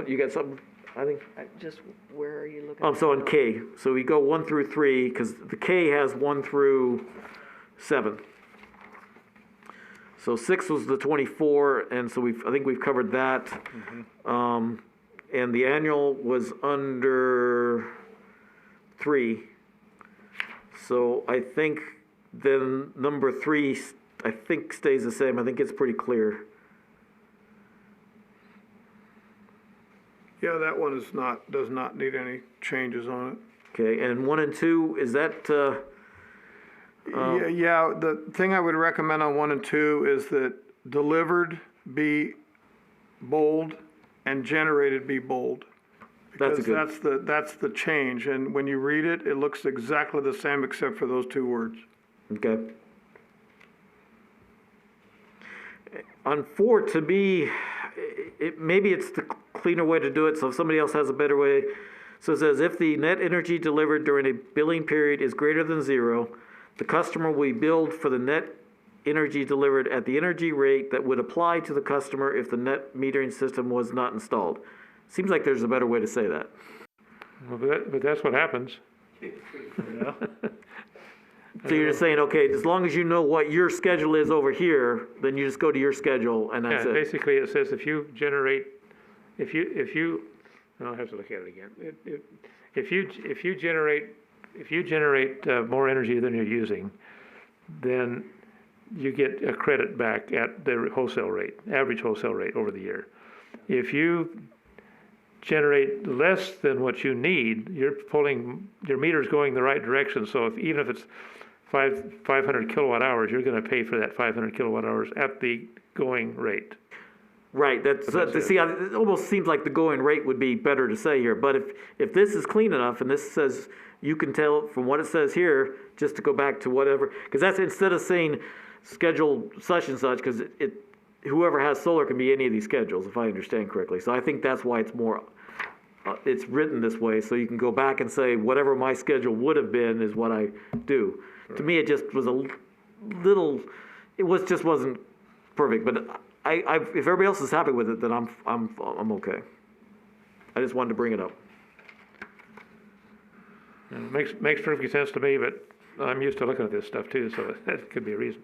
you got something, I think? Just where are you looking? So on K, so we go 1 through 3, because the K has 1 through 7. So 6 was the 24, and so I think we've covered that. And the annual was under 3. So I think then number 3, I think stays the same. I think it's pretty clear. Yeah, that one does not need any changes on it. Okay, and 1 and 2, is that, Yeah, the thing I would recommend on 1 and 2 is that delivered be bold and generated be bold. That's Because that's the change, and when you read it, it looks exactly the same except for those 2 words. okay. On 4, to me, maybe it's the cleaner way to do it, so if somebody else has a better way. So it says, if the net energy delivered during a billing period is greater than 0, the customer will be billed for the net energy delivered at the energy rate that would apply to the customer if the net metering system was not installed. Seems like there's a better way to say that. Well, but that's what happens. So you're just saying, okay, as long as you know what your schedule is over here, then you just go to your schedule and that's Yeah, it. basically it says if you, I'll have to look at it again. If you generate more energy than you're using, then you get a credit back at the wholesale rate, average wholesale rate over the year. If you generate less than what you need, your meter's going the right direction. So even if it's 500 kilowatt hours, you're gonna pay for that 500 kilowatt hours at the going rate. Right, that's, That's it. see, it almost seems like the going rate would be better to say here, but if this is clean enough, and this says, you can tell from what it says here, just to go back to whatever, because that's instead of saying schedule such and such, because whoever has solar can be any of these schedules, if I understand correctly, so I think that's why it's more, it's written this way, so you can go back and say, whatever my schedule would have been is what I do. To me, it just was a little, just wasn't perfect, but if everybody else is happy with it, then I'm okay. I just wanted to bring it up. And it makes perfect sense to me, but I'm used to looking at this stuff too, so that could be a reason.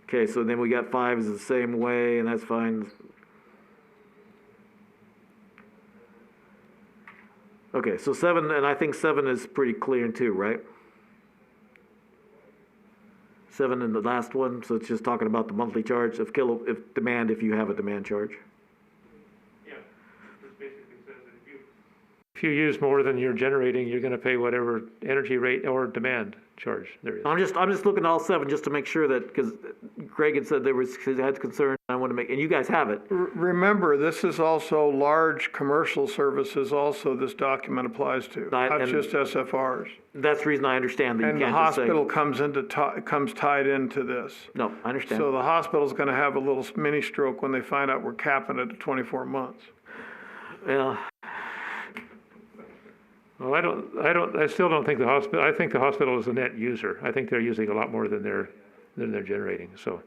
Okay, so then we got 5 is the same way, and that's fine. Okay, so 7, and I think 7 is pretty clear too, right? 7 in the last one, so it's just talking about the monthly charge of demand, if you have a demand charge. Yeah, this basically says that if you use more than you're generating, you're gonna pay whatever energy rate or demand charge there is. I'm just looking at all 7 just to make sure that, because Greg had said he had concerns, I want to make, and you guys have it. Remember, this is also large commercial services also this document applies to, not And- just SFRs. That's the reason I understand that And you the can't just say. hospital comes tied into this. No, I understand. So the hospital's gonna have a little mini stroke when they find out we're capping it at 24 months. Well, Well, I still don't think I think the hospital is a net user. I think they're using a lot more than they're generating, so,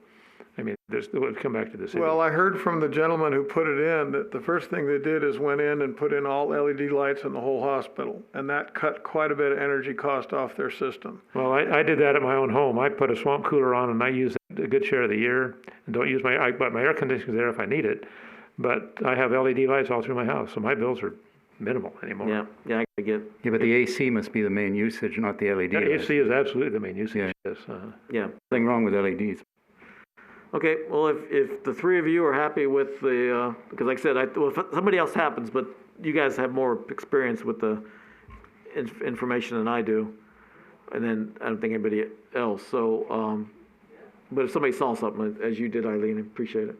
I mean, we'll come back to the city. Well, I heard from the gentleman who put it in that the first thing they did is went in and put in all LED lights in the whole hospital. And that cut quite a bit of energy cost off their system. Well, I did that at my own home. I put a swamp cooler on and I use it a good share of the year and don't use but my air conditioner's there if I need it. But I have LED lights all through my house, so my bills are minimal anymore. yeah, I get, Yeah, but the AC must be the main usage, not the LED. Yeah, lights. AC is absolutely the main usage, Yeah. yes. yeah. Nothing wrong with LEDs. Okay, well, if the 3 of you are happy with the, because like I said, if somebody else happens, but you guys have more experience with the information than I do, and then I don't think anybody else, so, but if somebody saw something, as you did, Eileen, I appreciate it.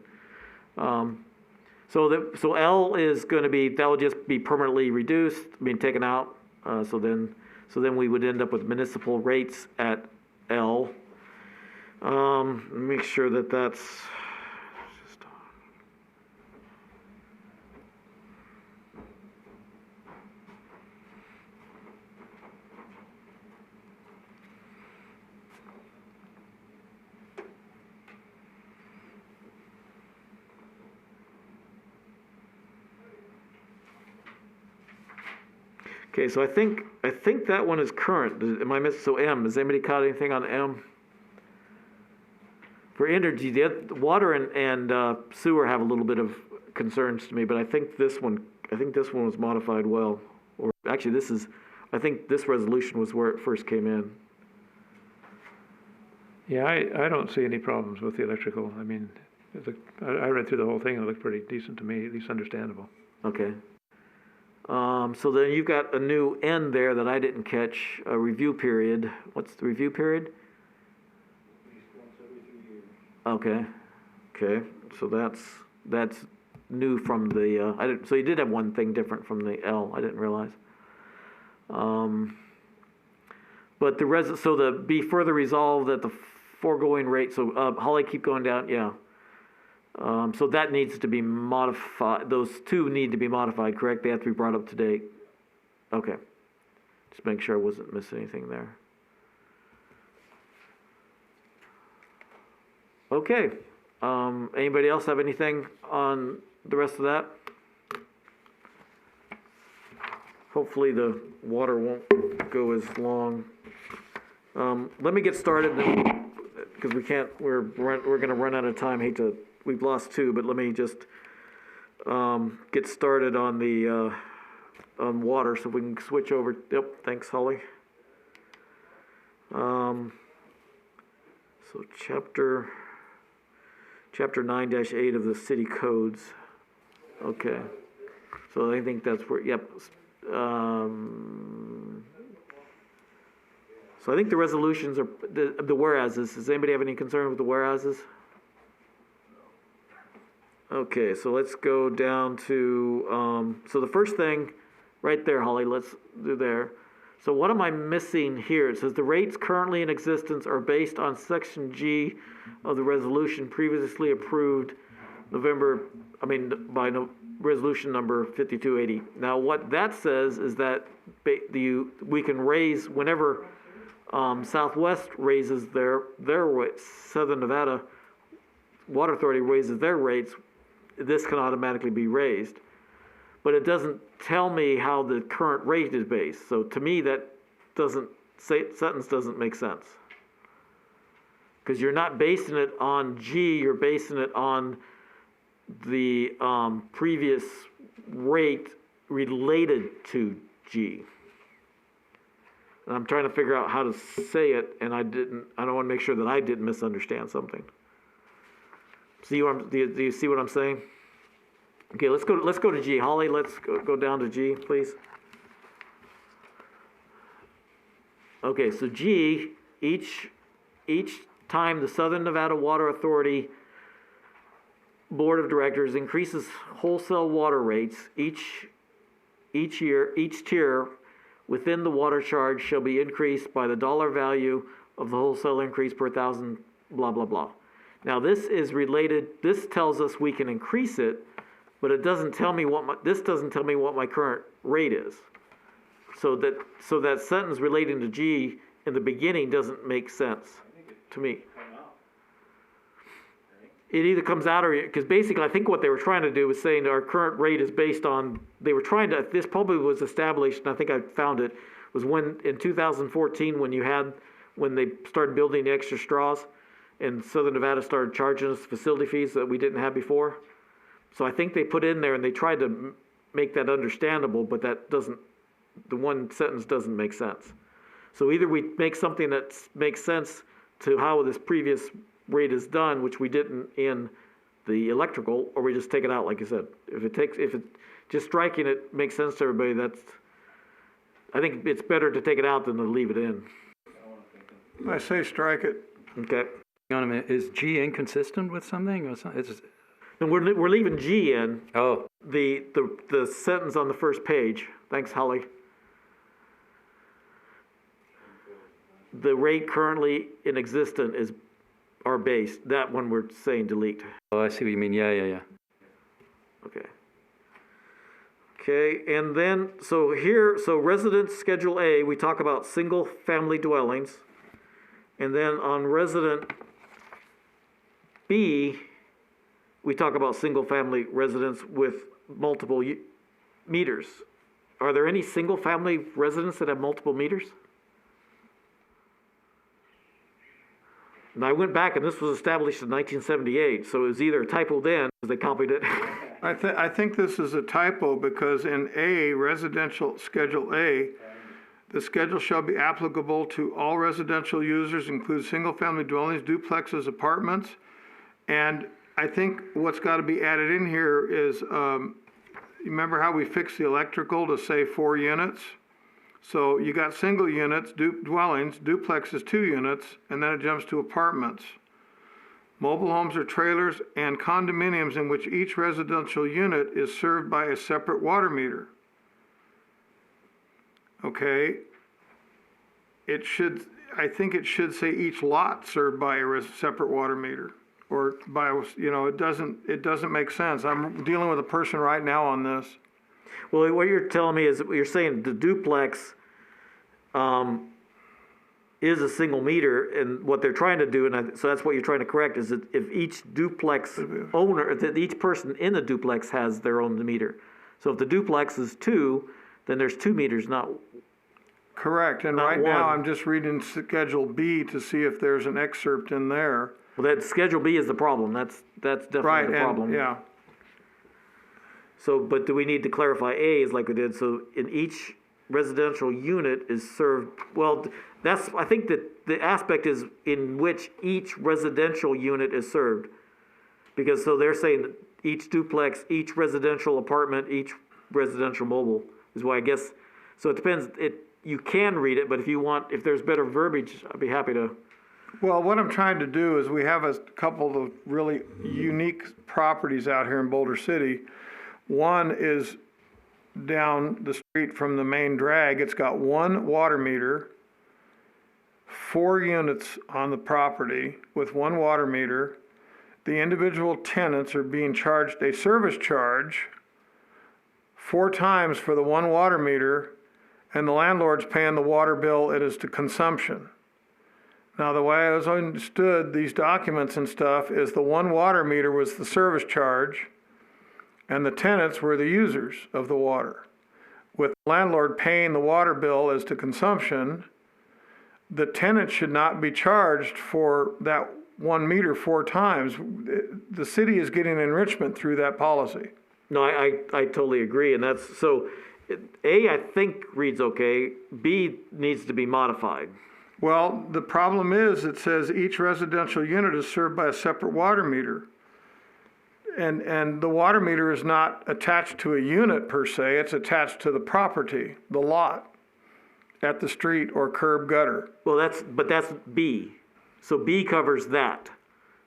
So L is gonna be, that will just be permanently reduced, taken out, so then we would end up with municipal rates at L. Make sure that that's. Okay, so I think that one is current. Am I missing? So M, has anybody caught anything on M? For energy, the water and sewer have a little bit of concerns to me, but I think this one was modified well. Or actually, I think this resolution was where it first came in. Yeah, I don't see any problems with the electrical. I mean, I read through the whole thing and it looked pretty decent to me, at least understandable. Okay. So then you've got a new N there that I didn't catch, a review period. What's the review period? Okay, so that's new from the, so you did have one thing different from the L, I didn't realize. But so the be further resolved that the foregoing rate, so Holly, keep going down, yeah. So that needs to be modified, those 2 need to be modified, correct? They have to be brought up to date. Okay, just make sure I wasn't missing anything there. Okay, anybody else have anything on the rest of that? Hopefully the water won't go as long. Let me get started, because we're gonna run out of time. We've lost 2, but let me just get started on the on water, so we can switch over. Yep, thanks, Holly. So Chapter 9-8 of the city codes. Okay. So I think that's where, yep. So I think the resolutions are, the whereases, does anybody have any concern with the whereases? Okay, so let's go down to, so the first thing, right there, Holly, let's do there. So what am I missing here? It says the rates currently in existence are based on section G of the resolution previously approved resolution number 5280. Now, what that says is that we can raise whenever Southwest raises their rates, Southern Nevada Water Authority raises their rates, this can automatically be raised. But it doesn't tell me how the current rate is based. So to me, that sentence doesn't make sense. Because you're not basing it on G, you're basing it on the previous rate related to G. And I'm trying to figure out how to say it, and I don't want to make sure that I didn't misunderstand something. Do you see what I'm saying? Okay, let's go to G. Holly, let's go down to G, please. Okay, so G, each time the Southern Nevada Water Authority Board of Directors increases wholesale water rates, each tier within the water charge shall be increased by the dollar value of the wholesale increase per thousand, blah, blah, blah. Now this is related, this tells us we can increase it, but it doesn't tell me this doesn't tell me what my current rate is. So that sentence relating to G in the beginning doesn't make sense to me. It either comes out or, because basically I think what they were trying to do was saying our current rate is based on, this probably was established, and I think I found it, was in 2014 when they started building the extra straws and Southern Nevada started charging us facility fees that we didn't have before. So I think they put in there and they tried to make that understandable, but the one sentence doesn't make sense. So either we make something that makes sense to how this previous rate is done, which we didn't in the electrical, or we just take it out, like you said. Just striking it makes sense to everybody, I think it's better to take it out than to leave it in. I say strike it. Okay. Hang on a minute, is G inconsistent with something or something? And we're leaving G in. Oh, The sentence on the first page. Thanks, Holly. The rate currently in existence are based. That one we're saying delete. I see what you mean. Yeah. Okay. Okay, and then, so residence Schedule A, we talk about single-family dwellings. And then on resident B, we talk about single-family residence with multiple meters. Are there any single-family residents that have multiple meters? And I went back, and this was established in 1978, so it was either a typo then, because they copied it. I think this is a typo because in A, residential Schedule A, the schedule shall be applicable to all residential users, include single-family dwellings, duplexes, apartments. And I think what's got to be added in here is, remember how we fixed the electrical to say 4 units? So you got single units, dwellings, duplexes 2 units, and then it jumps to apartments. Mobile homes or trailers and condominiums in which each residential unit is served by a separate water meter. Okay. I think it should say each lot served by a separate water meter. Or by, it doesn't make sense. I'm dealing with a person right now on this. Well, what you're telling me is, you're saying the duplex is a single meter, and what they're trying to do, so that's what you're trying to correct, is that if each duplex owner, that each person in the duplex has their own meter. So if the duplex is 2, then there's 2 meters, not. Correct, and Not right now one. I'm just reading Schedule B to see if there's an excerpt in there. Well, that Schedule B is the problem. That's definitely Right, the problem. and, yeah. So, but do we need to clarify A is like we did, so in each residential unit is served, well, I think that the aspect is in which each residential unit is served. Because, so they're saying that each duplex, each residential apartment, each residential mobile is why I guess, so it depends, you can read it, but if there's better verbiage, I'd be happy to. Well, what I'm trying to do is we have a couple of really unique properties out here in Boulder City. One is down the street from the main drag. It's got one water meter, 4 units on the property with one water meter. The individual tenants are being charged a service charge 4 times for the one water meter, and the landlord's paying the water bill it is to consumption. Now, the way I was understood these documents and stuff is the one water meter was the service charge, and the tenants were the users of the water. With the landlord paying the water bill as to consumption, the tenant should not be charged for that 1 meter 4 times. The city is getting enrichment through that policy. No, I totally agree, and that's, so, A, I think reads okay, B needs to be modified. Well, the problem is, it says each residential unit is served by a separate water meter. And the water meter is not attached to a unit per se, it's attached to the property, the lot, at the street or curb gutter. Well, but that's B. So B covers that,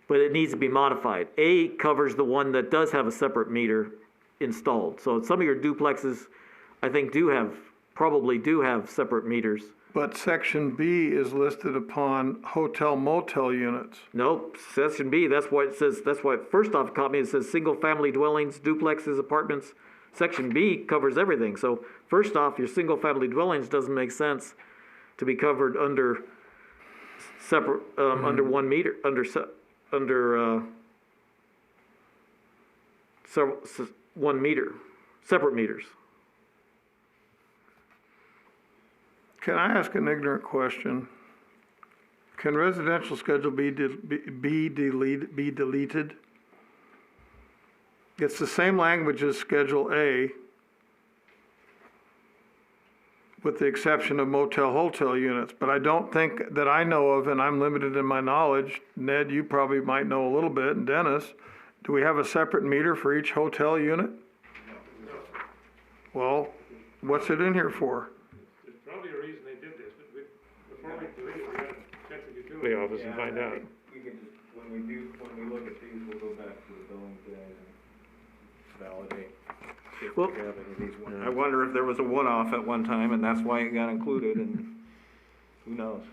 but it needs to be modified. A covers the one that does have a separate meter installed. So some of your duplexes, I think, probably do have separate meters. But section B is listed upon hotel motel units. Nope, section B, that's why it says, first off, copy, it says single-family dwellings, duplexes, apartments. Section B covers everything. So first off, your single-family dwellings doesn't make sense to be covered under separate, under 1 meter, under several, 1 meter, separate meters. Can I ask an ignorant question? Can residential schedule be deleted? It's the same language as Schedule A, with the exception of motel hotel units, but I don't think that I know of, and I'm limited in my knowledge. Ned, you probably might know a little bit, and Dennis, do we have a separate meter for each hotel unit? No. Well, what's it in here for? There's probably a reason they did this, but before we delete it, we gotta check the utility office and find out. We can just, when we look at these, we'll go back to the billing guys and validate. If Well- we have any of these I wonder if there was a one-off at one time, and that's why it got included, and who knows?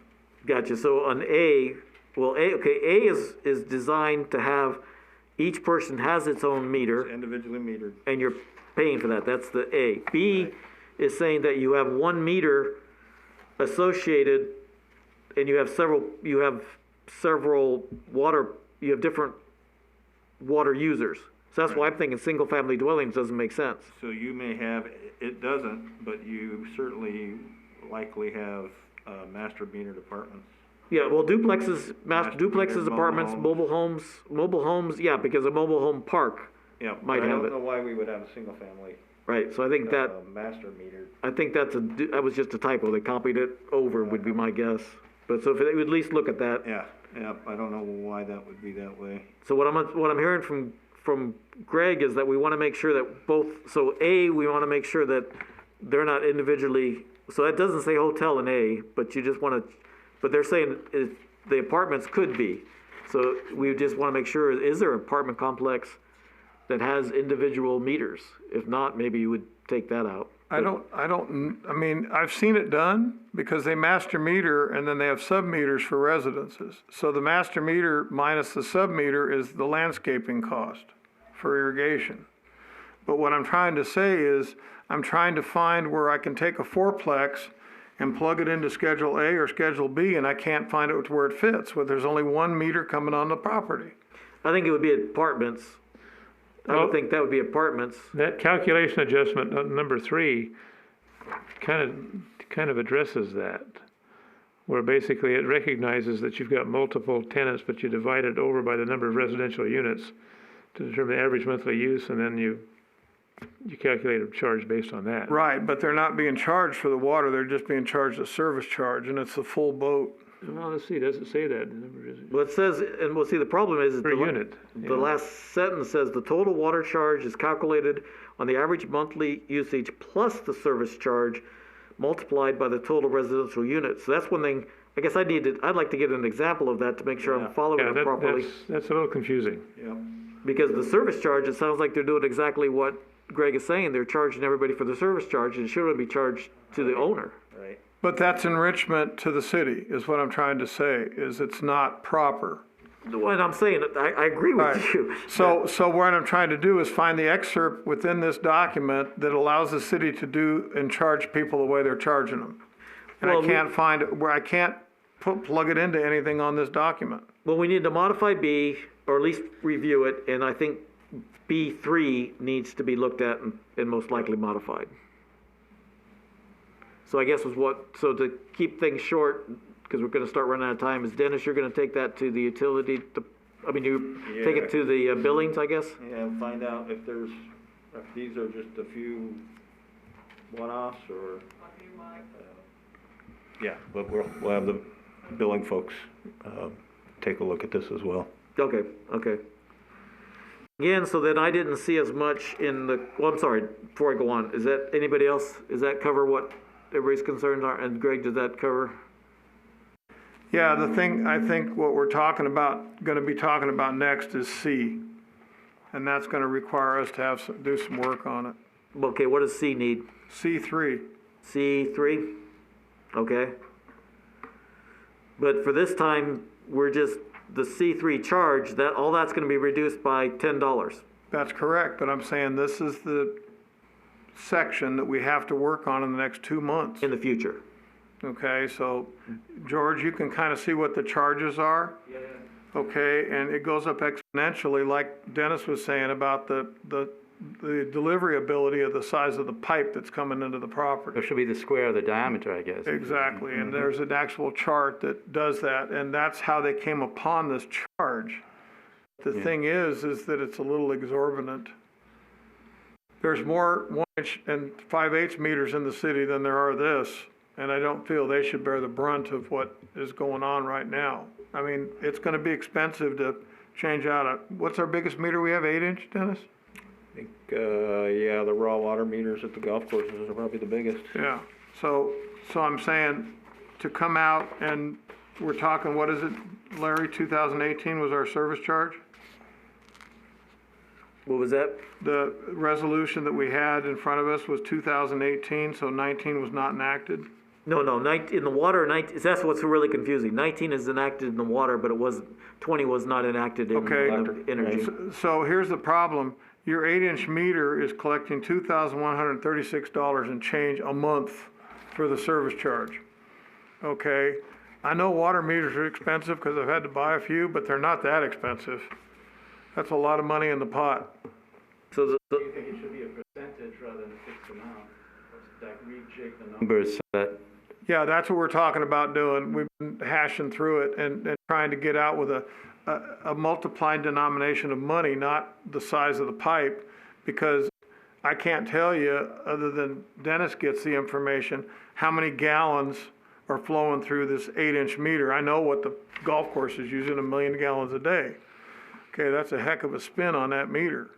Gotcha. So on A, well, A is designed to have, each person has its own meter, It's individually metered. and you're paying for that. That's the A. B is saying that you have 1 meter associated, and you have different water users. So that's why I'm thinking single-family dwellings doesn't make sense. So you may have, it doesn't, but you certainly likely have master metered apartments. Yeah, well, duplexes, duplexes, mobile apartments, homes. mobile homes, yeah, because a mobile home park, Yeah, Might but I have don't it. know why we would have a single family right? So I think that, master metered. I think that was just a typo. They copied it over, would be my guess. But so if they would at least look at that. Yeah, I don't know why that would be that way. So what I'm hearing from Greg is that we want to make sure that so A, we want to make sure that they're not individually, so that doesn't say hotel in A, but you just want to, but they're saying the apartments could be. So we just want to make sure, is there an apartment complex that has individual meters? If not, maybe you would take that out. I mean, I've seen it done because they master meter and then they have sub-meters for residences. So the master meter minus the sub-meter is the landscaping cost for irrigation. But what I'm trying to say is, I'm trying to find where I can take a fourplex and plug it into Schedule A or Schedule B, and I can't find it where it fits, where there's only 1 meter coming on the property. I think it would be apartments. I would think that would be apartments. That calculation adjustment, number 3, kind of addresses that, where basically it recognizes that you've got multiple tenants, but you divide it over by the number of residential units to determine the average monthly use, and then you calculate a charge based on that. Right, but they're not being charged for the water, they're just being charged a service charge, and it's the full boat. Well, let's see, does it say that? The number is Well, it says, and we'll see, the problem is per unit. The last sentence says the total water charge is calculated on the average monthly usage plus the service charge multiplied by the total residential units. So that's one thing, I guess I'd like to get an example of that to make sure I'm following Yeah, it properly. that's a little confusing. Yep. Because the service charge, it sounds like they're doing exactly what Greg is saying. They're charging everybody for the service charge, and it shouldn't be charged to the owner. Right. But that's enrichment to the city, is what I'm trying to say, is it's not proper. What I'm saying, I agree with Right. you. So what I'm trying to do is find the excerpt within this document that allows the city to do and charge people the way they're charging them. And Well, I can't find it, where I can't plug it into anything on this document. Well, we need to modify B, or at least review it, and I think B3 needs to be looked at and most likely modified. So I guess so to keep things short, because we're gonna start running out of time, is Dennis, you're gonna take that to the utility, you take it to the billings, I guess? Yeah, and find out if these are just a few one-offs or, yeah, but we'll have the billing folks, take a look at this as well. Okay. Again, so then I didn't see as much I'm sorry, before I go on, is that, anybody else, does that cover what everybody's concerns are? And Greg, does that cover? Yeah, I think what we're gonna be talking about next is C. And that's gonna require us to do some work on it. Okay, what does C need? C3. C3? Okay. But for this time, the C3 charge, all that's gonna be reduced by $10. That's correct, but I'm saying this is the section that we have to work on in the next 2 months. In the future. Okay, so George, you can kind of see what the charges are. Yeah. Okay, and it goes up exponentially, like Dennis was saying about the delivery ability of the size of the pipe that's coming into the property. It should be the square of the diameter, I guess. Exactly, and there's an actual chart that does that, and that's how they came upon this charge. The thing is that it's a little exorbitant. There's more 1-inch and 5/8 meters in the city than there are this, and I don't feel they should bear the brunt of what is going on right now. I mean, it's gonna be expensive to change out what's our biggest meter we have, 8-inch, Dennis? I think, yeah, the raw water meters at the golf courses are probably the biggest. Yeah, so I'm saying to come out and we're talking, what is it, Larry, 2018 was our service charge? What was that? The resolution that we had in front of us was 2018, so 19 was not enacted? No, in the water, that's what's really confusing. 19 is enacted in the water, but 20 was not enacted in Okay. the energy. So here's the problem. Your 8-inch meter is collecting $2,136 and change a month for the service charge. Okay? I know water meters are expensive because I've had to buy a few, but they're not that expensive. That's a lot of money in the pot. So Do you think it should be a percentage rather than a fixed amount? Like rejig the numbers so that Yeah, that's what we're talking about doing. We've been hashing through it and trying to get out with a multiplied denomination of money, not the size of the pipe, because I can't tell you, other than Dennis gets the information, how many gallons are flowing through this 8-inch meter. I know what the golf course is using, 1 million gallons a day. Okay, that's a heck of a spin on that meter.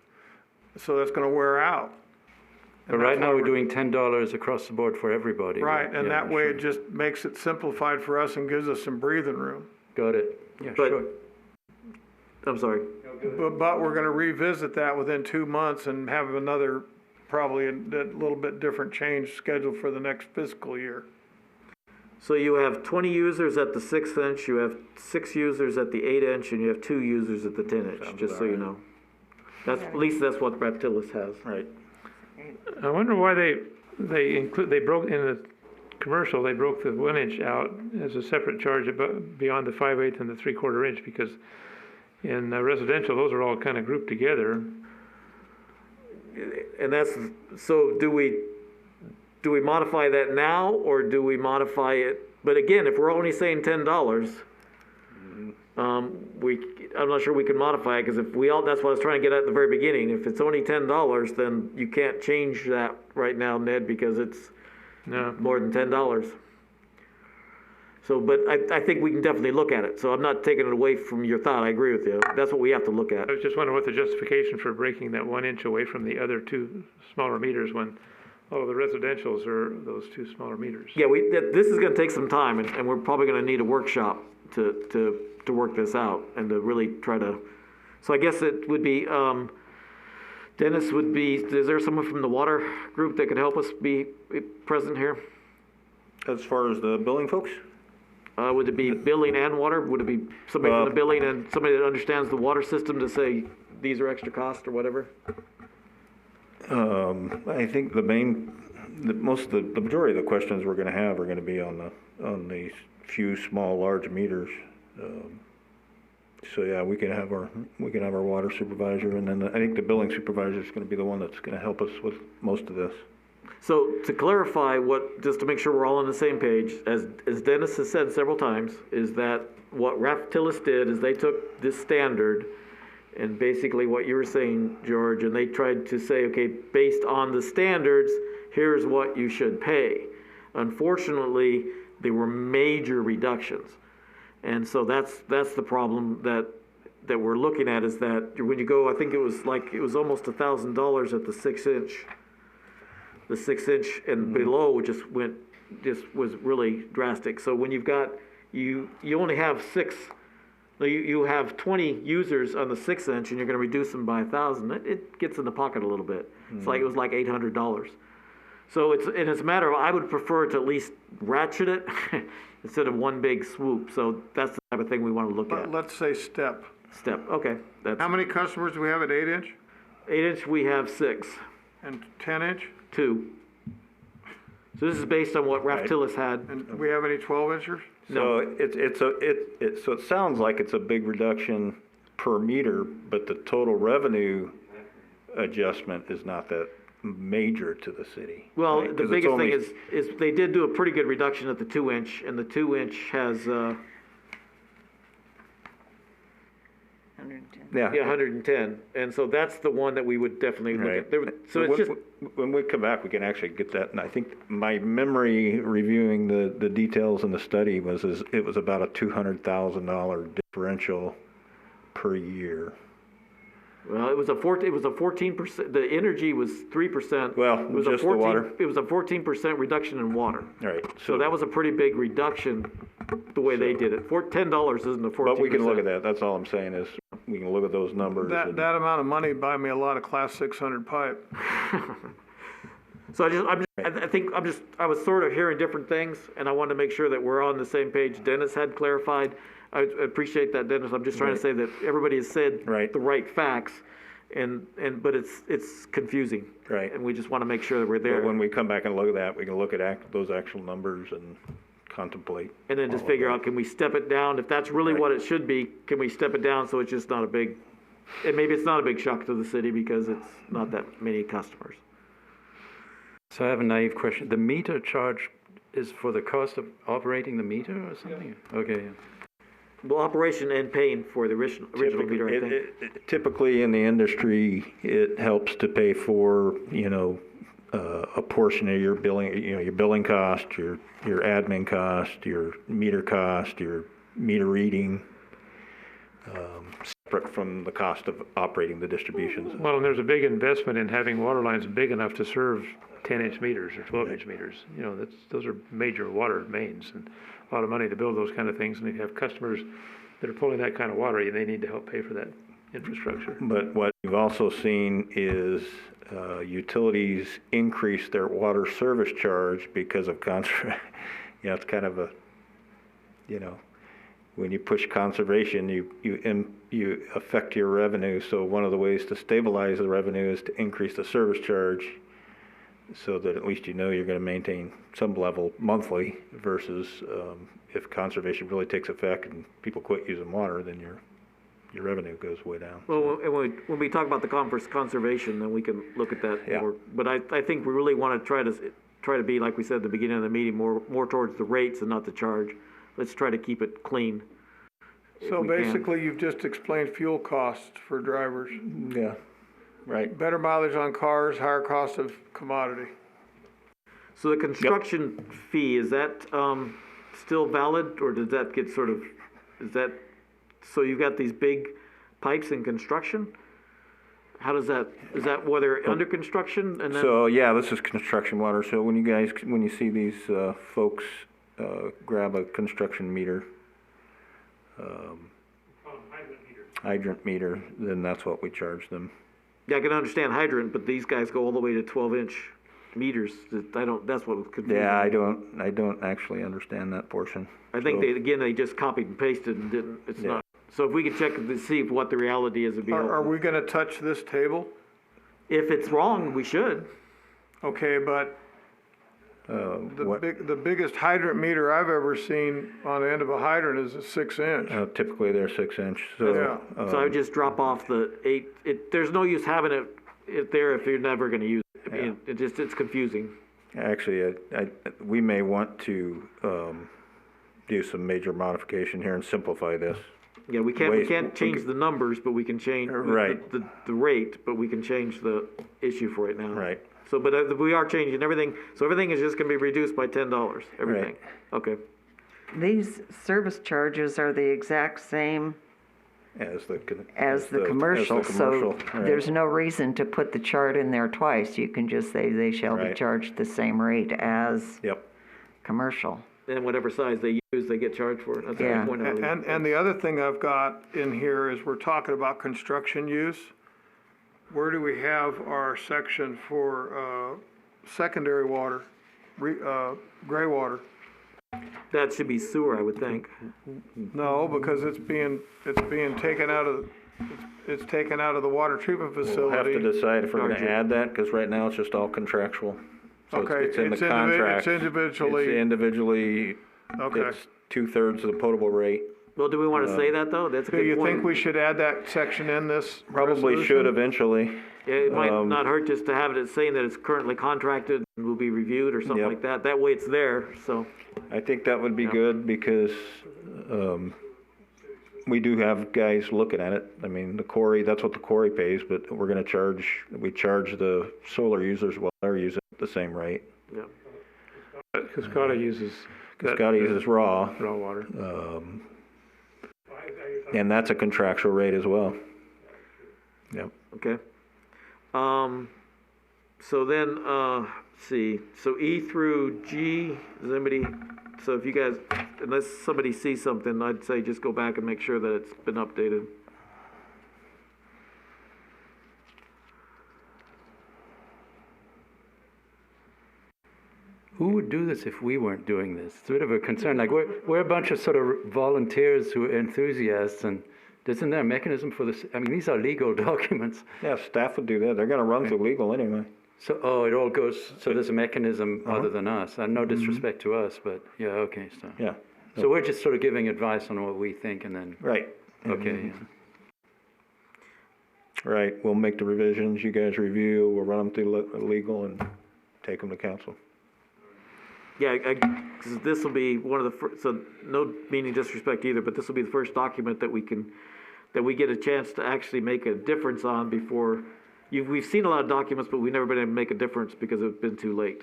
So that's gonna wear out. But right now, we're doing $10 across the board for everybody. Right, and Yeah, that way sure. it just makes it simplified for us and gives us some breathing room. Got it. Yeah, But- sure. I'm sorry. But we're gonna revisit that within 2 months and have another, probably a little bit different change scheduled for the next fiscal year. So you have 20 users at the 6-inch, you have 6 users at the 8-inch, and you have 2 users at the 10-inch, Sounds just so about you right. know. At least that's what Raptilus has. Right. I wonder why they broke, in the commercial, they broke the 1-inch out as a separate charge beyond the 5/8 and the 3/4 inch, because in residential, those are all kind of grouped together. And so do we modify that now, or do we modify it? But again, if we're only saying $10, I'm not sure we can modify it, because that's what I was trying to get at the very beginning. If it's only $10, then you can't change that right now, Ned, because it's No. more than $10. So, but I think we can definitely look at it. So I'm not taking it away from your thought. I agree with you. That's what we have to look at. I was just wondering what the justification for breaking that 1 inch away from the other 2 smaller meters when Oh, the residentials are those two smaller meters. Yeah, this is gonna take some time, and we're probably gonna need a workshop to work this out and to really try to, so I guess it would be, Dennis would be, is there someone from the water group that could help us be present here? As far as the billing folks? Would it be billing and water? Would it be somebody from the billing and somebody that understands the water system to say, these are extra costs or whatever? I think the majority of the questions we're gonna have are gonna be on the few small, large meters. So yeah, we can have our water supervisor, and then I think the billing supervisor is gonna be the one that's gonna help us with most of this. So to clarify just to make sure we're all on the same page, as Dennis has said several times, is that what Raphtilis did is they took this standard and basically what you were saying, George, and they tried to say, okay, based on the standards, here's what you should pay. Unfortunately, there were major reductions. And so that's the problem that we're looking at, is that when you go, I think it was almost $1,000 at the 6-inch. The 6-inch and below just was really drastic. So when you've got, you only have you have 20 users on the 6-inch and you're gonna reduce them by 1,000, it gets in the pocket a little bit. It's like, it was like $800. So it's a matter of, I would prefer to at least ratchet it instead of one big swoop. So that's the type of thing we wanna look at. Let's say step. Step, okay. How many customers do we have at 8-inch 8-inch, we have 6, and 10-inch? 2. So this is based on what Raphtilis had. And do we have any 12-inchers? No. So so it sounds like it's a big reduction per meter, but the total revenue adjustment is not that major to the city. Well, right? the 'Cause it's biggest only- thing is they did do a pretty good reduction at the 2-inch, and the 2-inch has, 110. Yeah. 110, and so that's the one that we would definitely look Right. at. So it's just, When we come back, we can actually get that, and I think my memory reviewing the details in the study is it was about a $200,000 differential per year. well, it was a 14%, the energy was 3%. Well, It was a just the water. It was a 14% reduction in water. All right. So that was a pretty big reduction, the way they did it. $10 isn't a 14%. But we can look at that, that's all I'm saying is, we can look at those numbers. That and- amount of money buy me a lot of Class 600 pipe. So I was sort of hearing different things, and I wanted to make sure that we're on the same page. Dennis had clarified. I appreciate that, Dennis. I'm just trying to say that everybody has said Right. the right facts, but it's confusing. Right. And we just want to make sure that we're But there. when we come back and look at that, we can look at those actual numbers and contemplate. And then just all of figure that. out, can we step it down? If that's really Right. what it should be, can we step it down so it's just not a big, and maybe it's not a big shock to the city because it's not that many customers. So I have a naive question. The meter charge is for the cost of operating the meter or something? Okay, yeah. Well, operation and paying for the original meter, I think. Typically in the industry, it helps to pay for, a portion of your billing, your billing cost, your admin cost, your meter cost, your meter reading, separate from the cost of operating the distributions. Well, and there's a big investment in having water lines big enough to serve 10-inch meters or 12-inch meters. Those are major water mains, and a lot of money to build those kind of things. And if you have customers that are pulling that kind of water, they need to help pay for that infrastructure. But what you've also seen is utilities increase their water service charge because of it's kind of a, when you push conservation, you affect your revenue. So one of the ways to stabilize the revenue is to increase the service charge, so that at least you're going to maintain some level monthly, versus if conservation really takes effect and people quit using water, then your revenue goes way down. Well, and when we talk about the conservation, then we can look at that Yeah. more. But I think we really want to try to be, like we said at the beginning of the meeting, more towards the rates and not the charge. Let's try to keep it clean. So we can. basically, you've just explained fuel costs for drivers. Yeah, right. Better mileage on cars, higher cost of commodity. So the construction fee, is that still valid, or did that get so you've got these big pipes in construction? How does that, is that where they're under construction and then? So, yeah, this is construction water, so when you see these, folks, grab a construction meter, hydrant meter, then that's what we charge them. Yeah, I can understand hydrant, but these guys go all the way to 12-inch meters. That's what was confusing. Yeah, I don't actually understand that portion. I think So- they just copied and pasted and didn't, it's Yeah. not. So if we could check to see what the reality is, it'd be Are helpful. we gonna touch this table? If it's wrong, we should. Okay, but What, the biggest hydrant meter I've ever seen on the end of a hydrant is a 6-inch. typically they're 6-inch, so. Yeah. So I would just drop off the 8, there's no use having it there if you're never gonna use it. I mean, it's confusing. Actually, we may want to, do some major modification here and simplify this. Yeah, we Waste- can't change the numbers, but we can change Right. the rate, but we can change the issue for it now. Right. So, but we are changing everything, so everything is just gonna be reduced by $10, everything. Okay. These service charges are the exact same As the. as the commercial, so right. there's no reason to put the chart in there twice. You can just say they shall be Right. charged the same rate as Yep, commercial. And whatever size they use, they get charged for it. That's the Yeah. point of it. And the other thing I've got in here is we're talking about construction use. Where do we have our section for, secondary water, gray water? That should be sewer, I would think. No, because it's being taken out of, it's taken out of the water treatment we'll have facility. to decide if we're gonna Charge it. add that, cause right now it's just all contractual. So Okay, it's in the it's contract. individually, It's individually, okay. it's 2/3 of the potable rate. Well, do we wanna say that though? That's a Do good you think point. we should add that section in this Probably resolution? should eventually. It might not hurt just to have it saying that it's currently contracted and will be reviewed or something Yep. like that. That way it's there, so. I think that would be good because, we do have guys looking at it. I mean, the quarry, that's what the quarry pays, but we're gonna we charge the solar users while they're using it at the same rate. Yeah. Cascada uses. that- Scotty uses raw, Raw water. and that's a contractual rate as well. Yep. Okay. So then, let's see, so E through G, does anybody, so if you guys, unless somebody sees something, I'd say just go back and make sure that it's been updated. Who would do this if we weren't doing this? It's a bit of a concern. Like, we're a bunch of sort of volunteers who are enthusiasts, and isn't there a mechanism for this? I mean, these are legal documents. Yeah, staff would do that. They're gonna run through legal anyway. So, it all goes, so there's a mechanism other than us. And no disrespect to us, but, yeah, okay, so. Yeah, So we're just sort of giving advice on what we think and then, right. okay, yeah. Right, we'll make the revisions, you guys review, we'll run them through legal and take them to council. Yeah, 'cause this will be one of the first, so no meaning disrespect either, but this will be the first document that we get a chance to actually make a difference on before, we've seen a lot of documents, but we've never been able to make a difference because it's been too late.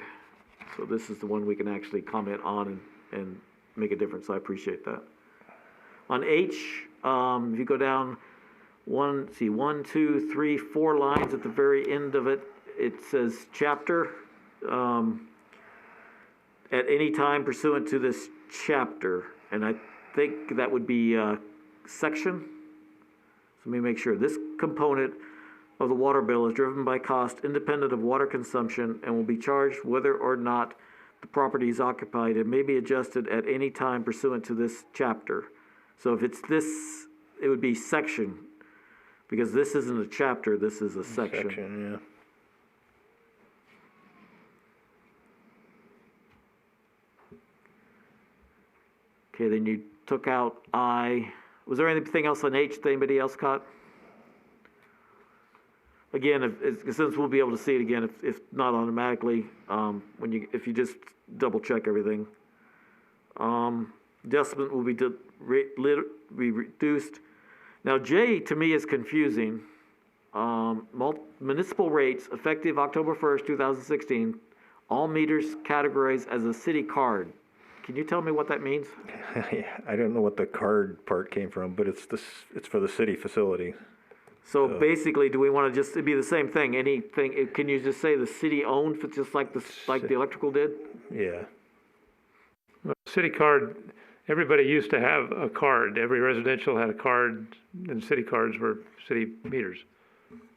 So this is the one we can actually comment on and make a difference, I appreciate that. On H, if you go down 1, 2, 3, 4 lines at the very end of it, it says chapter. At any time pursuant to this chapter, and I think that would be section. So let me make sure. This component of the water bill is driven by cost independent of water consumption and will be charged whether or not the property is occupied and may be adjusted at any time pursuant to this chapter. So if it's this, it would be section, because this isn't a chapter, this is a section. Yeah. Okay, then you took out I. Was there anything else on H that anybody else caught? Again, since we'll be able to see it again, if not automatically, if you just double check everything. Adjustment will be reduced. Now J to me is confusing. Municipal rates effective October 1st, 2016. All meters categorized as a city card. Can you tell me what that means? I don't know what the card part came from, but it's for the city facility. So basically, do we wanna just, it'd be the same thing, anything, can you just say the city owned, just like the electrical did? Yeah. City card, everybody used to have a card. Every residential had a card, and city cards were city meters.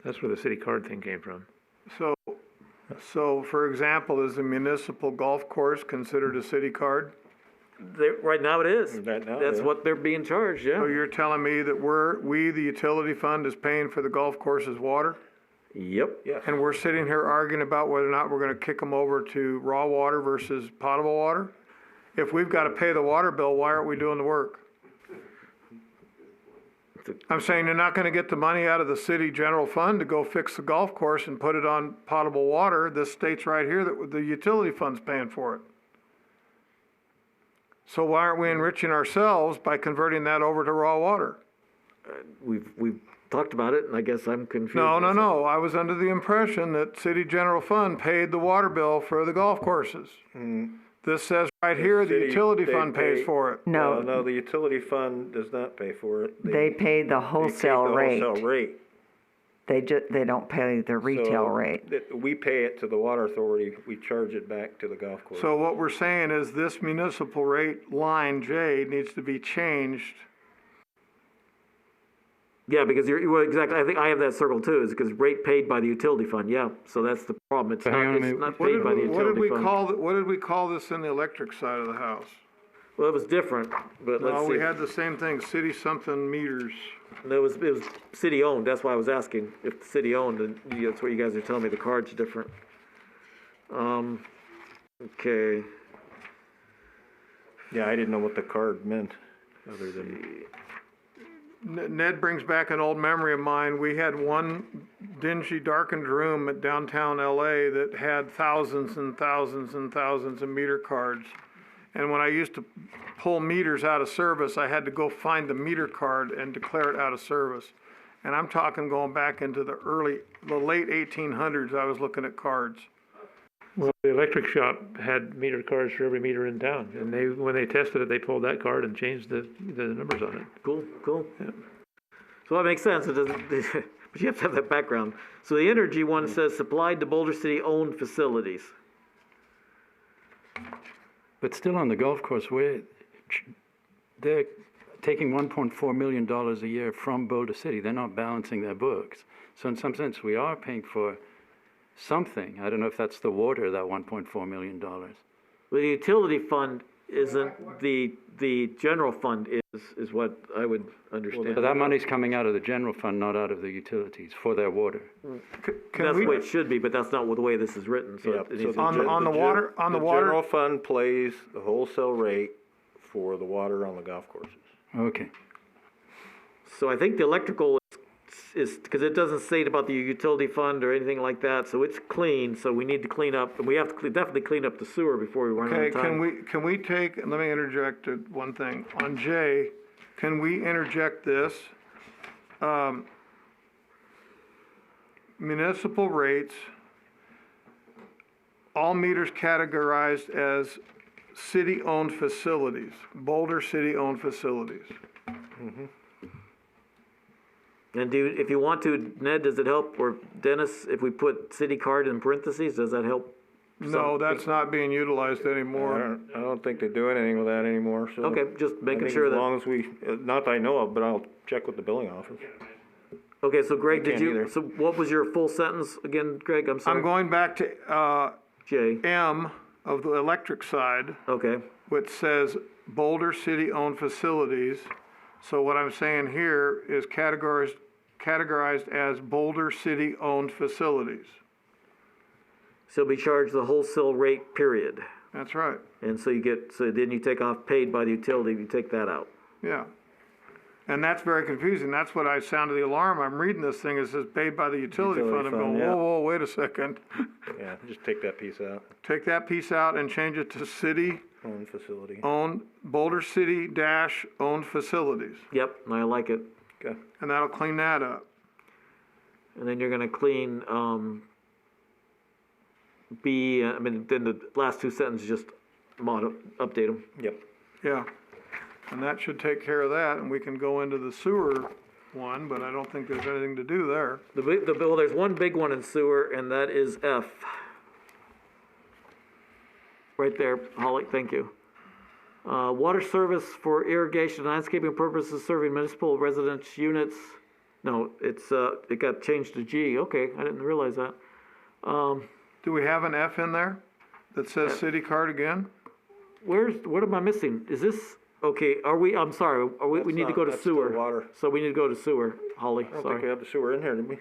That's where the city card thing came from. So for example, is a municipal golf course considered a city card? Right now it is. Right now it That's is. what they're being charged, yeah. So you're telling me that we, the utility fund, is paying for the golf course's water? Yep. Yeah. And we're sitting here arguing about whether or not we're gonna kick them over to raw water versus potable water? If we've gotta pay the water bill, why aren't we doing the work? I'm saying you're not gonna get the money out of the city general fund to go fix the golf course and put it on potable water. This states right here that the utility fund's paying for it. So why aren't we enriching ourselves by converting that over to raw water? We've talked about it, and I guess I'm confused. No. myself. I was under the impression that city general fund paid the water bill for the golf courses. This says right here, the city, utility they fund pays pay- for it. No, No, the utility fund does not pay for it. they pay the They pay wholesale the rate. wholesale rate. They don't pay the retail So rate. we pay it to the water authority, we charge it back to the golf course. So what we're saying is this municipal rate line J needs to be changed. Yeah, because well, exactly, I think I have that circled too, is because rate paid by the utility fund, yeah, so that's the problem, it's Hang on a not, minute. it's not What paid did by the we- what did utility we fund. what did we call this in the electric side of the house? Well, it was different, but let's No, see. we had the same thing, city something meters. No, it was city owned, that's why I was asking, if the city owned, and that's what you guys are telling me, the card's different. Okay, Yeah, I didn't know what the card meant, other than, Ned brings back an old memory of mine. We had one dingy, darkened room at downtown LA that had thousands and thousands and thousands of meter cards. And when I used to pull meters out of service, I had to go find the meter card and declare it out of service. And I'm talking going back into the late 1800s, I was looking at cards. Well, the electric shop had meter cards for every meter in town, and when they tested it, they pulled that card and changed the numbers on it. cool. So that makes sense, it doesn't, but you have to have that background. So the energy one says supplied to Boulder City owned facilities. But still on the golf course, they're taking $1.4 million a year from Boulder City. They're not balancing their books. So in some sense, we are paying for something. I don't know if that's the water, that $1.4 million. Well, the utility fund isn't, the general fund is what I would understand. But that money's coming out of the general fund, not out of the utilities, for their water. That's the way it should be, but that's not the way this is written, so yeah. it needs to On the water, the general fund plays the wholesale rate for the water on the golf courses. Okay. So I think the electrical is, because it doesn't state about the utility fund or anything like that, so it's clean, so we need to clean up, and we have to definitely clean up the sewer before we run out Okay, of time. can we take, let me interject one thing. On J, can we interject this? Municipal rates, all meters categorized as city-owned facilities, Boulder city-owned facilities. And if you want to, Ned, does it help, or Dennis, if we put city card in parentheses, does that help? No, that's not being utilized anymore. I don't think they're doing anything with that anymore, so. Okay, just I making think sure as that, long as we, not that I know of, but I'll check with the billing office. okay, so Greg, I did can't you, either. so what was your full sentence again, Greg, I'm sorry? I'm going back to, J, M of the electric side, okay, which says Boulder city-owned facilities. So what I'm saying here is categorized as Boulder city-owned facilities. so be charged the wholesale rate, period. That's right, And so then you take off paid by the utility, you take that out. yeah. And that's very confusing. That's what I sounded the alarm. I'm reading this thing, it says paid by the utility Utility fund. I'm fund, going, yeah. whoa, wait a second. Yeah, just take that piece out, Take that piece out and change it to city-owned, own facility. Boulder city-owned facilities. Yep, I like it. Okay. And that'll clean that up. And then you're gonna clean, B, I mean, then the last two sentences, just update them. Yep. Yeah, and that should take care of that, and we can go into the sewer one, but I don't think there's anything to do there. Well, there's one big one in sewer, and that is F. Right there, Holly, thank you. Water service for irrigation and landscaping purposes serving municipal residence units. No, it got changed to G. Okay, I didn't realize that. Do we have an F in there that says city card again? What am I missing? Is this, okay, I'm sorry, we need to go to That's still sewer. water. So we need to go to sewer, Holly, I don't think sorry. we have the sewer in here, did we?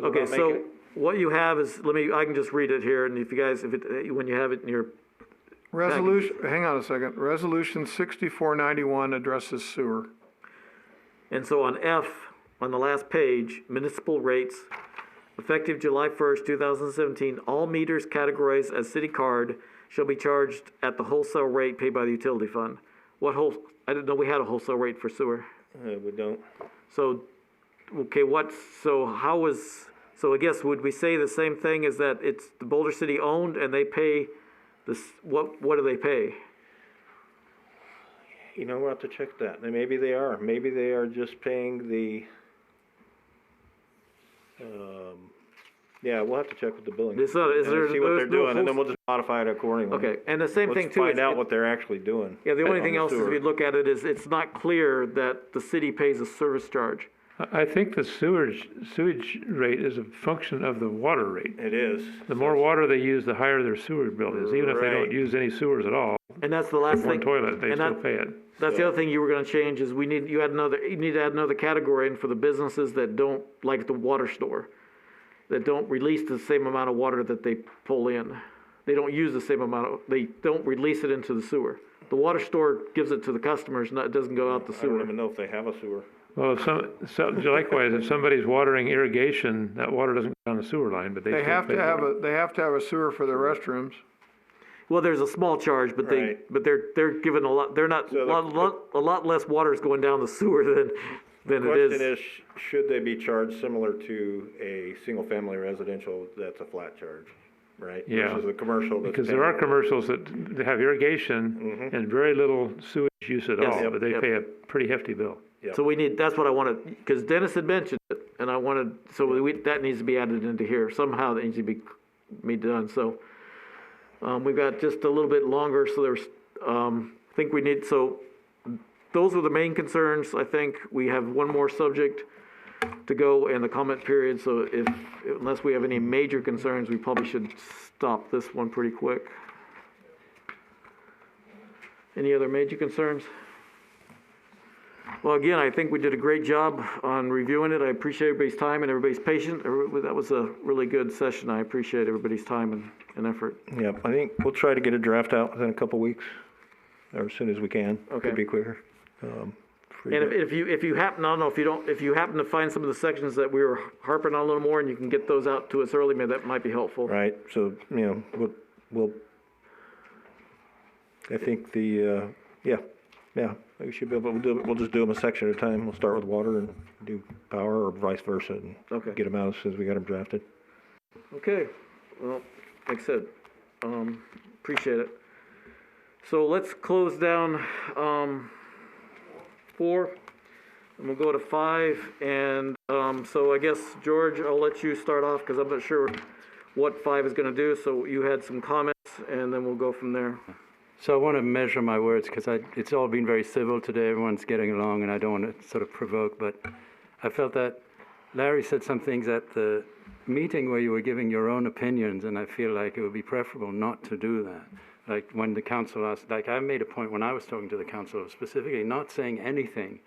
Okay, not make so it. what you have is, I can just read it here, and if you guys, when you have it in your, Resolution, hang on a second. Resolution 6491 addresses sewer. and so on F, on the last page, municipal rates, effective July 1st, 2017, all meters categorized as city card shall be charged at the wholesale rate paid by the utility fund. I didn't know we had a wholesale rate for sewer. We don't. So, okay, so I guess would we say the same thing as that it's the Boulder City owned and they pay this, what do they pay? You know, we'll have to check that. And maybe they are. Maybe they are just paying the, yeah, we'll have to check with the billing. Is there, and see what they're there's no doing, and then whole- we'll just modify it accordingly. Okay, and the same thing Let's too. find is out it- what they're actually doing. Yeah, the only on thing the else is sewer. if you look at it is it's not clear that the city pays a service charge. I think the sewage rate is a function of the water rate. It is. The more water they use, the higher their sewer bill is. Even if they don't Right. use any sewers at all, And that's the last one thing. toilet, they and still that- pay it. That's the other thing you were gonna change is you need to add another category in for the businesses that don't, like the water store, that don't release the same amount of water that they pull in. They don't use the same they don't release it into the sewer. The water store gives it to the customers, it doesn't go out the I don't sewer. even know if they have a sewer. Well, likewise, if somebody's watering irrigation, that water doesn't go down the sewer line, but they They still have pay to have for it. they have to have a sewer for their restrooms. Well, there's a small charge, but Right. they're given a lot, they're not, So a lot less water is going down the sewer than it Question is. is, should they be charged similar to a single-family residential that's a flat charge, right? Yeah. Versus a commercial that's. Because there are paying- commercials that have irrigation and very little sewage use at Yes. all, Yep, but they yep. pay a pretty hefty bill. So that's what I wanted, because Dennis had mentioned it, and I wanted, that needs to be added into here, somehow that needs to be done, so. We've got just a little bit longer, so those were the main concerns, I think. We have one more subject to go in the comment period, so unless we have any major concerns, we probably should stop this one pretty quick. Any other major concerns? Well, again, I think we did a great job on reviewing it. I appreciate everybody's time and everybody's patience. That was a really good session. I appreciate everybody's time and effort. Yep, I think we'll try to get a draft out within a couple weeks, or as soon as we can. Okay. Could be quicker. And if you happen, I don't know, if you happen to find some of the sections that we were harping on a little more and you can get those out to us early, maybe that might be helpful. Right, so, we'll, I think we should be able to do it. We'll just do them a section at a time. We'll start with water and do power, or vice versa, and Okay. get them out as soon as we got them drafted. Okay, well, like I said, appreciate it. So let's close down 4, and we'll go to 5, and so I guess, George, I'll let you start off, because I'm not sure what 5 is going to do, so you had some comments, and then we'll go from there. So I want to measure my words because it's all been very civil today. Everyone's getting along, and I don't want to sort of provoke. But I felt that Larry said some things at the meeting where you were giving your own opinions, and I feel like it would be preferable not to do that. Like when the council asked, like I made a point when I was talking to the council of specifically not saying anything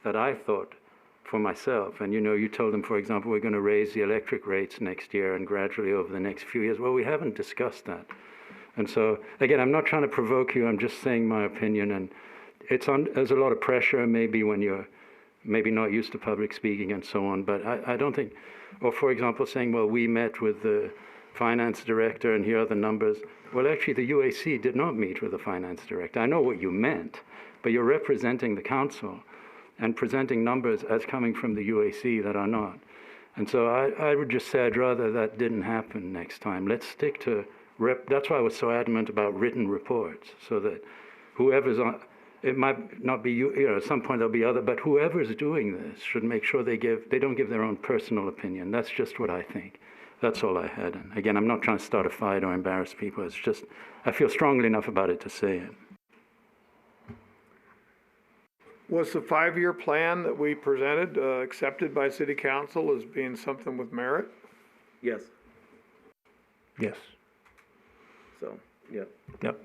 that I thought for myself. And you told them, for example, we're going to raise the electric rates next year and gradually over the next few years. Well, we haven't discussed that. And so, again, I'm not trying to provoke you, I'm just saying my opinion, and there's a lot of pressure maybe when you're maybe not used to public speaking and so on, but I don't think, or for example, saying, well, we met with the finance director and here are the numbers. Well, actually, the UAC did not meet with the finance director. I know what you meant, but you're representing the council and presenting numbers as coming from the UAC that are not. And so I would just say I'd rather that didn't happen next time. Let's stick to that's why I was so adamant about written reports, so that whoever's on, it might not be you, at some point there'll be other, but whoever's doing this should make sure they don't give their own personal opinion. That's just what I think. That's all I had. And again, I'm not trying to start a fight or embarrass people. It's just, I feel strongly enough about it to say it. Was the 5-year plan that we presented, accepted by city council as being something with merit? Yes, Yes. so, yeah. Yep.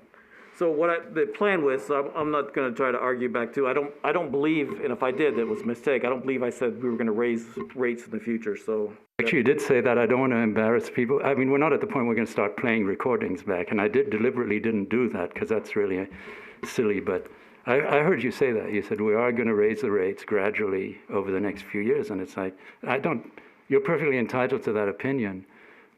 So the plan was, so I'm not gonna try to argue back too, I don't believe, and if I did, it was a mistake, I don't believe I said we were gonna raise rates in the future, so. Actually, you did say that. I don't want to embarrass people. I mean, we're not at the point we're going to start playing recordings back, and I deliberately didn't do that because that's really silly, but I heard you say that. You said we are going to raise the rates gradually over the next few years, and it's like, you're perfectly entitled to that opinion,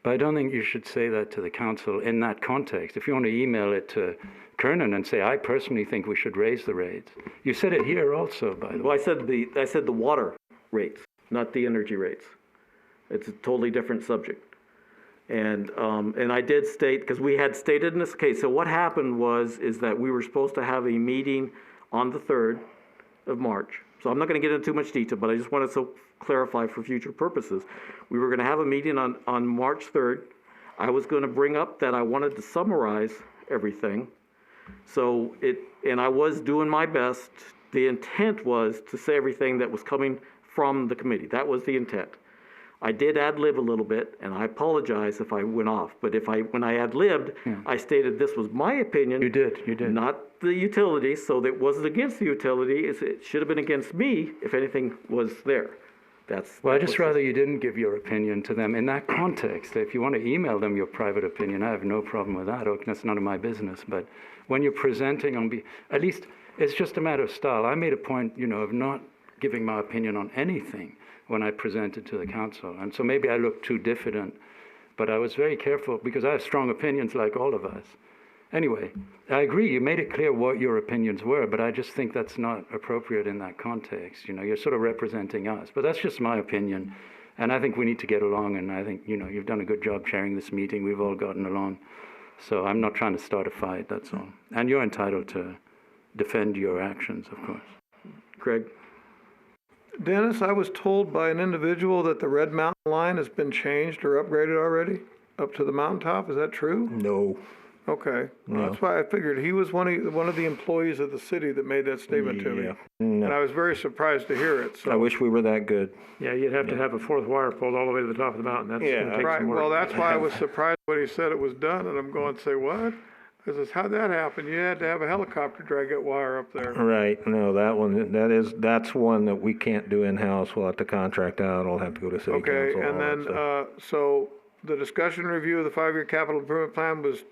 but I don't think you should say that to the council in that context. If you want to email it to Kernan and say, I personally think we should raise the rates. You said it here also, by the way. Well, I said the water rates, not the energy rates. It's a totally different subject. And I did state, because we had stated in this case, so what happened is that we were supposed to have a meeting on the 3rd of March. So I'm not gonna get into too much detail, but I just wanted to clarify for future purposes. We were gonna have a meeting on March 3rd. I was gonna bring up that I wanted to summarize everything. So and I was doing my best. The intent was to say everything that was coming from the committee. That was the intent. I did ad-lib a little bit, and I apologize if I went off, but when I ad-libbed, I stated this was my opinion. You did. Not the utility, so that wasn't against the utility, it should have been against me if anything was there. Well, I'd just rather you didn't give your opinion to them in that context. If you want to email them your private opinion, I have no problem with that. That's none of my business. But when you're presenting at least it's just a matter of style. I made a point, of not giving my opinion on anything when I presented to the council. And so maybe I looked too diffident, but I was very careful because I have strong opinions like all of us. Anyway, I agree, you made it clear what your opinions were, but I just think that's not appropriate in that context. You're sort of representing us, but that's just my opinion. And I think we need to get along, and I think, you've done a good job chairing this meeting. We've all gotten along. So I'm not trying to start a fight, that's all. And you're entitled to defend your actions, of course. Craig? Dennis, I was told by an individual that the Red Mountain line has been changed or upgraded already up to the mountaintop. Is that true? No. Okay. No. That's why I figured he was one of the employees of the city that made that statement to me. Yeah. And No. I was very surprised to hear it, so. I wish we were that good. Yeah, you'd have to have a 4th wire pulled all the way to the top of the mountain. That's Yeah. gonna take Right, some work. well, that's why I was surprised when he said it was done, and I'm going to say, what? I says, how'd that happen? You had to have a helicopter drag that wire up there. Right, no, that's one that we can't do in-house. We'll have to contract out. I'll have to go to city council. Okay, and all that then, stuff. so the discussion review of the 5-year capital improvement plan was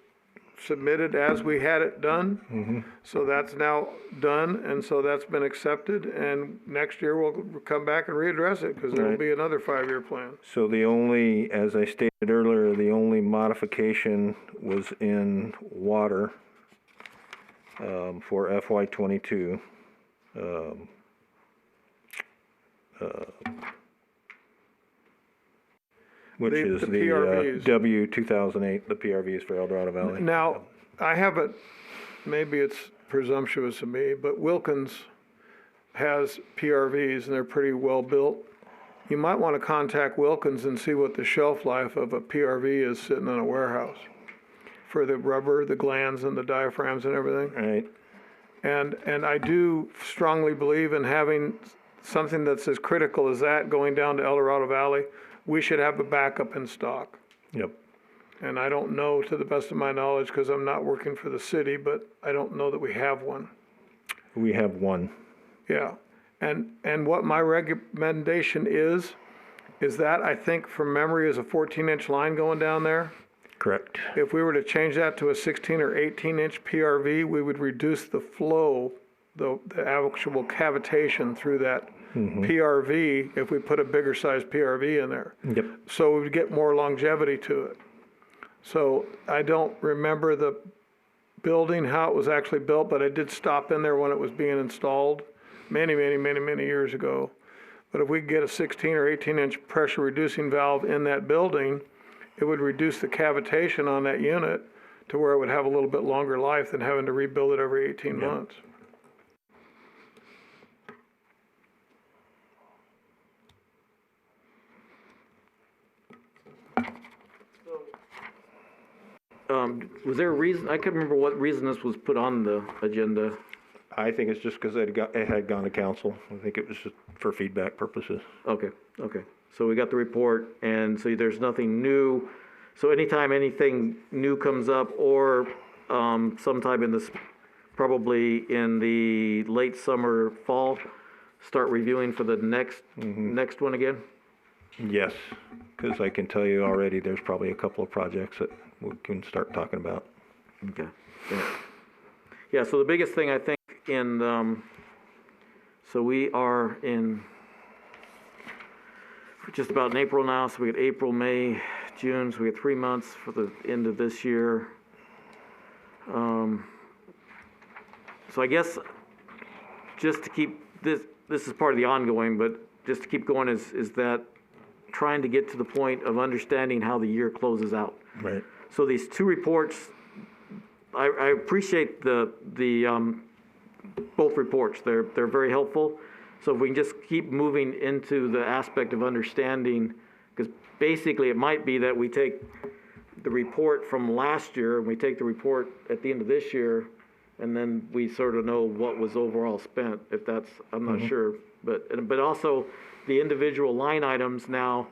submitted as we had it done. Mm-hmm. So that's now done, and so that's been accepted, and next year we'll come back and readdress it, because there'll Right. be another 5-year plan. So as I stated earlier, the only modification was in water, for FY '22. Which The is the PRVs. W 2008, the PRVs for El Dorado Valley. Now, I have it, maybe it's presumptuous of me, but Wilkins has PRVs, and they're pretty well built. You might want to contact Wilkins and see what the shelf life of a PRV is sitting in a warehouse for the rubber, the glands, and the diaphragms and everything. Right, And I do strongly believe in having something that's as critical as that going down to El Dorado Valley. We should have a backup in stock. yep. And I don't know, to the best of my knowledge, because I'm not working for the city, but I don't know that we have one. We have one. Yeah. And what my recommendation is that I think from memory is a 14-inch line going down there. Correct. If we were to change that to a 16 or 18-inch PRV, we would reduce the flow, the actual cavitation through that PRV if we put a bigger size PRV in there. Yep. So we would get more longevity to it. So I don't remember the building, how it was actually built, but I did stop in there when it was being installed many years ago. But if we could get a 16 or 18-inch pressure reducing valve in that building, it would reduce the cavitation on that unit to where it would have a little bit longer life than having to rebuild it every 18 months. was there a reason, I couldn't remember what reason this was put on the agenda. I think it's just because it had gone to council. I think it was just for feedback purposes. Okay, okay. So we got the report, and so there's nothing new. So anytime anything new comes up, or sometime in this, probably in the late summer, fall, start reviewing for the next one again? Yes, because I can tell you already, there's probably a couple of projects that we can start talking about. Okay. Yeah, so the biggest thing I think so we are in, just about in April now, so we got April, May, June, so we got 3 months for the end of this year. So I guess just to keep this is part of the ongoing, but just to keep going is that trying to get to the point of understanding how the year closes out. Right. So these two reports, I appreciate the both reports. They're very helpful. So if we can just keep moving into the aspect of understanding, because basically it might be that we take the report from last year and we take the report at the end of this year, and then we sort of know what was overall spent. If that's, I'm not sure, but also the individual line items now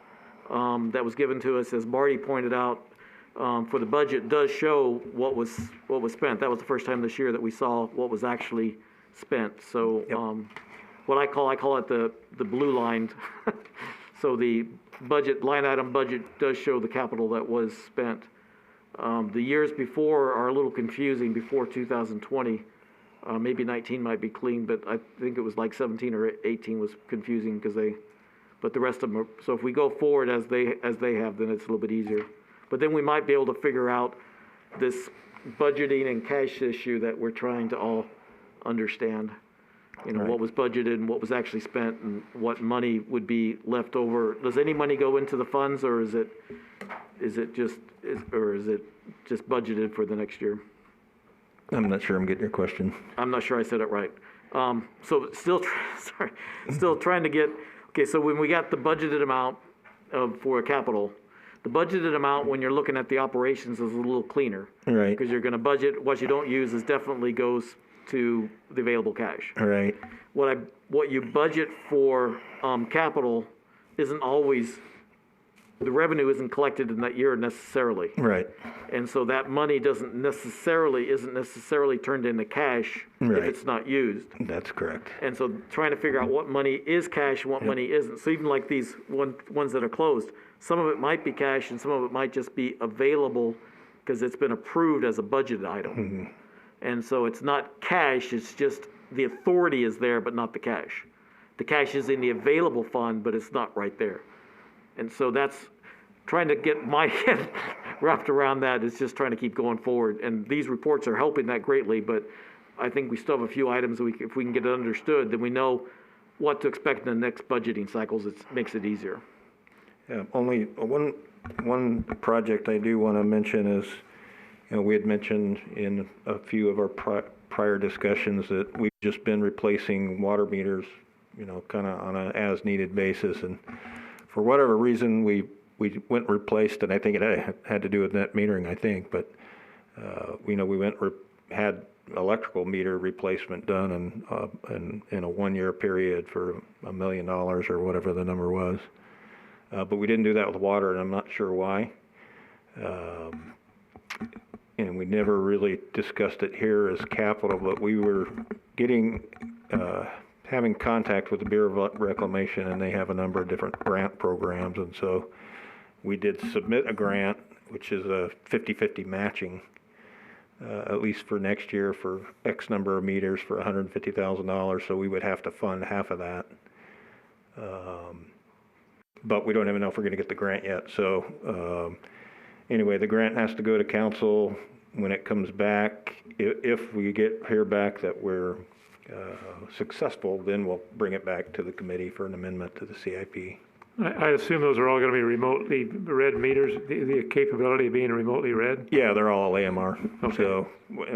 that was given to us, as Marty pointed out, for the budget does show what was spent. That was the first time this year that we saw what was actually spent. So what I call it the blue line. So the budget line item budget does show the capital that was spent. The years before are a little confusing. Before 2020, maybe 19 might be clean, but I think it was like 17 or 18 was confusing because but the rest of them are. So if we go forward as they have, then it's a little bit easier. But then we might be able to figure out this budgeting and cash issue that we're trying to all understand. You know, what was budgeted and what was actually spent and what money would be left over. Does any money go into the funds, or is it just budgeted for the next year? I'm not sure I'm getting your question. I'm not sure I said it right. So still trying to get, okay, so when we got the budgeted amount for capital, the budgeted amount when you're looking at the operations is a little cleaner. Right. Because you're gonna budget, what you don't use is definitely goes to the available cash. Right. What you budget for capital isn't always, the revenue isn't collected in that year necessarily. Right. And so that money isn't necessarily turned into cash if Right. it's not used. That's correct. And so trying to figure out what money is cash and what money isn't. So even like these ones that are closed, some of it might be cash and some of it might just be available because it's been approved as a budgeted item. And so it's not cash, it's just the authority is there, but not the cash. The cash is in the available fund, but it's not right there. And so that's trying to get my head wrapped around that, is just trying to keep going forward. And these reports are helping that greatly, but I think we still have a few items that if we can get it understood, then we know what to expect in the next budgeting cycles. It makes it easier. Yeah, only one project I do want to mention is, you know, we had mentioned in a few of our prior discussions that we've just been replacing water meters, you know, kind of on an as-needed basis. And for whatever reason, we went and replaced, and I think it had to do with net metering, I think. But, you know, we had electrical meter replacement done in a 1-year period for $1 million or whatever the number was. But we didn't do that with water, and I'm not sure why. And we never really discussed it here as capital, but we were having contact with the Bureau of Reclamation, and they have a number of different grant programs. And so we did submit a grant, which is a 50-50 matching, at least for next year, for X number of meters for $150,000. So we would have to fund half of that. But we don't even know if we're going to get the grant yet. So anyway, the grant has to go to council. When it comes back, if we hear back that we're successful, then we'll bring it back to the committee for an amendment to the CIP. I assume those are all going to be remotely read meters, the capability of being remotely read? Yeah, they're all AMR. Okay. So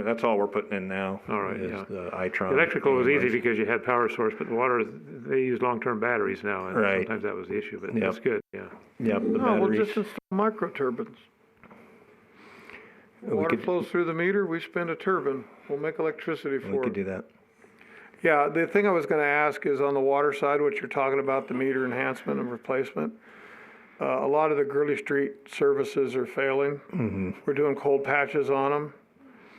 that's all we're putting in now. All right, is yeah. the Itron. Electrical was easy AMRs. because you had power source, but water, they use long-term batteries now, and Right. sometimes that was the issue, but Yep. that's good, yeah. Yep, the No, we'll batteries. just install microturbines. Water could- flows through the meter, we spin a turbine, we'll make electricity We for could it. do that. Yeah, the thing I was gonna ask is on the water side, what you're talking about, the meter enhancement and replacement. A lot of the Gurley Street services are failing. We're doing cold patches on them.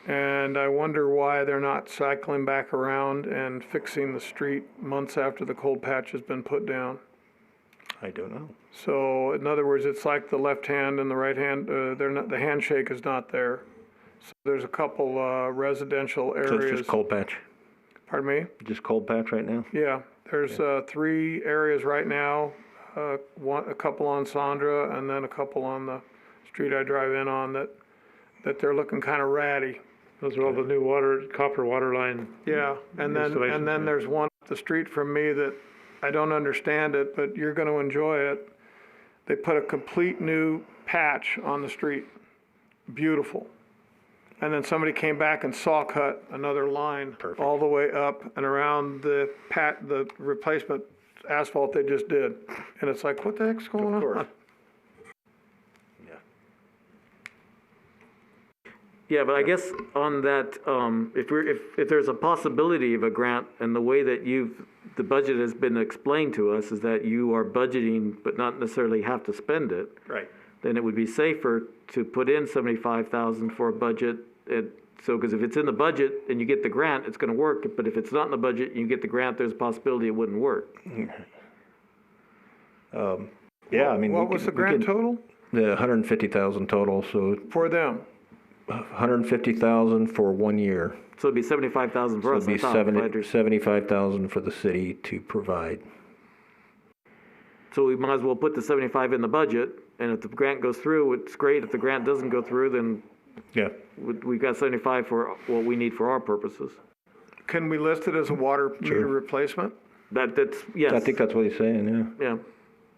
And I wonder why they're not cycling back around and fixing the street months after the cold patch has been put down. I don't know. So in other words, it's like the left hand and the right hand, they're not, the handshake is not there. So there's a couple, residential So it's areas. just cold patch? Pardon me? Just cold patch right now? Yeah, there's, 3 areas right now, a couple on Sandra and then a couple on the street I drive in on that they're looking kind of ratty. Those are all the new copper water line. Yeah, and then Installations, yeah. there's one up the street from me that I don't understand it, but you're gonna enjoy it. They put a complete new patch on the street. Beautiful. And then somebody came back and saw cut another line Perfect. all the way up and around the replacement asphalt they just did. And it's like, what the heck's going on? course. Yeah, but I guess on that, if there's a possibility of a grant, and the way that the budget has been explained to us is that you are budgeting, but not necessarily have to spend it. Right. Then it would be safer to put in 75,000 for a budget. Because if it's in the budget and you get the grant, it's gonna work. But if it's not in the budget and you get the grant, there's a possibility it wouldn't work. Yeah, I mean. What was the grant total? The 150,000 total, so For them? 150,000 for 1 year. So it'd be 75,000 So for us, it'd I be thought. if I 70 understood. 75,000 for the city to provide. So we might as well put the 75 in the budget, and if the grant goes through, it's great. If the grant doesn't go through, then Yeah. we've got 75 for what we need for our purposes. Can we list it as a water meter replacement? That's, yes. I think that's what he's saying, yeah. Yeah.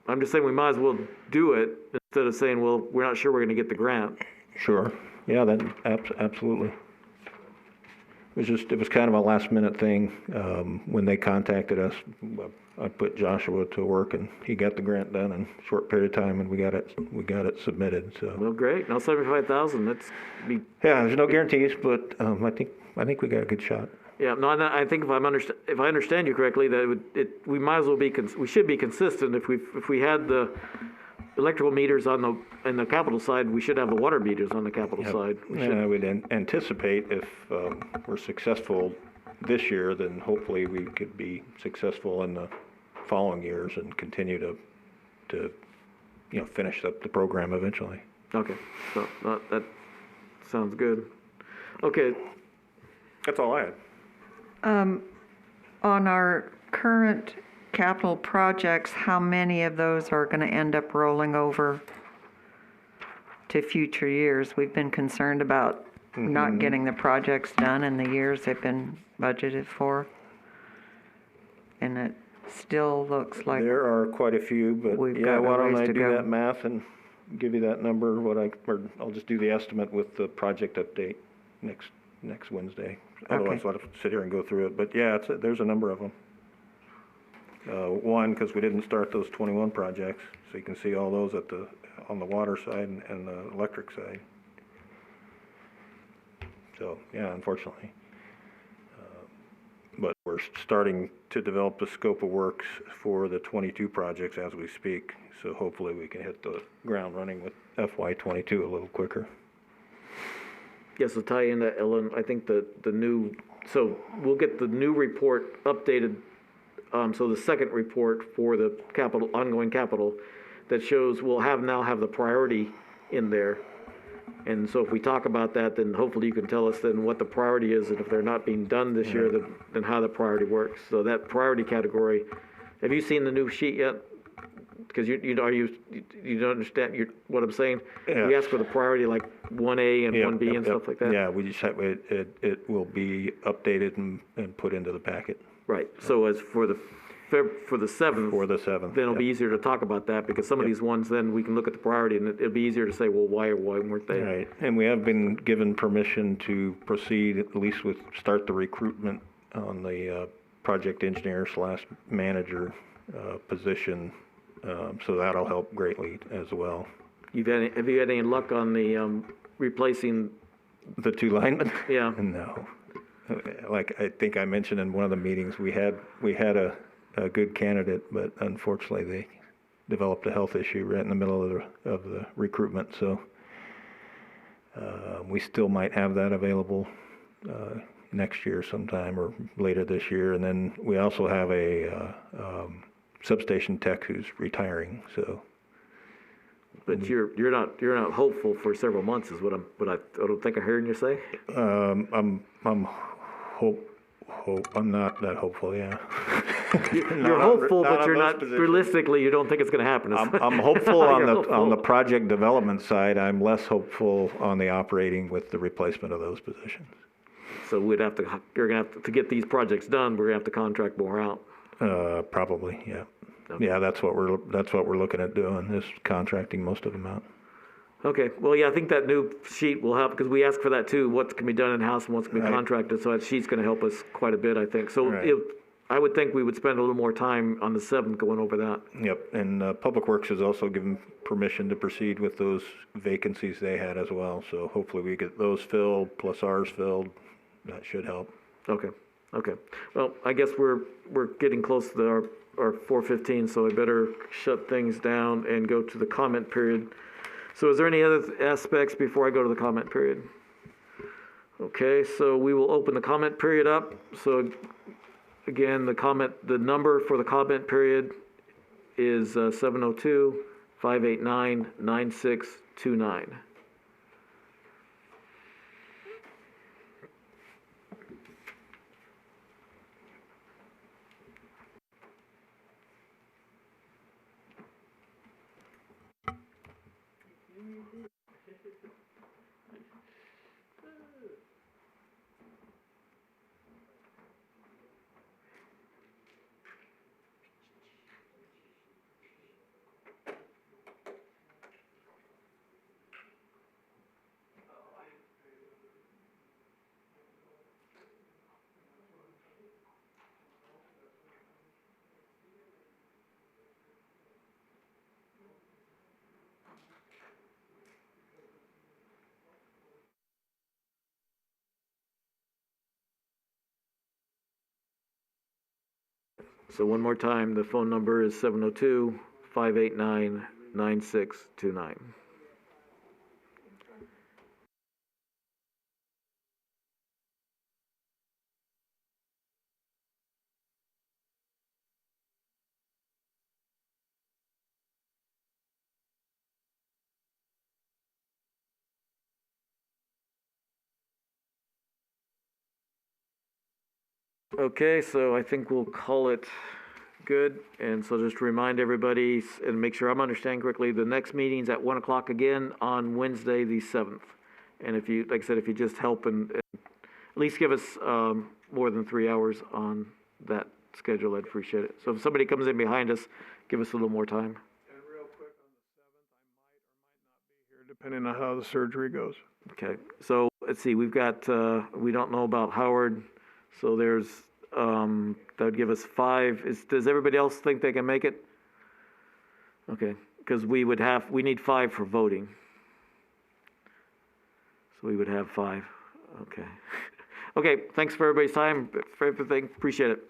I'm just saying we might as well do it instead of saying, well, we're not sure we're gonna get the grant. Sure. Yeah, that, absolutely. It was kind of a last minute thing. When they contacted us, I put Joshua to work and he got the grant done in a short period of time and we got it submitted, so. Well, great. Now 75,000, that's be, Yeah, there's no guarantees, but, I think we got a good shot. yeah, no, I think if I understand you correctly, that we might as well we should be consistent. If we had the electrical meters in the capital side, we should have the water meters on the capital side. We should- And I would anticipate if we're successful this year, then hopefully we could be successful in the following years and continue to finish up the program eventually. Okay, so that sounds good. Okay, That's all I had. On our current capital projects, how many of those are gonna end up rolling over to future years? We've been concerned about not getting the projects done in the years they've been budgeted for. And it still looks like, There are quite a few, but We've yeah, got a why don't ways I to do go. that math and give you that number, or I'll just do the estimate with the project update next Wednesday. Otherwise, I'll have to sit here and go through it, but yeah, there's a number of them. One, because we didn't start those 21 projects, so you can see all those on the water side and the electric side. So, yeah, unfortunately. But we're starting to develop the scope of works for the 22 projects as we speak, so hopefully we can hit the ground running with FY '22 a little quicker. yes, to tie in that, Ellen, I think so we'll get the new report updated. So the second report for the ongoing capital, that shows we'll now have the priority in there. And so if we talk about that, then hopefully you can tell us then what the priority is, and if they're not being done this year, then how the priority works. So that priority category, have you seen the new sheet yet? Because you don't understand what I'm saying? Yeah. You asked for the priority like 1A and Yep, 1B and yep, stuff yep. like that? Yeah, we just have, it will be updated and put into the packet Right, so as for the 7th, for the 7th. then it'll be Yep. easier to talk about that, because some of Yep. these ones, then we can look at the priority, and it'll be easier to say, well, why weren't they? Right, and we have been given permission to proceed, at least start the recruitment on the project engineer / manager position, so that'll help greatly as well. Have you had any luck on the replacing The two linemen? Yeah. No. Like I think I mentioned in one of the meetings, we had a good candidate, but unfortunately they developed a health issue right in the middle of the recruitment. So we still might have that available next year sometime or later this year. And then we also have a substation tech who's retiring. So. But you're not hopeful for several months is what I don't think I'm hearing you say. I'm not that hopeful. Yeah. You're hopeful, but you're not realistically. You don't think it's going to happen. I'm hopeful on You're the hopeful. project development side. I'm less hopeful on the operating with the replacement of those positions. So you're going to have to get these projects done. We're going to have to contract more out. Probably, yeah. Okay. Yeah, that's what we're looking at doing, is contracting most of them out. Okay, well, yeah, I think that new sheet will help, because we asked for that too, what can be done in-house and what's can be Right. contracted, so that sheet's gonna help us quite a bit, I think. So Right. I would think we would spend a little more time on the 7th going over that. Yep, and Public Works has also given permission to proceed with those vacancies they had as well, so hopefully we get those filled, plus ours filled. That should help. Okay. Well, I guess we're getting close to our 4:15, so I better shut things down and go to the comment period. So is there any other aspects before I go to the comment period? Okay, so we will open the comment period up. So again, the number for the comment period is 702-589-9629. So one more time, the phone number is 702-589-9629. Okay, so I think we'll call it good. And so just to remind everybody and make sure I'm understanding correctly, the next meeting's at 1 o'clock again on Wednesday, the 7th. And if you, like I said, if you just help and at least give us more than 3 hours on that schedule, I'd appreciate it. So if somebody comes in behind us, give us a little more time. And real quick on the 7th, I might or might not be here, depending on how the surgery goes. Okay, so let's see, we've got, we don't know about Howard, so there's, that would give us 5. Does everybody else think they can make it? Okay, because we need 5 for voting. So we would have 5, okay. Okay, thanks for everybody's time, for everything, appreciate it.